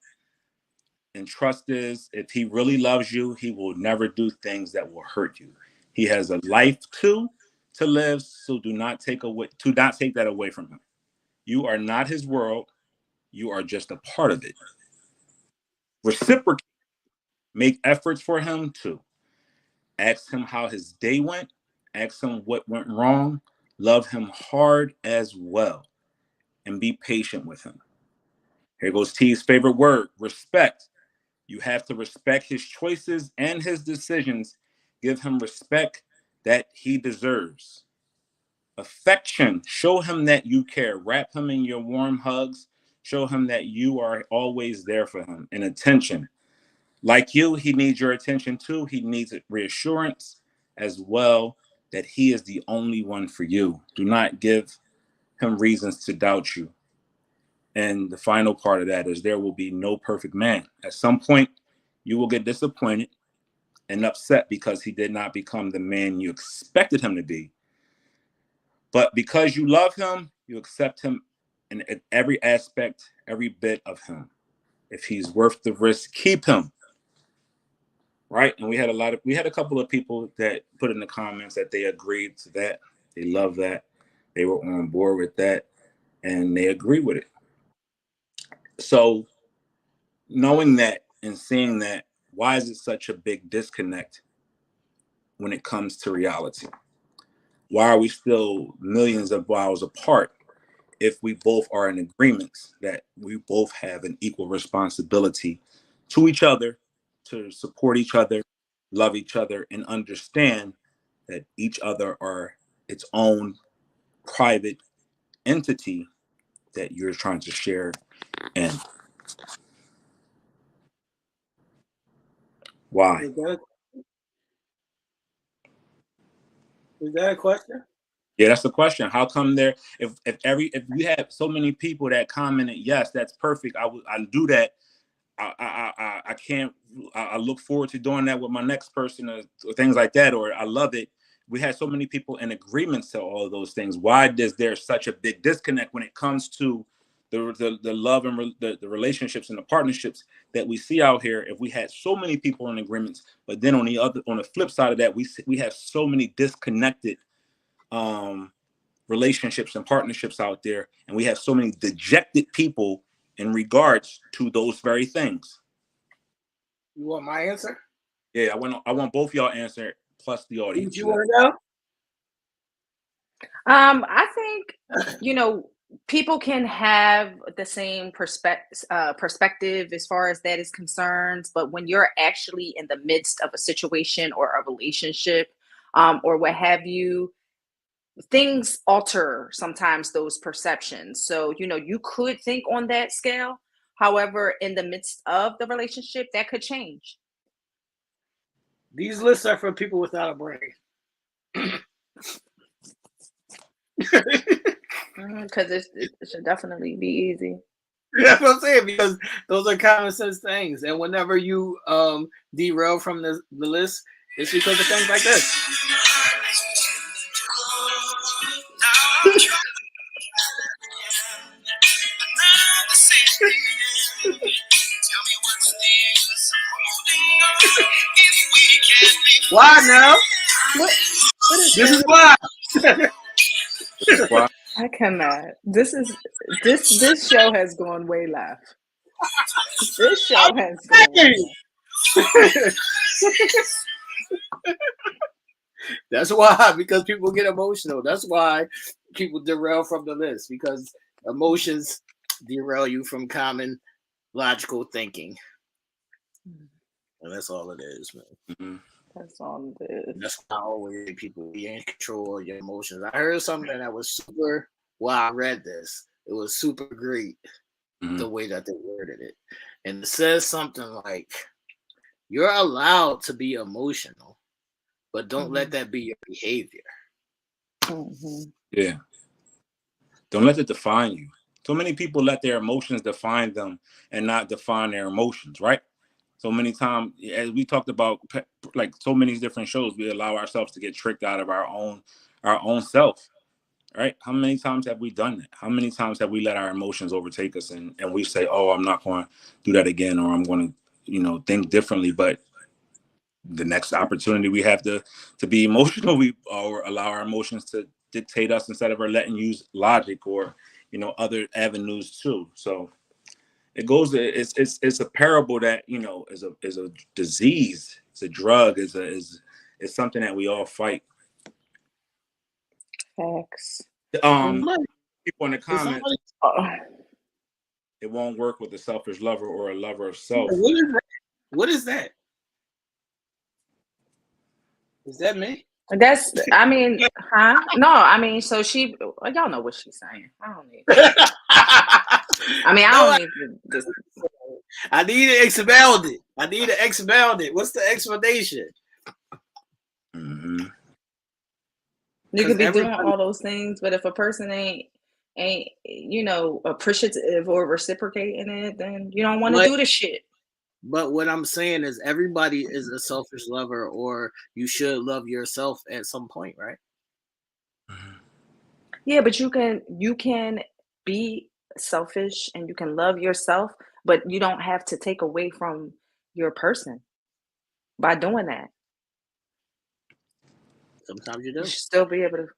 And trust is, if he really loves you, he will never do things that will hurt you. He has a life too to live, so do not take that away from him. You are not his world. You are just a part of it. Reciprocate. Make efforts for him too. Ask him how his day went. Ask him what went wrong. Love him hard as well. And be patient with him. Here goes T's favorite word, respect. You have to respect his choices and his decisions. Give him respect that he deserves. Affection. Show him that you care. Wrap him in your warm hugs. Show him that you are always there for him. And attention. Like you, he needs your attention too. He needs reassurance as well that he is the only one for you. Do not give him reasons to doubt you. And the final part of that is there will be no perfect man. At some point, you will get disappointed and upset because he did not become the man you expected him to be. But because you love him, you accept him in every aspect, every bit of him. If he's worth the risk, keep him. Right? And we had a couple of people that put in the comments that they agreed to that. They love that. They were on board with that and they agree with it. So knowing that and seeing that, why is it such a big disconnect when it comes to reality? Why are we still millions of miles apart if we both are in agreement that we both have an equal responsibility to each other, to support each other, love each other, and understand that each other are its own private entity that you're trying to share in? Why? Is that a question? Yeah, that's the question. How come there? If you have so many people that commented, yes, that's perfect. I do that. I can't. I look forward to doing that with my next person or things like that. Or I love it. We had so many people in agreement to all of those things. Why does there such a big disconnect when it comes to the love and the relationships and the partnerships that we see out here? If we had so many people in agreements, but then on the flip side of that, we have so many disconnected relationships and partnerships out there, and we have so many dejected people in regards to those very things. You want my answer? Yeah, I want both y'all answer plus the audience. You want to know? I think people can have the same perspective as far as that is concerned, but when you're actually in the midst of a situation or a relationship, or what have you, things alter sometimes those perceptions. So you could think on that scale. However, in the midst of the relationship, that could change. These lists are for people without a brain. Because it should definitely be easy. That's what I'm saying, because those are common sense things. And whenever you derail from the list, it's because of things like this. Why now? What is this is why. I cannot. This show has gone way left. This show has gone way left. That's why, because people get emotional. That's why people derail from the list, because emotions derail you from common logical thinking. And that's all it is, man. Mm-hmm. That's all it is. That's why I always think people be in control of your emotions. I heard something that was super, I read this. It was super great, the way that they worded it. And it says something like, you're allowed to be emotional, but don't let that be your behavior. Yeah. Don't let it define you. So many people let their emotions define them and not define their emotions, right? So many times, as we talked about, like so many different shows, we allow ourselves to get tricked out of our own self, right? How many times have we done that? How many times have we let our emotions overtake us and we say, oh, I'm not going to do that again, or I'm going to, think differently. But the next opportunity we have to be emotional, we or allow our emotions to dictate us instead of letting use logic or other avenues too. So it goes. It's a parable that is a disease. It's a drug. Is something that we all fight. Facts. People in the comments. It won't work with a selfish lover or a lover of self. What is that? Is that me? That's, I mean, huh? No, I mean, so y'all know what she's saying. I don't need I mean, I don't need to. I need to expound it. What's the explanation? Mm-hmm. You could be doing all those things, but if a person ain't appreciative or reciprocating it, then you don't want to do the shit. But what I'm saying is everybody is a selfish lover, or you should love yourself at some point, right? Yeah, but you can be selfish and you can love yourself, but you don't have to take away from your person by doing that. Sometimes you do. You should still be able to.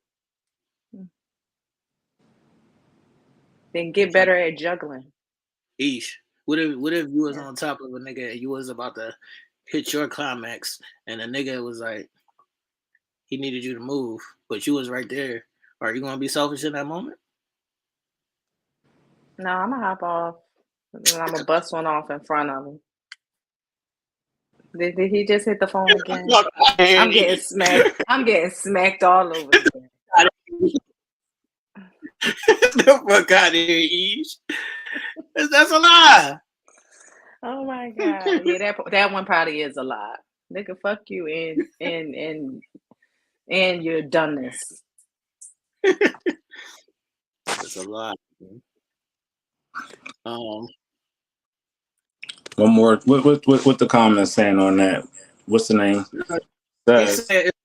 Then get better at juggling. Ish. What if you was on top of a nigga and you was about to hit your climax and the nigga was like, he needed you to move, but you was right there. Are you gonna be selfish in that moment? No, I'm gonna hop off and I'm gonna bust one off in front of him. Did he just hit the phone again? I'm getting smacked. I'm getting smacked all over again. The fuck out of here, Ish. That's a lie. Oh my god! Yeah, that one probably is a lie. Nigga, fuck you and your doneness. That's a lie. One more. What the comments saying on that? What's the name?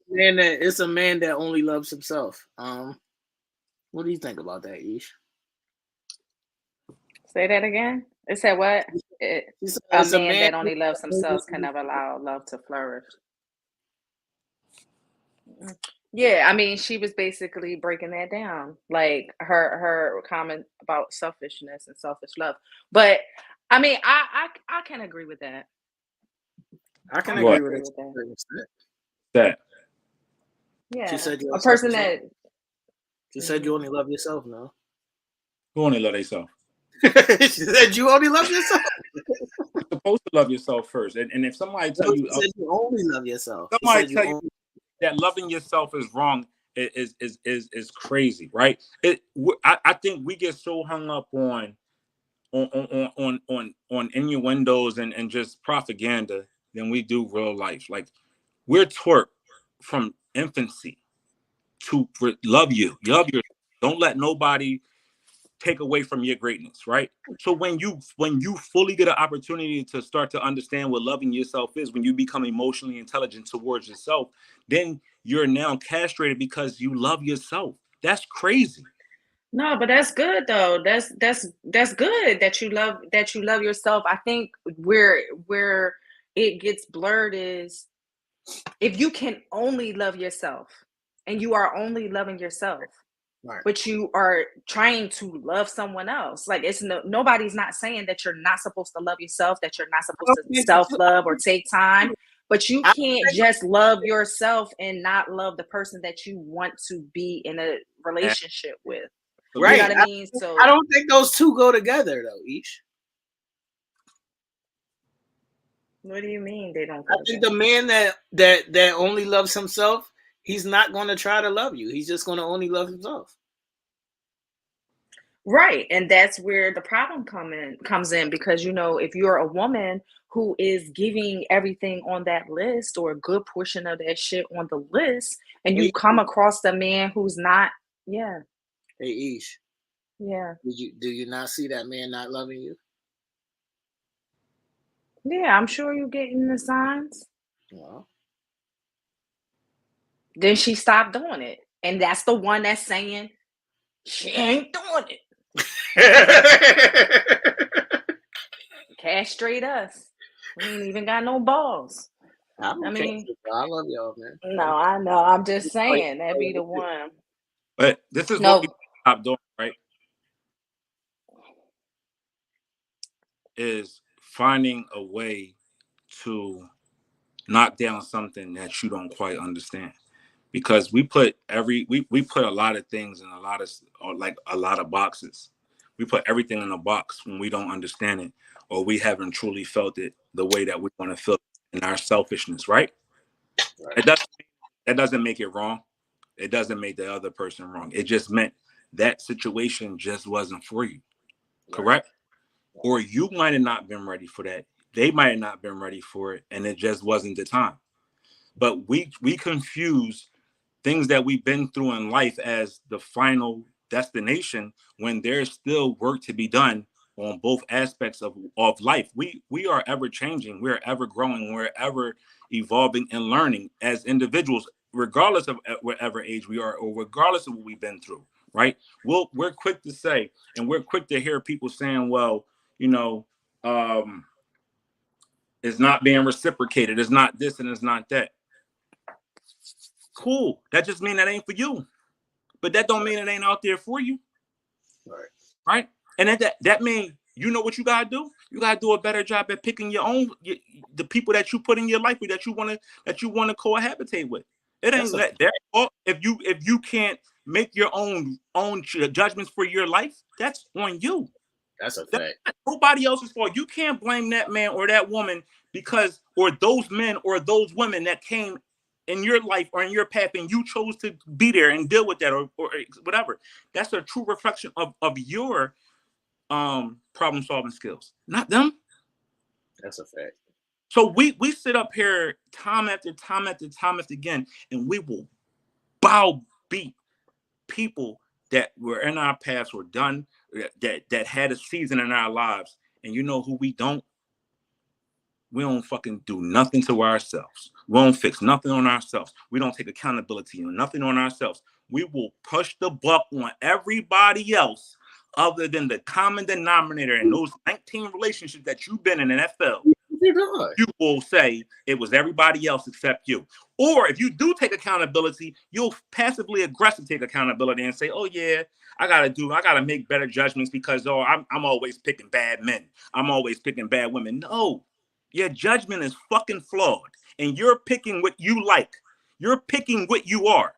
It's a man that only loves himself. What do you think about that, Ish? Say that again. It said what? A man that only loves themselves can never allow love to flourish. Yeah, I mean, she was basically breaking that down, like her comment about selfishness and selfish love. But I mean, I can agree with that. I can agree with that. Yeah, she said a person that. She said you only love yourself, no? Who only love themselves? She said you only love yourself. You're supposed to love yourself first, and if somebody tell you, said you only love yourself. Somebody tell you that loving yourself is wrong is crazy, right? I think we get so hung up on innuendos and just propaganda than we do real life. Like we're taught from infancy to love you, love yourself. Don't let nobody take away from your greatness, right? So when you fully get an opportunity to start to understand what loving yourself is, when you become emotionally intelligent towards yourself, then you're now castrated because you love yourself. That's crazy. No, but that's good though. That's good that you love yourself. I think where it gets blurred is if you can only love yourself and you are only loving yourself. Right. But you are trying to love someone else. Like nobody's not saying that you're not supposed to love yourself, that you're not supposed to self-love or take time. But you can't just love yourself and not love the person that you want to be in a relationship with. Right. You know what I mean? So I don't think those two go together though, Ish. What do you mean they don't? I think the man that only loves himself, he's not going to try to love you. He's just going to only love himself. Right. And that's where the problem comes in because, if you're a woman who is giving everything on that list or a good portion of that shit on the list and you come across the man who's not, yeah. Hey, Ish. Yeah. Do you not see that man not loving you? Yeah, I'm sure you're getting the signs. Well, Then she stopped doing it. And that's the one that's saying she ain't doing it. Castrate us. We ain't even got no balls. I'm I okay. mean, I love y'all, man. no, I know. I'm just saying that be the one. But this is what we No, stop doing, right? Is finding a way to knock down something that you don't quite understand. Because we put we put a lot of things in a lot of boxes. We put everything in a box when we don't understand it or we haven't truly felt it the way that we want to feel in our selfishness, right? Right. That doesn't make it wrong. It doesn't make the other person wrong. It just meant that situation just wasn't for you. Correct? Right. Or you might have not been ready for that. They might have not been ready for it, and it just wasn't the time. But we confuse things that we've been through in life as the final destination when there's still work to be done on both aspects of life. We are ever changing, we're ever growing, we're ever evolving and learning as individuals, regardless of whatever age we are or regardless of what we've been through, right? We're quick to say, and we're quick to hear people saying, well, you know, it's not being reciprocated, it's not this and it's not that. Cool. That just means that ain't for you. But that don't mean it ain't out there for you. Right. Right? And that means you know what you gotta do? You gotta do a better job at picking the people that you put in your life with that you wanna cohabitate with. It ain't their fault if you can't make your own judgments for your life. That's on you. That's a fact. That's nobody else's fault. You can't blame that man or that woman because, or those men or those women that came in your life or in your path and you chose to be there and deal with that or whatever. That's a true reflection of your problem solving skills, not them. That's a fact. So we sit up here time after time after time after again, and we will beat people that were in our past, were done, that had a season in our lives. And you know who we don't? We don't fucking do nothing to ourselves. We don't fix nothing on ourselves. We don't take accountability on nothing on ourselves. We will push the buck on everybody else other than the common denominator in those 19 relationships that you've been in that failed. You will say it was everybody else except you. Or if you do take accountability, you'll passively aggressive take accountability and say, oh yeah, I gotta make better judgments because I'm always picking bad men. I'm always picking bad women. No, your judgment is fucking flawed. And you're picking what you like. You're picking what you are.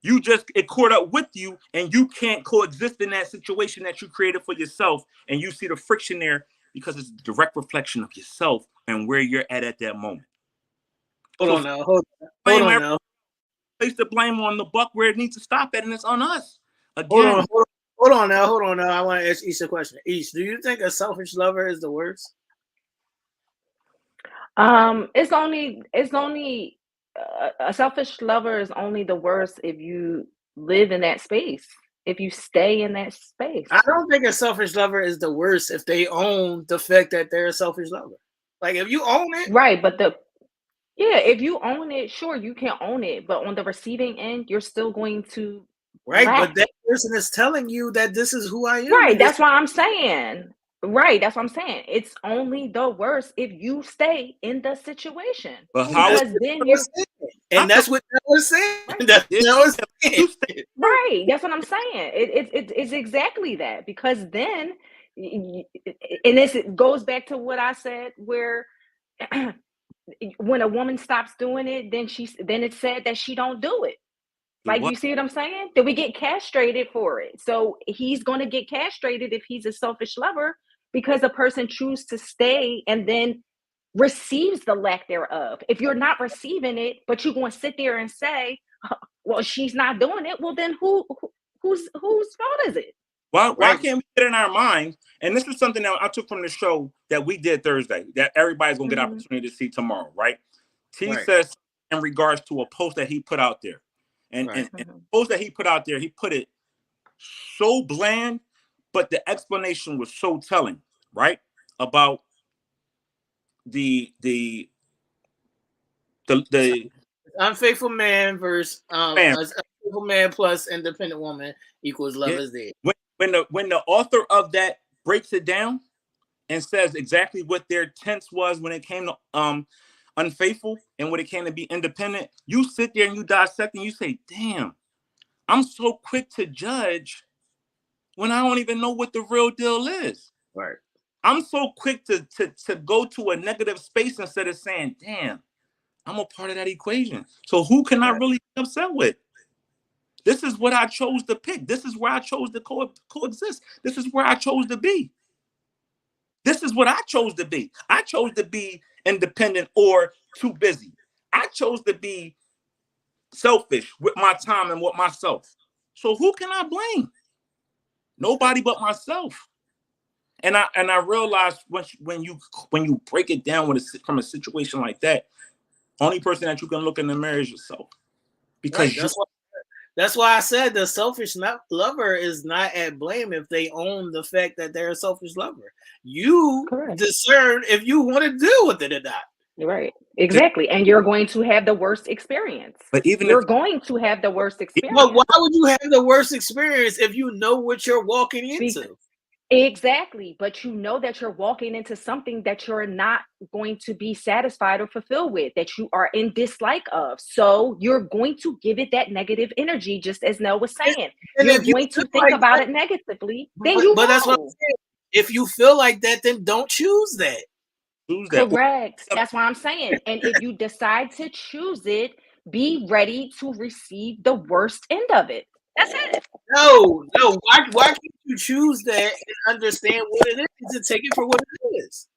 It caught up with you and you can't coexist in that situation that you created for yourself. And you see the friction there because it's a direct reflection of yourself and where you're at that moment. Hold on now. Place the blame on the buck where it needs to stop at, and it's on us. Again. Hold on now. I want to ask Isha a question. Ish, do you think a selfish lover is the worst? It's only a selfish lover is only the worst if you live in that space, if you stay in that space. I don't think a selfish lover is the worst if they own the fact that they're a selfish lover. Like if you own it, right? But if you own it, sure, you can own it, but on the receiving end, you're still going to right? lack But that it. person is telling you that this is who I am. Right, that's what I'm saying. Right, that's what I'm saying. It's only the worst if you stay in the situation. But because then you're and that's what that was saying. Right. That's what I was saying. Right, that's what I'm saying. It's exactly that because then, and this goes back to what I said, where when a woman stops doing it, then it's said that she don't do it. Like, you see what I'm saying? That we get castrated for it. So he's going to get castrated if he's a selfish lover because a person chooses to stay and then receives the lack thereof. If you're not receiving it, but you're going to sit there and say, well, she's not doing it. Well, then whose fault is it? Why can't we get in our mind? And this is something that I took from the show that we did Thursday that everybody's gonna get an opportunity to see tomorrow, right? T says in regards to a post that he put out there, and the post that he put out there, he put it so bland, but the explanation was so telling, right? About the unfaithful man versus man. unfaithful man plus independent woman equals love Yeah. is dead. When the author of that breaks it down and says exactly what their tense was when it came to unfaithful and when it came to be independent, you sit there and you dissect and you say, damn, I'm so quick to judge when I don't even know what the real deal is. Right. I'm so quick to go to a negative space instead of saying, damn, I'm a part of that equation. So who can I really be upset with? This is what I chose to pick. This is where I chose to coexist. This is where I chose to be. This is what I chose to be. I chose to be independent or too busy. I chose to be selfish with my time and with myself. So who can I blame? Nobody but myself. And I realized when you break it down from a situation like that, only person that you can look in the mirror is yourself. Because right. That's why I said the selfish lover is not at blame if they own the fact that they're a selfish lover. You discern if you want to deal with it or not. Right. Exactly. And you're going to have the worst experience. But even you're going to have the worst experience. But why would you have the worst experience if you know what you're walking into? Exactly. But you know that you're walking into something that you're not going to be satisfied or fulfilled with, that you are in dislike of. So you're going to give it that negative energy, just as Nell was saying. And you're going to think about it negatively. Then but that's what I'm saying. If you feel like that, then don't choose that. Correct. That's what I'm saying. And if you decide to choose it, be ready to receive the worst end of it. That's it. No. Why can't you choose that and understand what it is and take it for what it is?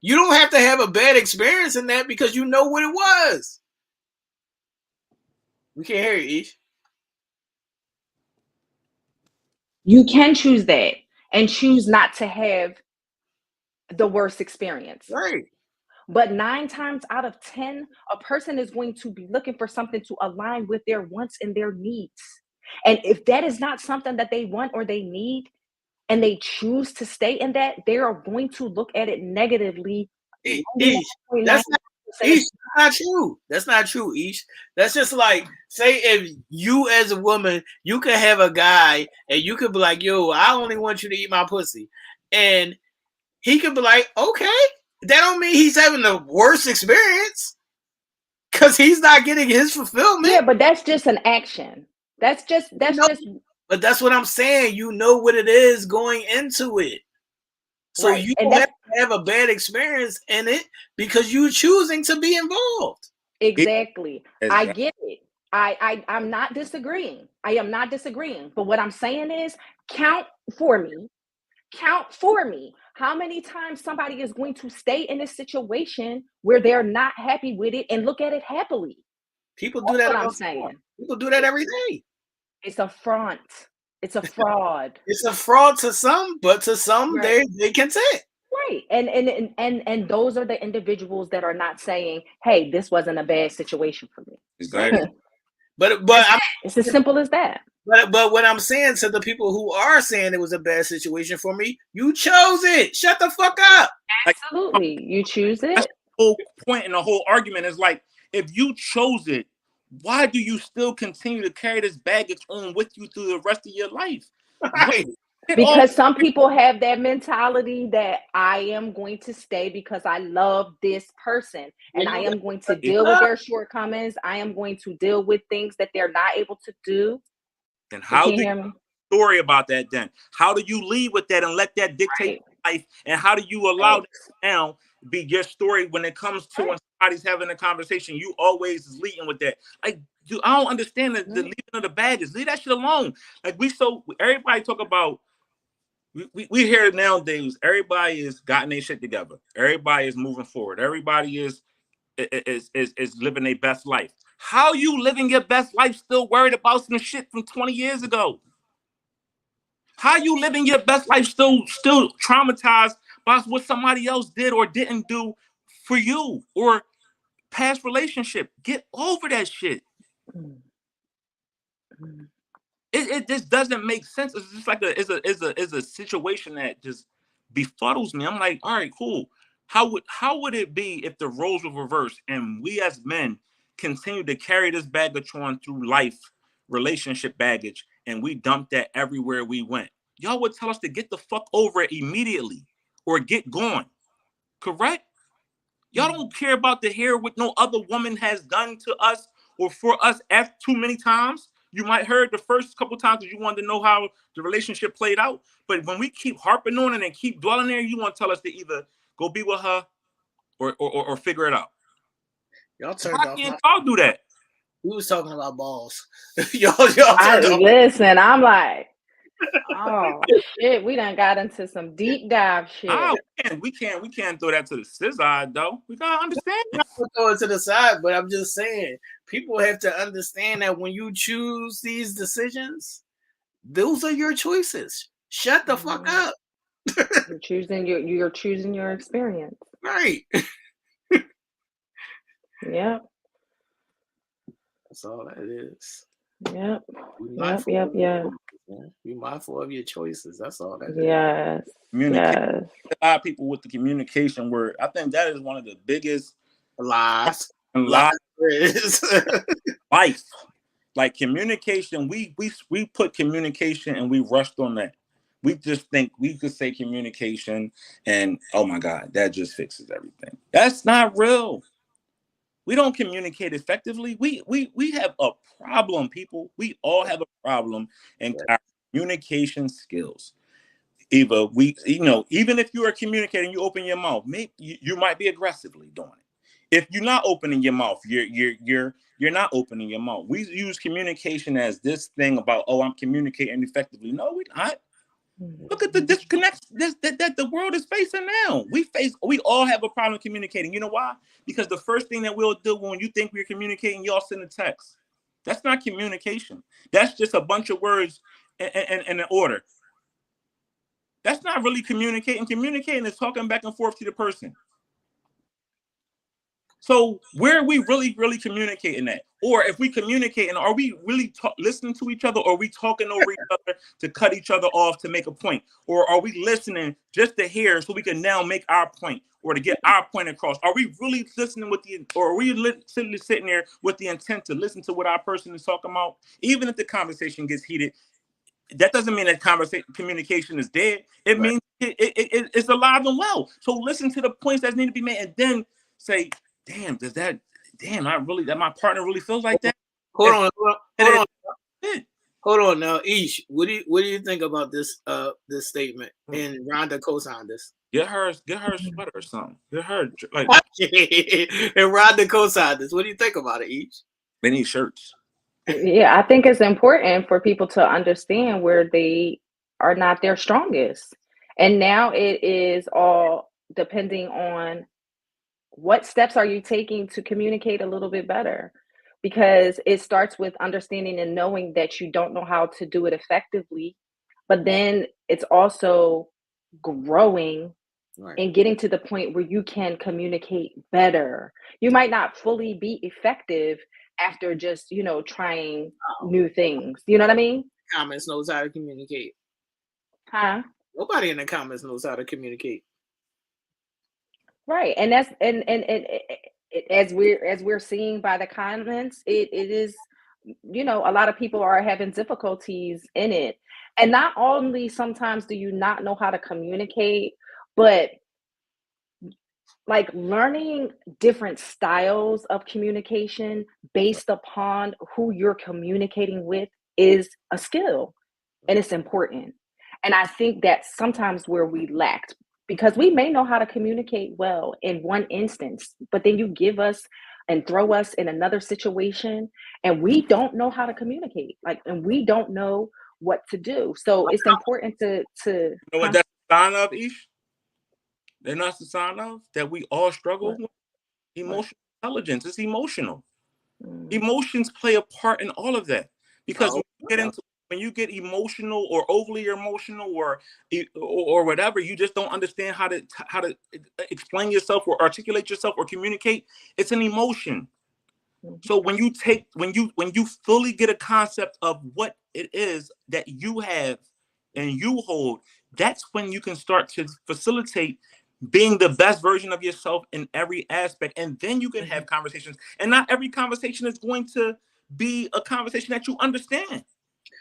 You don't have to have a bad experience in that because you know what it was. We can't hear you, Ish. You can choose that and choose not to have the worst experience. Right. But 9 times out of 10, a person is going to be looking for something to align with their wants and their needs. And if that is not something that they want or they need, and they choose to stay in that, they are going to look at it negatively. Ish, that's not true. That's not true, Ish. That's just like, say if you as a woman, you could have a guy and you could be like, yo, I only want you to eat my pussy. And he could be like, okay. That don't mean he's having the worst experience because he's not getting his fulfillment. Yeah, but that's just an action. But that's what I'm saying. You know what it is going into it. So right. You don't have to have a bad experience in it because you're choosing to be involved. Exactly. I get it. I'm not disagreeing. I am not disagreeing. But what I'm saying is count for me. How many times somebody is going to stay in a situation where they're not happy with it and look at it happily? People do that. I'm saying. People do that every day. It's a front. It's a fraud. It's a fraud to some, but to some they consent. Right. And those are the individuals that are not saying, hey, this wasn't a bad situation for me. Exactly. but it's as simple as that. But what I'm saying to the people who are saying it was a bad situation for me, you chose it. Shut the fuck up. Absolutely. You choose it. That's the whole point in the whole argument is like, if you chose it, why do you still continue to carry this baggage on with you through the rest of your life? Right. Because some people have that mentality that I am going to stay because I love this person and I am going to deal with their shortcomings. I am going to deal with things that they're not able to do. And how do you story about that then? How do you lead with that and let that dictate life? And how do you allow that now be your story when it comes to when somebody's having a conversation? You always is leading with that. Like, dude, I don't understand the leaving of the badges. Leave that shit alone. Like everybody talk about. We hear nowadays. Everybody is gotten their shit together. Everybody is moving forward. Everybody is living their best life. How you living your best life still worried about some shit from 20 years ago? How you living your best life still traumatized by what somebody else did or didn't do for you or past relationship? Get over that shit. It just doesn't make sense. It's just like a situation that just befuddles me. I'm like, all right, cool. How would it be if the roles were reversed and we as men continue to carry this baggage on through life, relationship baggage, and we dump that everywhere we went? Y'all would tell us to get the fuck over it immediately or get gone. Correct? Y'all don't care about the hair what no other woman has done to us or for us after too many times. You might heard the first couple times that you wanted to know how the relationship played out. But when we keep harping on it and keep dwelling there, you want to tell us to either go be with her or figure it out. Y'all turned Why off. can't y'all do that? We was talking about balls. y'all turned off. Listen, I'm like, oh shit, we done got into some deep dive shit. We can't throw that to the side though. We gotta understand. We'll throw it to the side, but I'm just saying, people have to understand that when you choose these decisions, those are your choices. Shut the fuck up. You're choosing your experience. Right. Yep. That's all that is. Yep. Yep. Be mindful of your choices. That's all that is. Yes. Communicate. A lot of people with the communication word. I think that is one of the biggest lies. Life. Like communication, we put communication and we rushed on that. We just think we could say communication and oh my God, that just fixes everything. That's not real. We don't communicate effectively. We have a problem, people. We all have a problem in our communication skills. Either even if you are communicating, you open your mouth. Maybe you might be aggressively doing it. If you're not opening your mouth, you're not opening your mouth. We use communication as this thing about, oh, I'm communicating effectively. No, we're not. Look at the disconnect that the world is facing now. We all have a problem communicating. You know why? Because the first thing that we'll do when you think we're communicating, y'all send a text. That's not communication. That's just a bunch of words in an order. That's not really communicating. Communicating is talking back and forth to the person. So where are we really communicating at? Or if we communicating, are we really listening to each other, or are we talking over each other to cut each other off to make a point? Or are we listening just to hear so we can now make our point or to get our point across? Are we really listening or are we sitting there with the intent to listen to what our person is talking about? Even if the conversation gets heated, that doesn't mean that communication is dead. It means it's alive and well. So listen to the points that need to be made and then say, damn, that my partner really feels like that? Hold on now, Ish. What do you think about this statement? And Rhonda co-signed this. Get her a sweater or something. Get her like and Rhonda co-signed this. What do you think about it, Ish? They need shirts. Yeah, I think it's important for people to understand where they are not their strongest. And now it is all depending on what steps are you taking to communicate a little bit better? Because it starts with understanding and knowing that you don't know how to do it effectively, but then it's also growing and getting to the point where you can communicate better. You might not fully be effective after just, trying new things. You know what I mean? Comments knows how to communicate. Huh? Nobody in the comments knows how to communicate. Right. And that's and as we're seeing by the comments, it is, a lot of people are having difficulties in it. And not only sometimes do you not know how to communicate, but like learning different styles of communication based upon who you're communicating with is a skill, and it's important. And I think that's sometimes where we lacked, because we may know how to communicate well in one instance, but then you give us and throw us in another situation and we don't know how to communicate, and we don't know what to do. So it's important to you know what that's a sign of, Ish? They're not the sign of that we all struggle with emotional intelligence. It's emotional. Emotions play a part in all of that, because when you get emotional or overly emotional or whatever, you just don't understand how to explain yourself or articulate yourself or communicate. It's an emotion. So when you fully get a concept of what it is that you have and you hold, that's when you can start to facilitate being the best version of yourself in every aspect. And then you can have conversations. And not every conversation is going to be a conversation that you understand.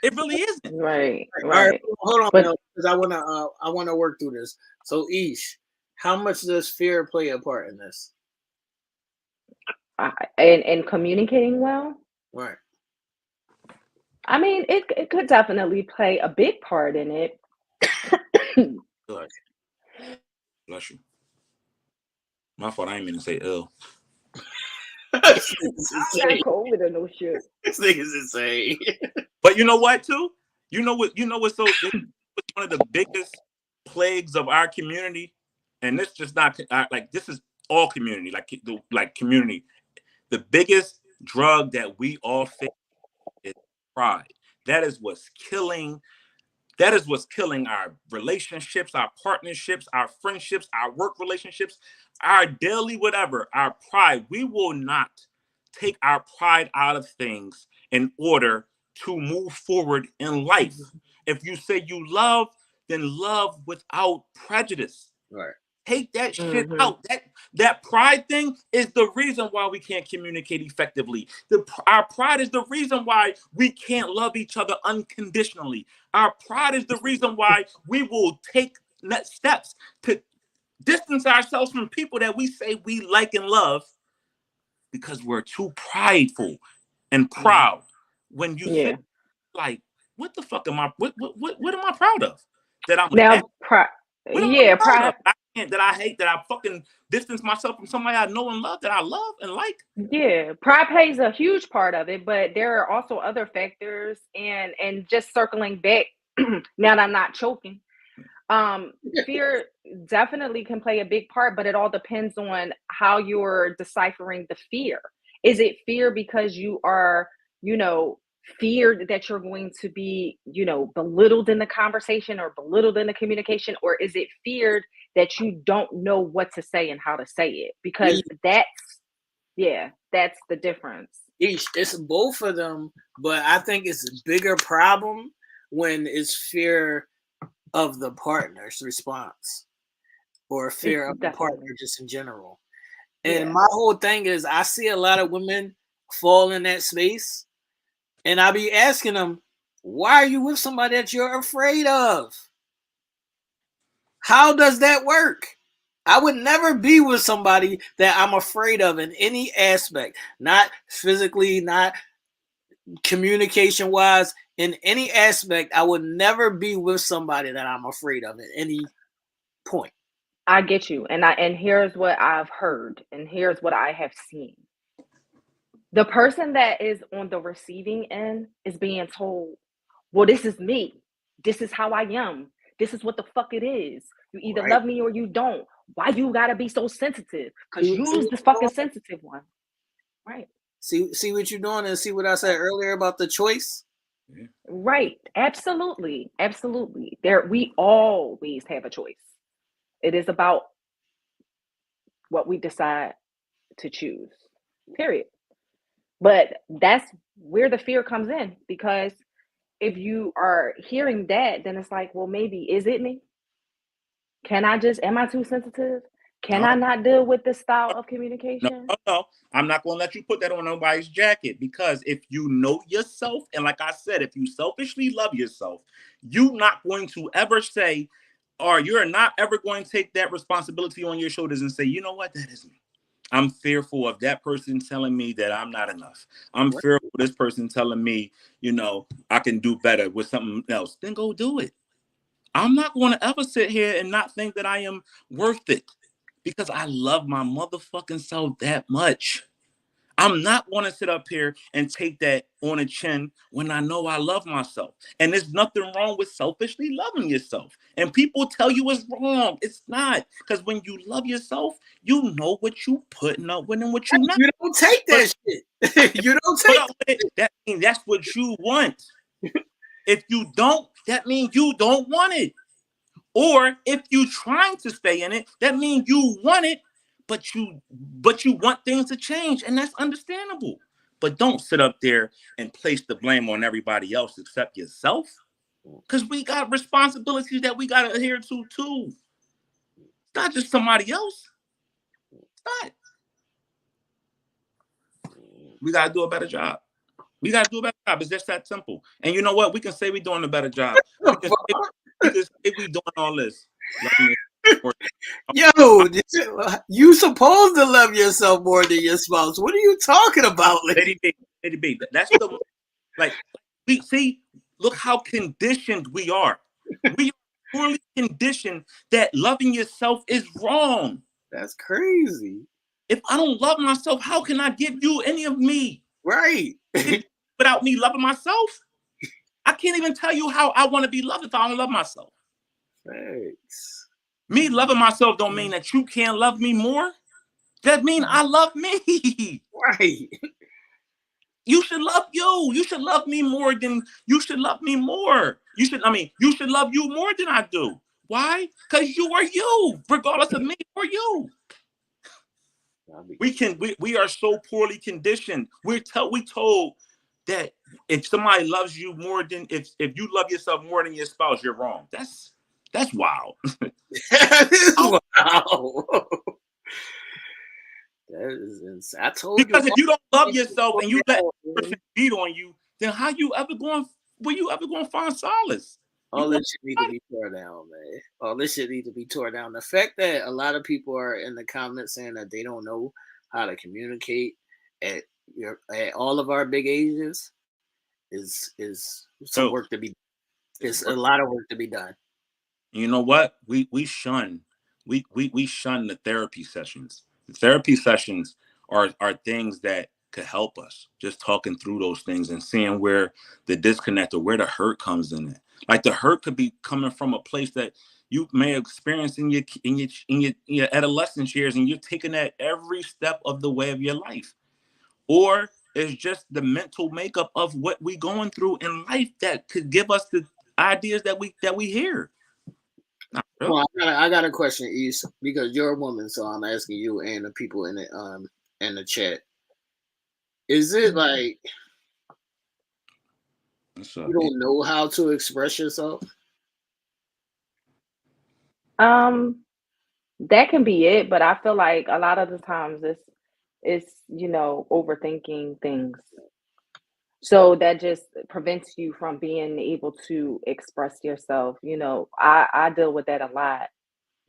It really isn't. Right. All right, hold on, But because I wanna work through this. So, Ish, how much does fear play a part in this? and communicating well. Right. I mean, it could definitely play a big part in it. Good. Bless you. My fault. I ain't mean to say ill. This I got COVID or no shit. This nigga's insane. But you know what, too? You know what's so one of the biggest plagues of our community, and this just not like this is all community, like community. The biggest drug that we all face is pride. That is what's killing our relationships, our partnerships, our friendships, our work relationships, our daily whatever, our pride. We will not take our pride out of things in order to move forward in life. If you say you love, then love without prejudice. Right. Take that shit out. That pride thing is the reason why we can't communicate effectively. Our pride is the reason why we can't love each other unconditionally. Our pride is the reason why we will take steps to distance ourselves from people that we say we like and love because we're too prideful and proud. When you say, like, what the fuck am I? What am I proud of? That I'm now. What am I proud of? Pride. That I hate, that I fucking distance myself from somebody I know and love, that I love and like. Yeah, pride plays a huge part of it, but there are also other factors. And just circling back, now that I'm not choking, fear definitely can play a big part, but it all depends on how you're deciphering the fear. Is it fear because you are, feared that you're going to be, belittled in the conversation or belittled in the communication? Or is it feared that you don't know what to say and how to say it? Because that's the difference. It's both of them, but I think it's a bigger problem when it's fear of the partner's response or fear of the partner just in general. And my whole thing is I see a lot of women fall in that space, and I be asking them, why are you with somebody that you're afraid of? How does that work? I would never be with somebody that I'm afraid of in any aspect, not physically, not communication wise, in any aspect. I would never be with somebody that I'm afraid of at any point. I get you. And here's what I've heard, and here's what I have seen. The person that is on the receiving end is being told, well, this is me. This is how I am. This is what the fuck it is. You either love me or you don't. Why you gotta be so sensitive? Because you's the fucking sensitive one. Right. See what you're doing, and see what I said earlier about the choice? Right. Absolutely. Absolutely. We always have a choice. It is about what we decide to choose. Period. But that's where the fear comes in, because if you are hearing that, then it's like, well, maybe is it me? Am I too sensitive? Can I not deal with this style of communication? No. I'm not going to let you put that on nobody's jacket, because if you know yourself, and like I said, if you selfishly love yourself, you're not going to ever say, or you're not ever going to take that responsibility on your shoulders and say, you know what, that is me. I'm fearful of that person telling me that I'm not enough. I'm fearful of this person telling me, I can do better with something else. Then go do it. I'm not going to ever sit here and not think that I am worth it, because I love my motherfucking self that much. I'm not going to sit up here and take that on a chin when I know I love myself. And there's nothing wrong with selfishly loving yourself. And people tell you it's wrong. It's not. Because when you love yourself, you know what you putting up with and what you not. You don't take that shit. You don't take it. That means that's what you want. If you don't, that means you don't want it. Or if you're trying to stay in it, that means you want it, but you want things to change, and that's understandable. But don't sit up there and place the blame on everybody else except yourself. Because we got responsibilities that we got to adhere to too. It's not just somebody else. It's not. We got to do a better job. We got to do a better job. It's just that simple. And you know what? We can say we're doing a better job. We can say we're doing all this. Yo, you supposed to love yourself more than your spouse. What are you talking about, lady B? That's the like. We see. Look how conditioned we are. We are poorly conditioned that loving yourself is wrong. That's crazy. If I don't love myself, how can I give you any of me? Right. Without me loving myself, I can't even tell you how I want to be loved if I don't love myself. Thanks. Me loving myself don't mean that you can't love me more. That means I love me. Right. You should love you. You should love me more than you should love me more. You should love you more than I do. Why? Because you are you, regardless of me or you. We are so poorly conditioned. We told that if somebody loves you more than if you love yourself more than your spouse, you're wrong. That's wild. That is wow. That is insane. I told you. Because if you don't love yourself and you let a person beat on you, then how you ever going to find solace? All this shit need to be torn down, man. All this shit need to be torn down. The fact that a lot of people are in the comments saying that they don't know how to communicate at all of our big ages is some work to be. It's a lot of work to be done. You know what? We shun the therapy sessions. The therapy sessions are things that could help us, just talking through those things and seeing where the disconnect or where the hurt comes in it. Like the hurt could be coming from a place that you may have experienced in your adolescence years, and you're taking that every step of the way of your life. Or it's just the mental makeup of what we're going through in life that could give us the ideas that we hear. Well, I got a question, Issa, because you're a woman, so I'm asking you and the people in the chat. Is it like you don't know how to express yourself? That can be it, but I feel like a lot of the times it's overthinking things. So that just prevents you from being able to express yourself. I deal with that a lot,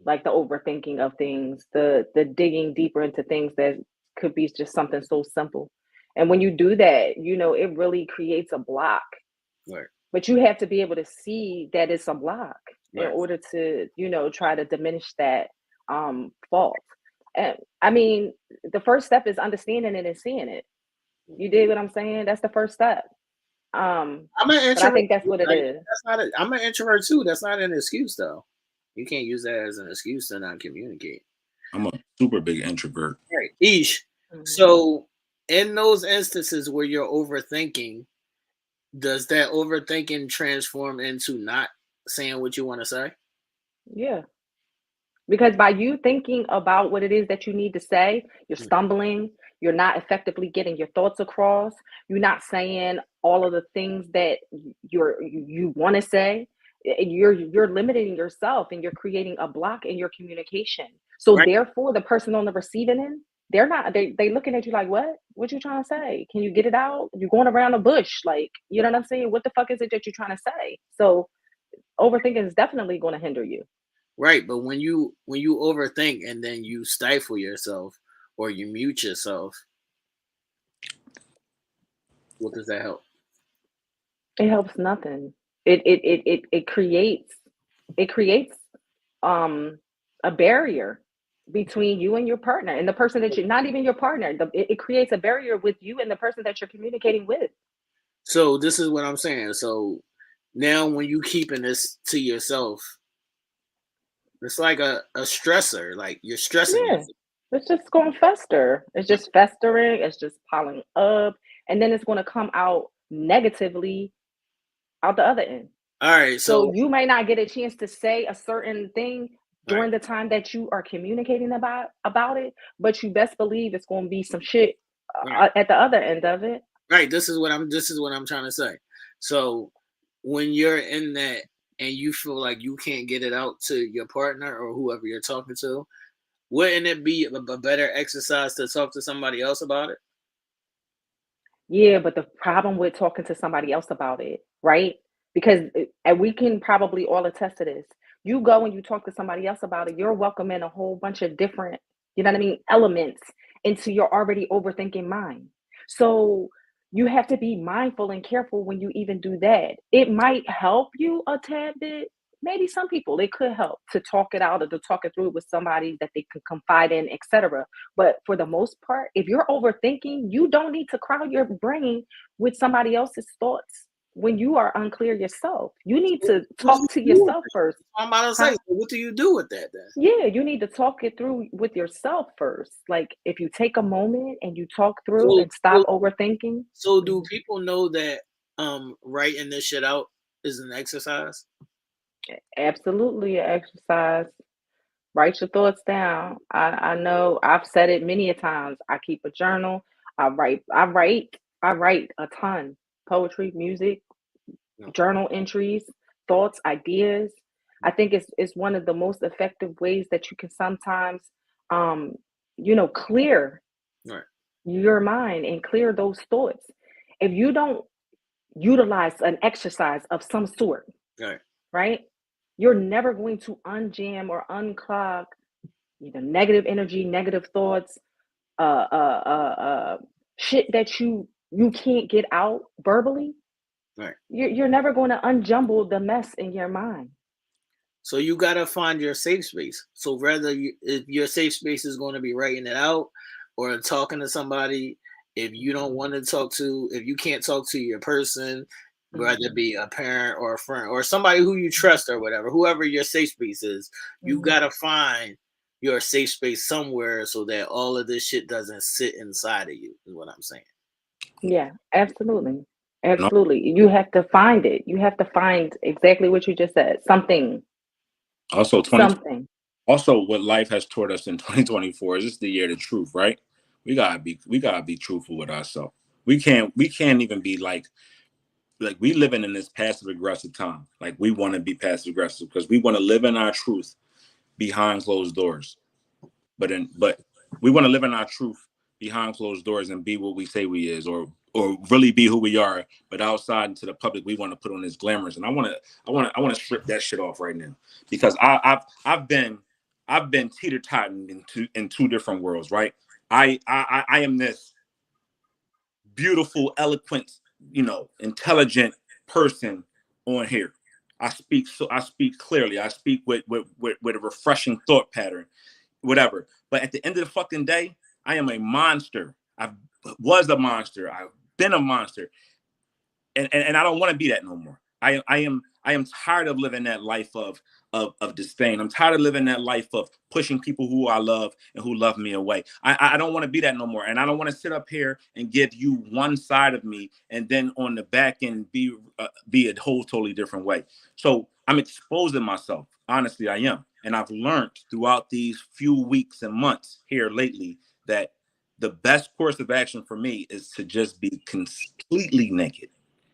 like the overthinking of things, the digging deeper into things that could be just something so simple. And when you do that, it really creates a block. Right. But you have to be able to see that it's a block in order to, try to diminish that fault. And I mean, the first step is understanding it and seeing it. You dig what I'm saying? That's the first step. I'm an introvert. But I think that's what it is. I'm an introvert too. That's not an excuse though. You can't use that as an excuse to not communicate. I'm a super big introvert. Right. Ish. Mm-hmm. So in those instances where you're overthinking, does that overthinking transform into not saying what you want to say? Yeah. Because by you thinking about what it is that you need to say, you're stumbling, you're not effectively getting your thoughts across, you're not saying all of the things that you want to say. You're limiting yourself and you're creating a block in your communication. So therefore, the person on the receiving end, they looking at you like, what you trying to say? Can you get it out? You're going around the bush. Like, you know what I'm saying? What the fuck is it that you're trying to say? So overthinking is definitely going to hinder you. Right, but when you overthink and then you stifle yourself or you mute yourself, what does that help? It helps nothing. It creates a barrier between you and your partner and the person that you're not even your partner. It creates a barrier with you and the person that you're communicating with. So this is what I'm saying. So now when you keeping this to yourself, it's like a stressor. Like you're stressing. Yeah, it's just going to fester. It's just festering. It's just piling up, and then it's going to come out negatively out the other end. All right. So you may not get a chance to say a certain thing during the time that you are communicating about it, but you best believe it's going to be some shit at the other end of it. Right. This is what I'm trying to say. So when you're in that and you feel like you can't get it out to your partner or whoever you're talking to, wouldn't it be a better exercise to talk to somebody else about it? Yeah, but the problem with talking to somebody else about it, right? Because and we can probably all attest to this. You go and you talk to somebody else about it, you're welcoming a whole bunch of different, you know what I mean, elements into your already overthinking mind. So you have to be mindful and careful when you even do that. It might help you a tad bit. Maybe some people it could help to talk it out or to talk it through with somebody that they could confide in, etc. But for the most part, if you're overthinking, you don't need to crowd your brain with somebody else's thoughts when you are unclear yourself. You need So to what do talk to you do with yourself it? first. I'm about to say, Huh? so what do you do with that then? Yeah, you need to talk it through with yourself first. Like if you take a moment and you talk through So and stop overthinking. so do Mhm. people know that writing this shit out is an exercise? Absolutely an exercise. Write your thoughts down. I know I've said it many a times. I keep a journal. I write a ton. Poetry, music, No. journal entries, thoughts, ideas. I think it's one of the most effective ways that you can sometimes um, clear Right. your mind and clear those thoughts. If you don't utilize an exercise of some sort, Right. right? You're never going to unjam or unclog negative energy, negative thoughts, shit that you can't get out verbally. Right. You're never going to unjumble the mess in your mind. So you gotta find your safe space. So if your safe space is going to be writing it out or talking to somebody, if you don't want to if you can't talk to your person, whether it Mhm, be a parent or a friend or somebody who you trust or whatever, whoever your safe space is, you mhm. gotta find your safe space somewhere so that all of this shit doesn't sit inside of you. Is what I'm saying. Yeah, absolutely. No, Absolutely. You have to find it. You have to find exactly what you just said. Something. also 20. Something. Also, what life has taught us in 2024 is this the year of the truth, right? We gotta be truthful with ourselves. We can't even be like we living in this passive aggressive time. Like we want to be passive aggressive because we want to live in our truth behind closed doors. But we want to live in our truth behind closed doors and be what we say we is, or really be who we are. But outside into the public, we want to put on this glamorous. And I want to strip that shit off right now because I've been teeter totting in two different worlds. Right. I am this beautiful, eloquent, intelligent person on here. I speak clearly. I speak with a refreshing thought pattern, whatever. But at the end of the fucking day, I am a monster. I was a monster. I've been a monster, and I don't want to be that no more. I am tired of living that life of disdain. I'm tired of living that life of pushing people who I love and who love me away. I don't want to be that no more, and I don't want to sit up here and give you one side of me, and then on the back end be a whole totally different way. So I'm exposing myself. Honestly, I am, and I've learned throughout these few weeks and months here lately that the best course of action for me is to just be completely naked.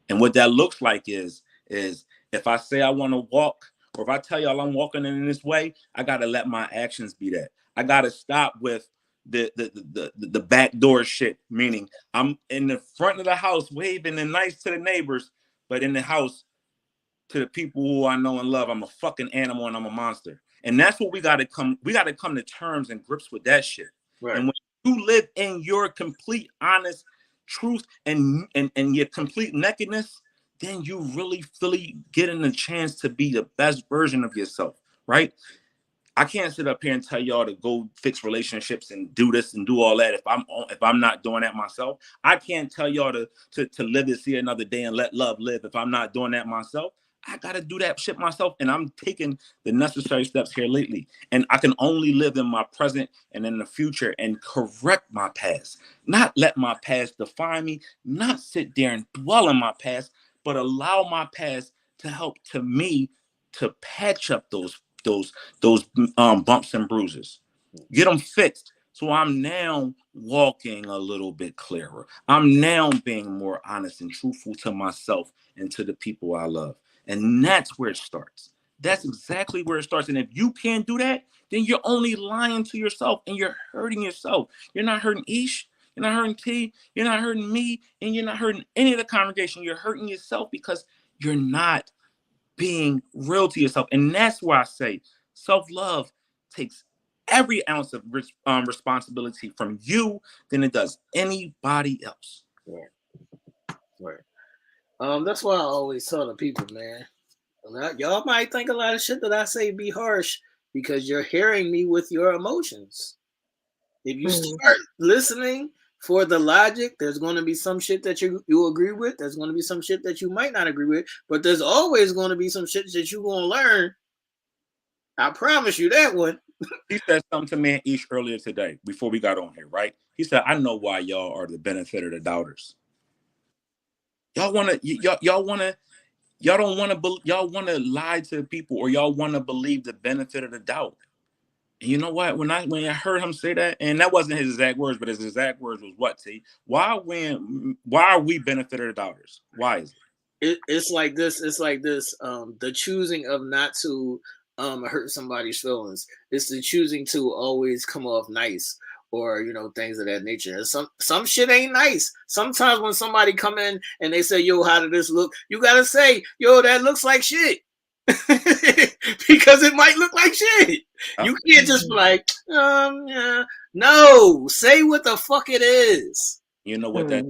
And what that looks like is if I say I want to walk, or if I tell y'all I'm walking in this way, I gotta let my actions be that. I gotta stop with the back door shit. Meaning I'm in the front of the house waving and nice to the neighbors, but in the house to the people who I know and love, I'm a fucking animal and I'm a monster. And that's what we gotta come to terms and grips with that shit. Right. And when you live in your complete honest truth and your complete nakedness, then you really getting a chance to be the best version of yourself, right? I can't sit up here and tell y'all to go fix relationships and do this and do all that if I'm not doing that myself. I can't tell y'all to live to see another day and let love live if I'm not doing that myself. I gotta do that shit myself, and I'm taking the necessary steps here lately. And I can only live in my present and in the future and correct my past, not let my past define me, not sit there and dwell in my past, but allow my past to help to me to patch up those bumps and bruises, get them fixed So I'm now walking a little bit clearer. I'm now being more honest and truthful to myself and to the people I love. And that's where it starts. That's exactly where it starts. And if you can't do that, then you're only lying to yourself and you're hurting yourself. You're not hurting Ish. You're not hurting T. You're not hurting me. And you're not hurting any of the congregation. You're hurting yourself because you're not being real to yourself. And that's why I say self-love takes every ounce of responsibility from you than it does anybody else. Right. That's why I always tell the people, man. Y'all might think a lot of shit that I say be harsh because you're hearing me with your emotions. If you start listening for the logic, there's going to be some shit that you agree with. There's going to be some shit that you might not agree with. But there's always going to be some shit that you're going to learn. I promise you that one. He said something to me and Ish earlier today before we got on here, right? He said, I know why y'all are the benefit of the doubters. Y'all want to, y'all want to lie to people, or y'all want to believe the benefit of the doubt. And you know what? When I heard him say that, and that wasn't his exact words, but his exact words was what? See, why are we benefit of the doubters? Why is it? It's like this. It's like this. The choosing of not to hurt somebody's feelings. It's the choosing to always come off nice, or things of that nature. And some shit ain't nice. Sometimes when somebody come in and they say, "Yo, how did this look?" You gotta say, "Yo, that looks like shit," because it might look like shit. You can't just be like, yeah. No, say what the fuck it is. You know what that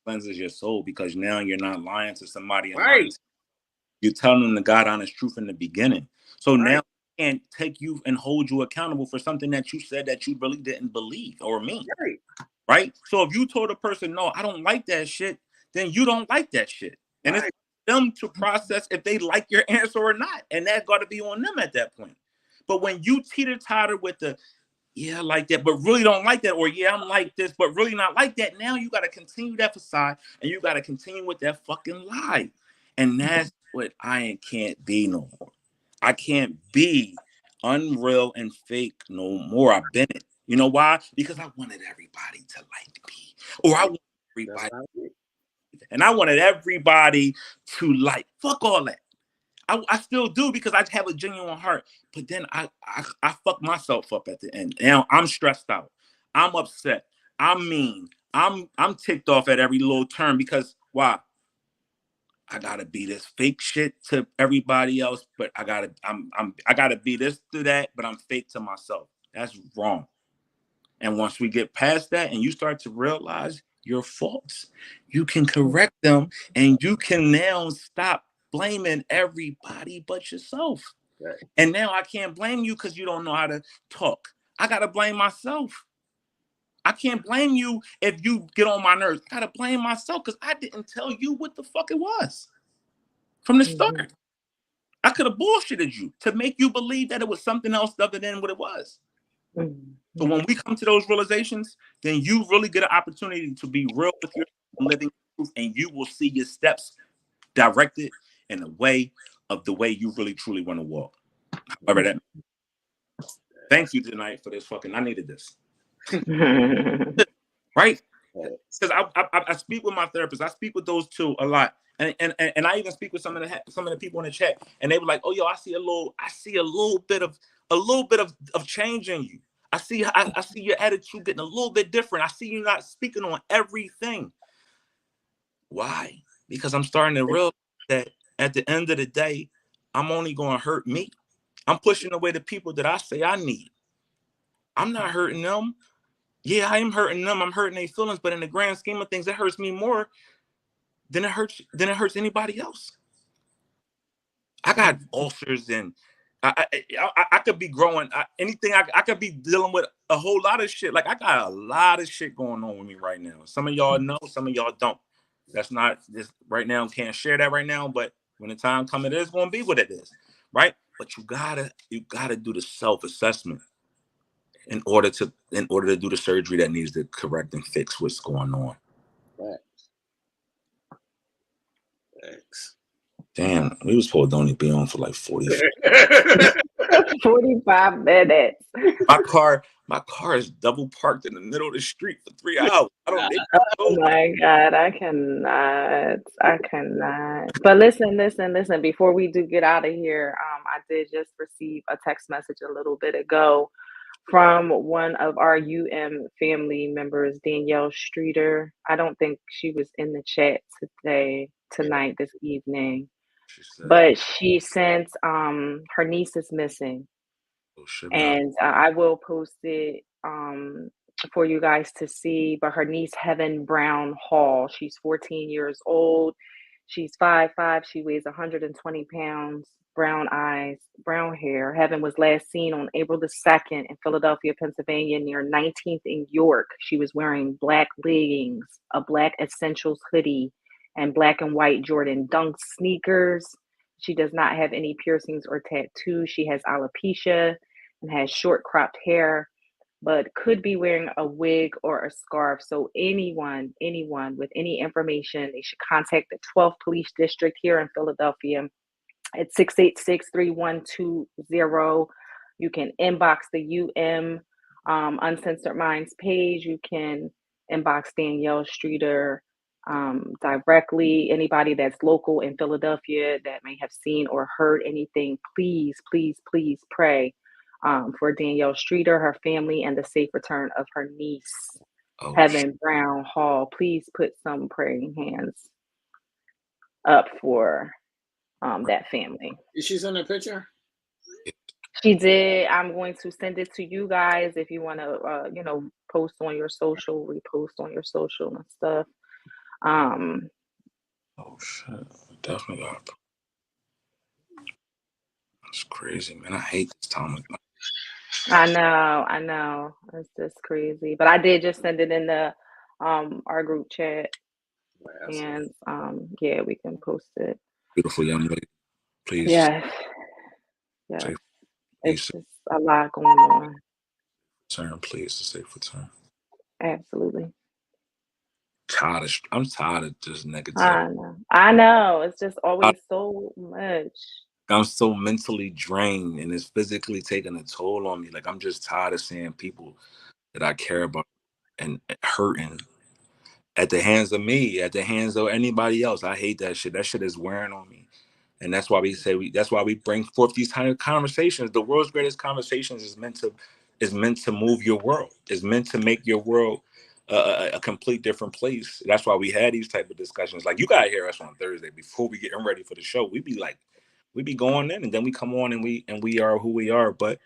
cleanses your soul, because now you're not lying to somebody. And right. You're telling them the God honest truth in the beginning. So now I can't take you and hold you accountable for something that you said that you really didn't believe or mean. Right? So if you told a person, no, I don't like that shit, then you don't like that shit. And it's them to process if they like your answer or not. And that's got to be on them at that point. But when you teeter-totter with the, yeah, I like that, but really don't like that, or yeah, I'm like this, but really not like that, now you got to continue that facade, and you got to continue with that fucking lie. And that's what I can't be no more. I can't be unreal and fake no more. I've been it. You know why? Because I wanted everybody to like me. Or I wanted everybody. And I wanted everybody to like. Fuck all that. I still do, because I have a genuine heart. But then I fuck myself up at the end. Now I'm stressed out. I'm upset. I'm mean. I'm ticked off at every little turn, because why? I gotta be this fake shit to everybody else, but I gotta be this to that, but I'm fake to myself. That's wrong. And once we get past that and you start to realize your faults, you can correct them, and you can now stop blaming everybody but yourself. And now I can't blame you because you don't know how to talk. I gotta blame myself. I can't blame you if you get on my nerves. I gotta blame myself because I didn't tell you what the fuck it was from the start. I could have bullshitted you to make you believe that it was something else other than what it was. So when we come to those realizations, then you really get an opportunity to be real with your living truth, and you will see your steps directed in the way you really truly want to walk. However that. Thank you tonight for this fucking. I needed this. Right? Because I speak with my therapist. I speak with those two a lot, and I even speak with some of the people in the chat, and they were like, "Oh, yo, I see a little bit of change in you. I see your attitude getting a little bit different. I see you not speaking on everything. Why? Because I'm starting to realize that at the end of the day, I'm only going to hurt me. I'm pushing away the people that I say I need. I'm not hurting them. Yeah, I am hurting them. I'm hurting their feelings, but in the grand scheme of things, it hurts me more than it hurts anybody else. I got ulcers, and I could be growing anything. I could be dealing with a whole lot of shit. Like, I got a lot of shit going on with me right now. Some of y'all know, some of y'all don't. That's not this right now. Can't share that right now. But when the time comes, it is going to be what it is, right? But you gotta do the self-assessment in order to do the surgery that needs to correct and fix what's going on. Thanks. Damn, we was supposed to only be on for like 40. 45 minutes. My car is double parked in the middle of the street for 3 hours. I don't they Oh my God, I cannot. I cannot. But listen. Before we do get out of here, I did just receive a text message a little bit ago from one of our family members, Danielle Streeter. I don't think she was in the chat tonight, this evening, she said, but she sent her niece is missing, oh shit, man. and I will post it for you guys to see. But her niece, Heaven Brown Hall, she's 14 years old. She's 5'5". She weighs 120 pounds. Brown eyes, brown hair. Heaven was last seen on April the 2nd in Philadelphia, Pennsylvania, near 19th in York. She was wearing black leggings, a black essentials hoodie, and black and white Jordan Dunk sneakers. She does not have any piercings or tattoos. She has alopecia and has short cropped hair, but could be wearing a wig or a scarf. So anyone with any information, they should contact the 12th Police District here in Philadelphia at 686-3120. You can inbox the Uncensored Minds page. You can inbox Danielle Streeter directly. Anybody that's local in Philadelphia that may have seen or heard anything, please pray for Danielle Streeter, her family, and the safe return of her niece, Heaven Brown Hall. Please put some praying hands up for that family. She's in the picture? She did. I'm going to send it to you guys if you want to, post on your social, repost on your social and stuff. Oh shit, definitely got. That's crazy, man. I hate this time of night. I know. It's just crazy. But I did just send it in the our group chat, and yeah, we can post it. Beautiful young lady. Please. Yes. Safe, It's just a lot going on. return, please. The safe return. Absolutely. I'm tired of just negativity. I know. It's just always so much. I'm so mentally drained and it's physically taking a toll on me. Like I'm just tired of seeing people that I care about and hurting at the hands of me, at the hands of anybody else. I hate that shit. That shit is wearing on me. And that's why that's why we bring forth these kind of conversations. The world's greatest conversations is meant to move your world. Is meant to make your world a complete different place. That's why we had these type of discussions. Like you gotta hear us on Thursday before we getting ready for the show. We be going in and then we come on and we are who we are. But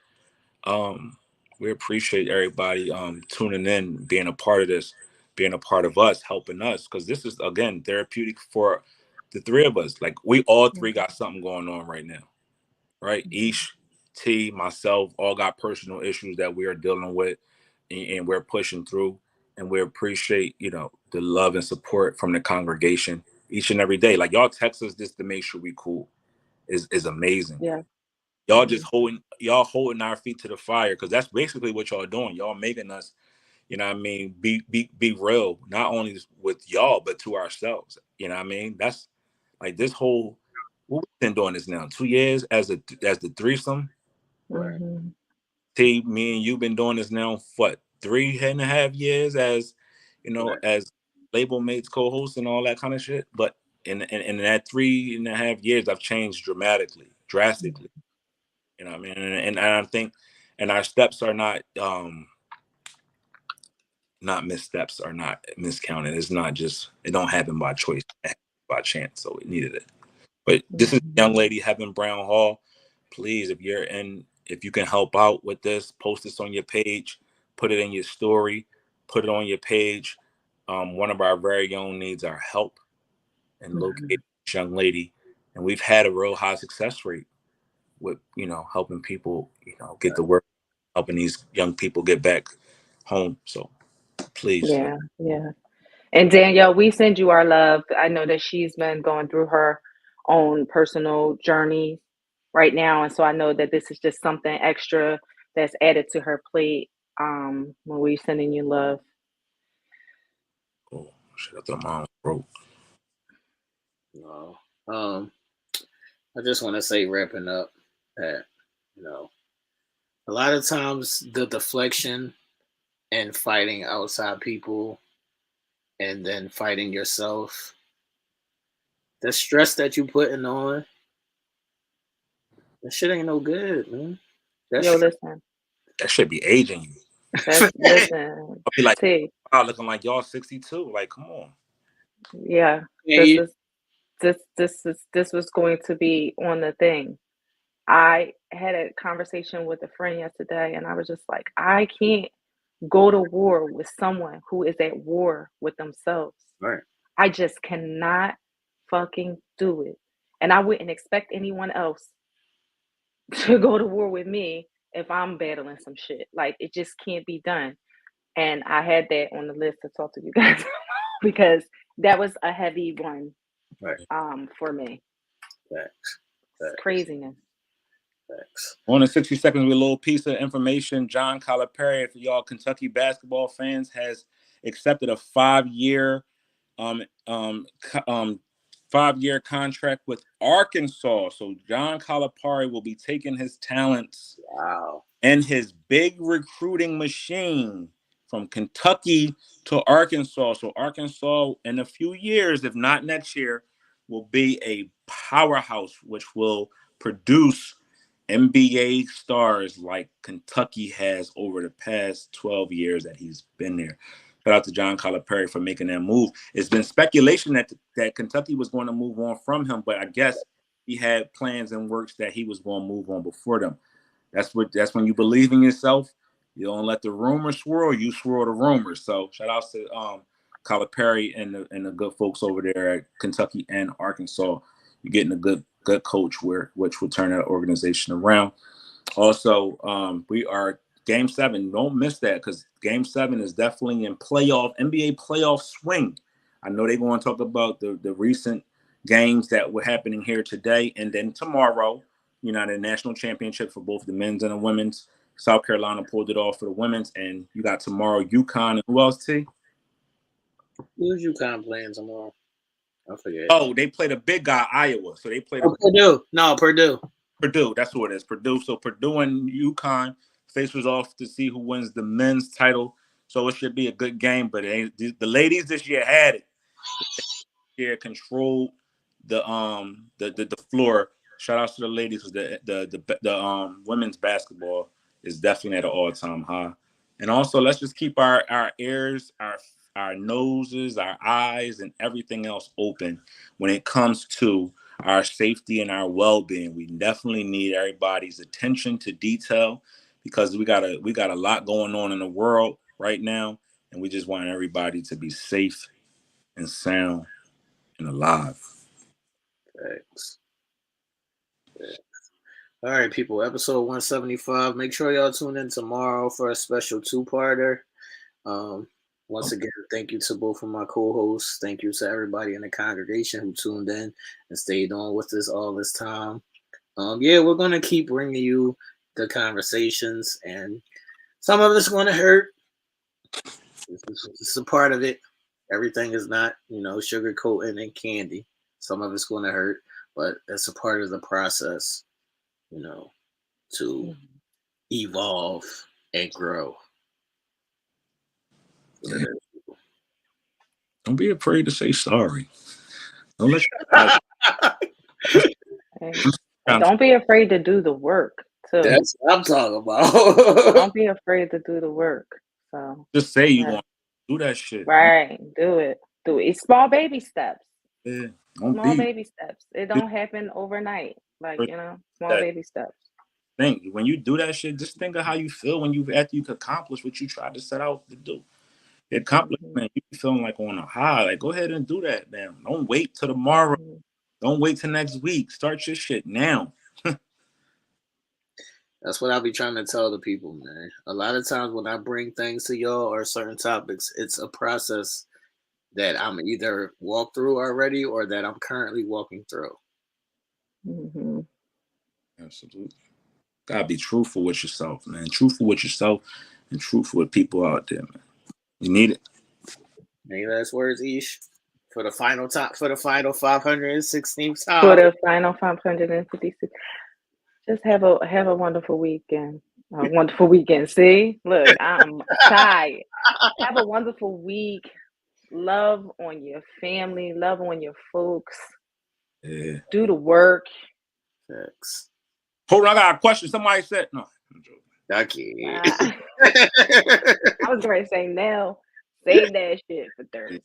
we appreciate everybody tuning in, being a part of this, being a part of us, helping us, because this is again therapeutic for the three of us. Like we all three got something going on right now, right? Ish, T, myself, all got personal issues that we are dealing with, and we're pushing through. And we appreciate, the love and support from the congregation each and every day. Like y'all text us just to make sure we cool is amazing. Yeah. Y'all just holding our feet to the fire, because that's basically what y'all doing. Y'all making us, be real, not only with y'all but to ourselves. That's like this whole. We've been doing this now 2 years as the threesome. Right. T, me and you been doing this now what 3.5 years as Right. as label mates, co-hosts, and all that kind of shit. But in that 3.5 years, I've changed drastically. You know what I mean? And I think, and our steps are not missteps, are not miscounted. It's not just, it don't happen by choice, by chance. So we needed it. But this is young lady, Heaven Brown Hall. Please, if you can help out with this, post this on your page, put it in your story, put it on your page. One of our very own needs our help and locate this young lady. And we've had a real high success rate with, helping people, get the work, helping these young people get back home. So please. Yeah. And Danielle, we send you our love. I know that she's been going through her own personal journey right now. And so I know that this is just something extra that's added to her plate when we sending you love. Oh, shit, I thought mom broke. No. I just want to say, wrapping up, that, A lot of times the deflection and fighting outside people and then fighting yourself, the stress that you putting on, that shit ain't no good, man. That Yo, shit. listen. That should be aging you. Listen. I'll be like, T. wow, looking like y'all 62. Like, come on. Yeah. This is this was going to be on the thing. I had a conversation with a friend yesterday, and I was just like, I can't go to war with someone who is at war with themselves. Right. I just cannot fucking do it. And I wouldn't expect anyone else to go to war with me if I'm battling some shit. Like, it just can't be done. And I had that on the list to talk to you guys because that was a heavy one Right. for me. Facts. It's craziness. Facts. On the 60 seconds with a little piece of information, John Calipari, for y'all Kentucky basketball fans, has accepted a 5-year 5-year contract with Arkansas. So John Calipari will be taking his talents Wow. and his big recruiting machine from Kentucky to Arkansas. So Arkansas, in a few years, if not next year, will be a powerhouse, which will produce NBA stars like Kentucky has over the past 12 years that he's been there. Shout out to John Calipari for making that move. It's been speculation that Kentucky was going to move on from him, but I guess he had plans and works that he was going to move on before them. That's when you believe in yourself. You don't let the rumors swirl. You swirl the rumors. So shout out to Calipari and the good folks over there at Kentucky and Arkansas. You're getting a good coach which will turn that organization around. Also, we are Game 7. Don't miss that because Game 7 is definitely in NBA playoff swing. I know they're going to talk about the recent games that were happening here today, and then tomorrow, the national championship for both the men's and the women's. South Carolina pulled it off for the women's, and you got tomorrow UConn and who else, T? Who's UConn playing tomorrow? I forget. Oh, they played a big guy, Iowa. So they played Purdue. No, Purdue. Purdue, that's who it is. Purdue. So Purdue and UConn faces off to see who wins the men's title. So it should be a good game. But the ladies this year had it. Here controlled the floor. Shout out to the ladies because the women's basketball is definitely at an all-time high. And also let's just keep our ears, our noses, our eyes, and everything else open when it comes to our safety and our well-being. We definitely need everybody's attention to detail because we got a lot going on in the world right now, and we just want everybody to be safe and sound and alive. Thanks. All right, people. Episode 175. Make sure y'all tune in tomorrow for a special 2-parter. Once again, thank you to both of my co-hosts. Thank you to everybody in the congregation who tuned in and stayed on with us all this time. We're gonna keep bringing you the conversations, and some of it's gonna hurt. It's a part of it. Everything is not, sugarcoating and candy. Some of it's gonna hurt, but that's a part of the process, to evolve and grow. Yeah. Don't be afraid to say sorry. Don't let and don't be afraid to do the work too. That's what I'm talking about. Don't be afraid to do the work. So just say you want to do that shit. Right. Do it. It's small baby steps. Yeah. Small baby steps. It don't happen overnight. Like, small baby steps. Think when you do that shit, just think of how you feel after you accomplish what you tried to set out to do. The accomplishment, you be feeling like on a high. Like, go ahead and do that, man. Don't wait till tomorrow. Don't wait till next week. Start your shit now. That's what I'll be trying to tell the people, man. A lot of times when I bring things to y'all or certain topics, it's a process that I'm either walked through already or that I'm currently walking through. Mm-hmm. Absolutely. Gotta be truthful with yourself, man. Truthful with yourself and truthful with people out there, man. You need it. Any last words, Ish? For the final 516th time. For the final 556. Just have a wonderful weekend. A wonderful weekend. See, look, I'm tired. Have a wonderful week. Love on your family. Love on your folks. Yeah. Do the work. Thanks. Hold on, I got a question. Somebody said no. I'm joking. I can't. I was going to say Nell. Save that shit for Thursday.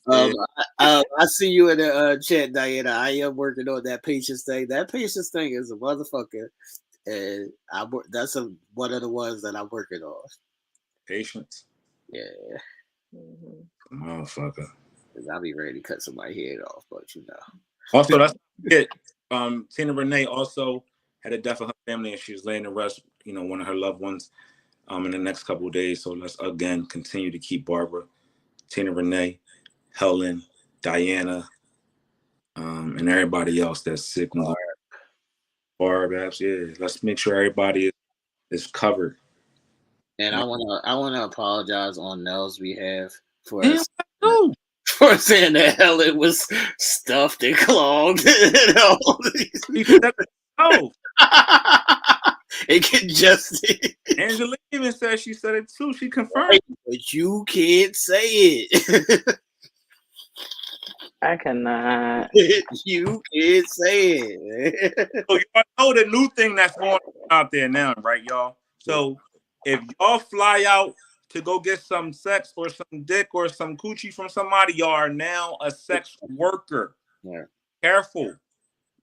I see you in the chat, Diana. I am working on that patience thing. That patience thing is a motherfucker, and that's one of the ones that I'm working on. Patience. Yeah. Motherfucker. Because I'll be ready to cut somebody's head off, but you know. Also, that's it. Tina Renee also had a death of her family, and she was laying to rest. You know, one of her loved ones. In the next couple of days. So let's again continue to keep Barbara, Tina Renee, Helen, Diana, and everybody else that's sick. Barb, yeah. Let's make sure everybody is covered. And I wanna apologize on Nell's behalf for saying that Helen was stuffed and clogged. It congested. Angela even said she said it too. She confirmed. But you can't say it. I cannot. You can't say it. So y'all know the new thing that's going out there now, right, y'all? So if y'all fly out to go get some sex or some dick or some coochie from somebody, y'all are now a sex worker. Yeah. Careful.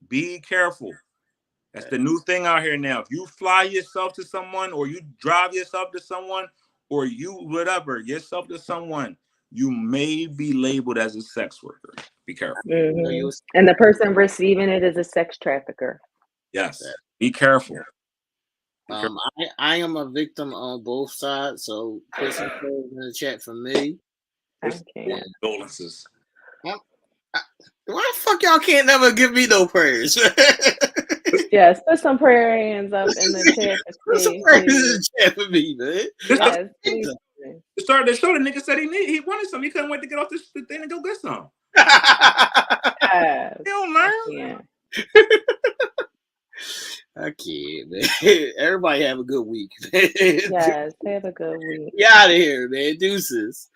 Be careful. That's the new thing out here now. If you fly yourself to someone or you drive yourself to someone or you whatever, yourself to someone, you may be labeled as a sex worker. Be careful. Mm-hmm. And the person receiving it is a sex trafficker. Yes. Be careful. I am a victim on both sides, so put some prayers in the chat for me. Condolences. Why the fuck y'all can't never give me no prayers? Yes, put some prayer hands up in the chat. Put some prayers in the chat for me, man. Yes, please. Start the show. The nigga said he wanted some. He couldn't wait to get off the thing and go get some. Yes. He don't learn. I can't, man. Everybody have a good week, man. Yes, have a good week. Get out of here, man. Deuces.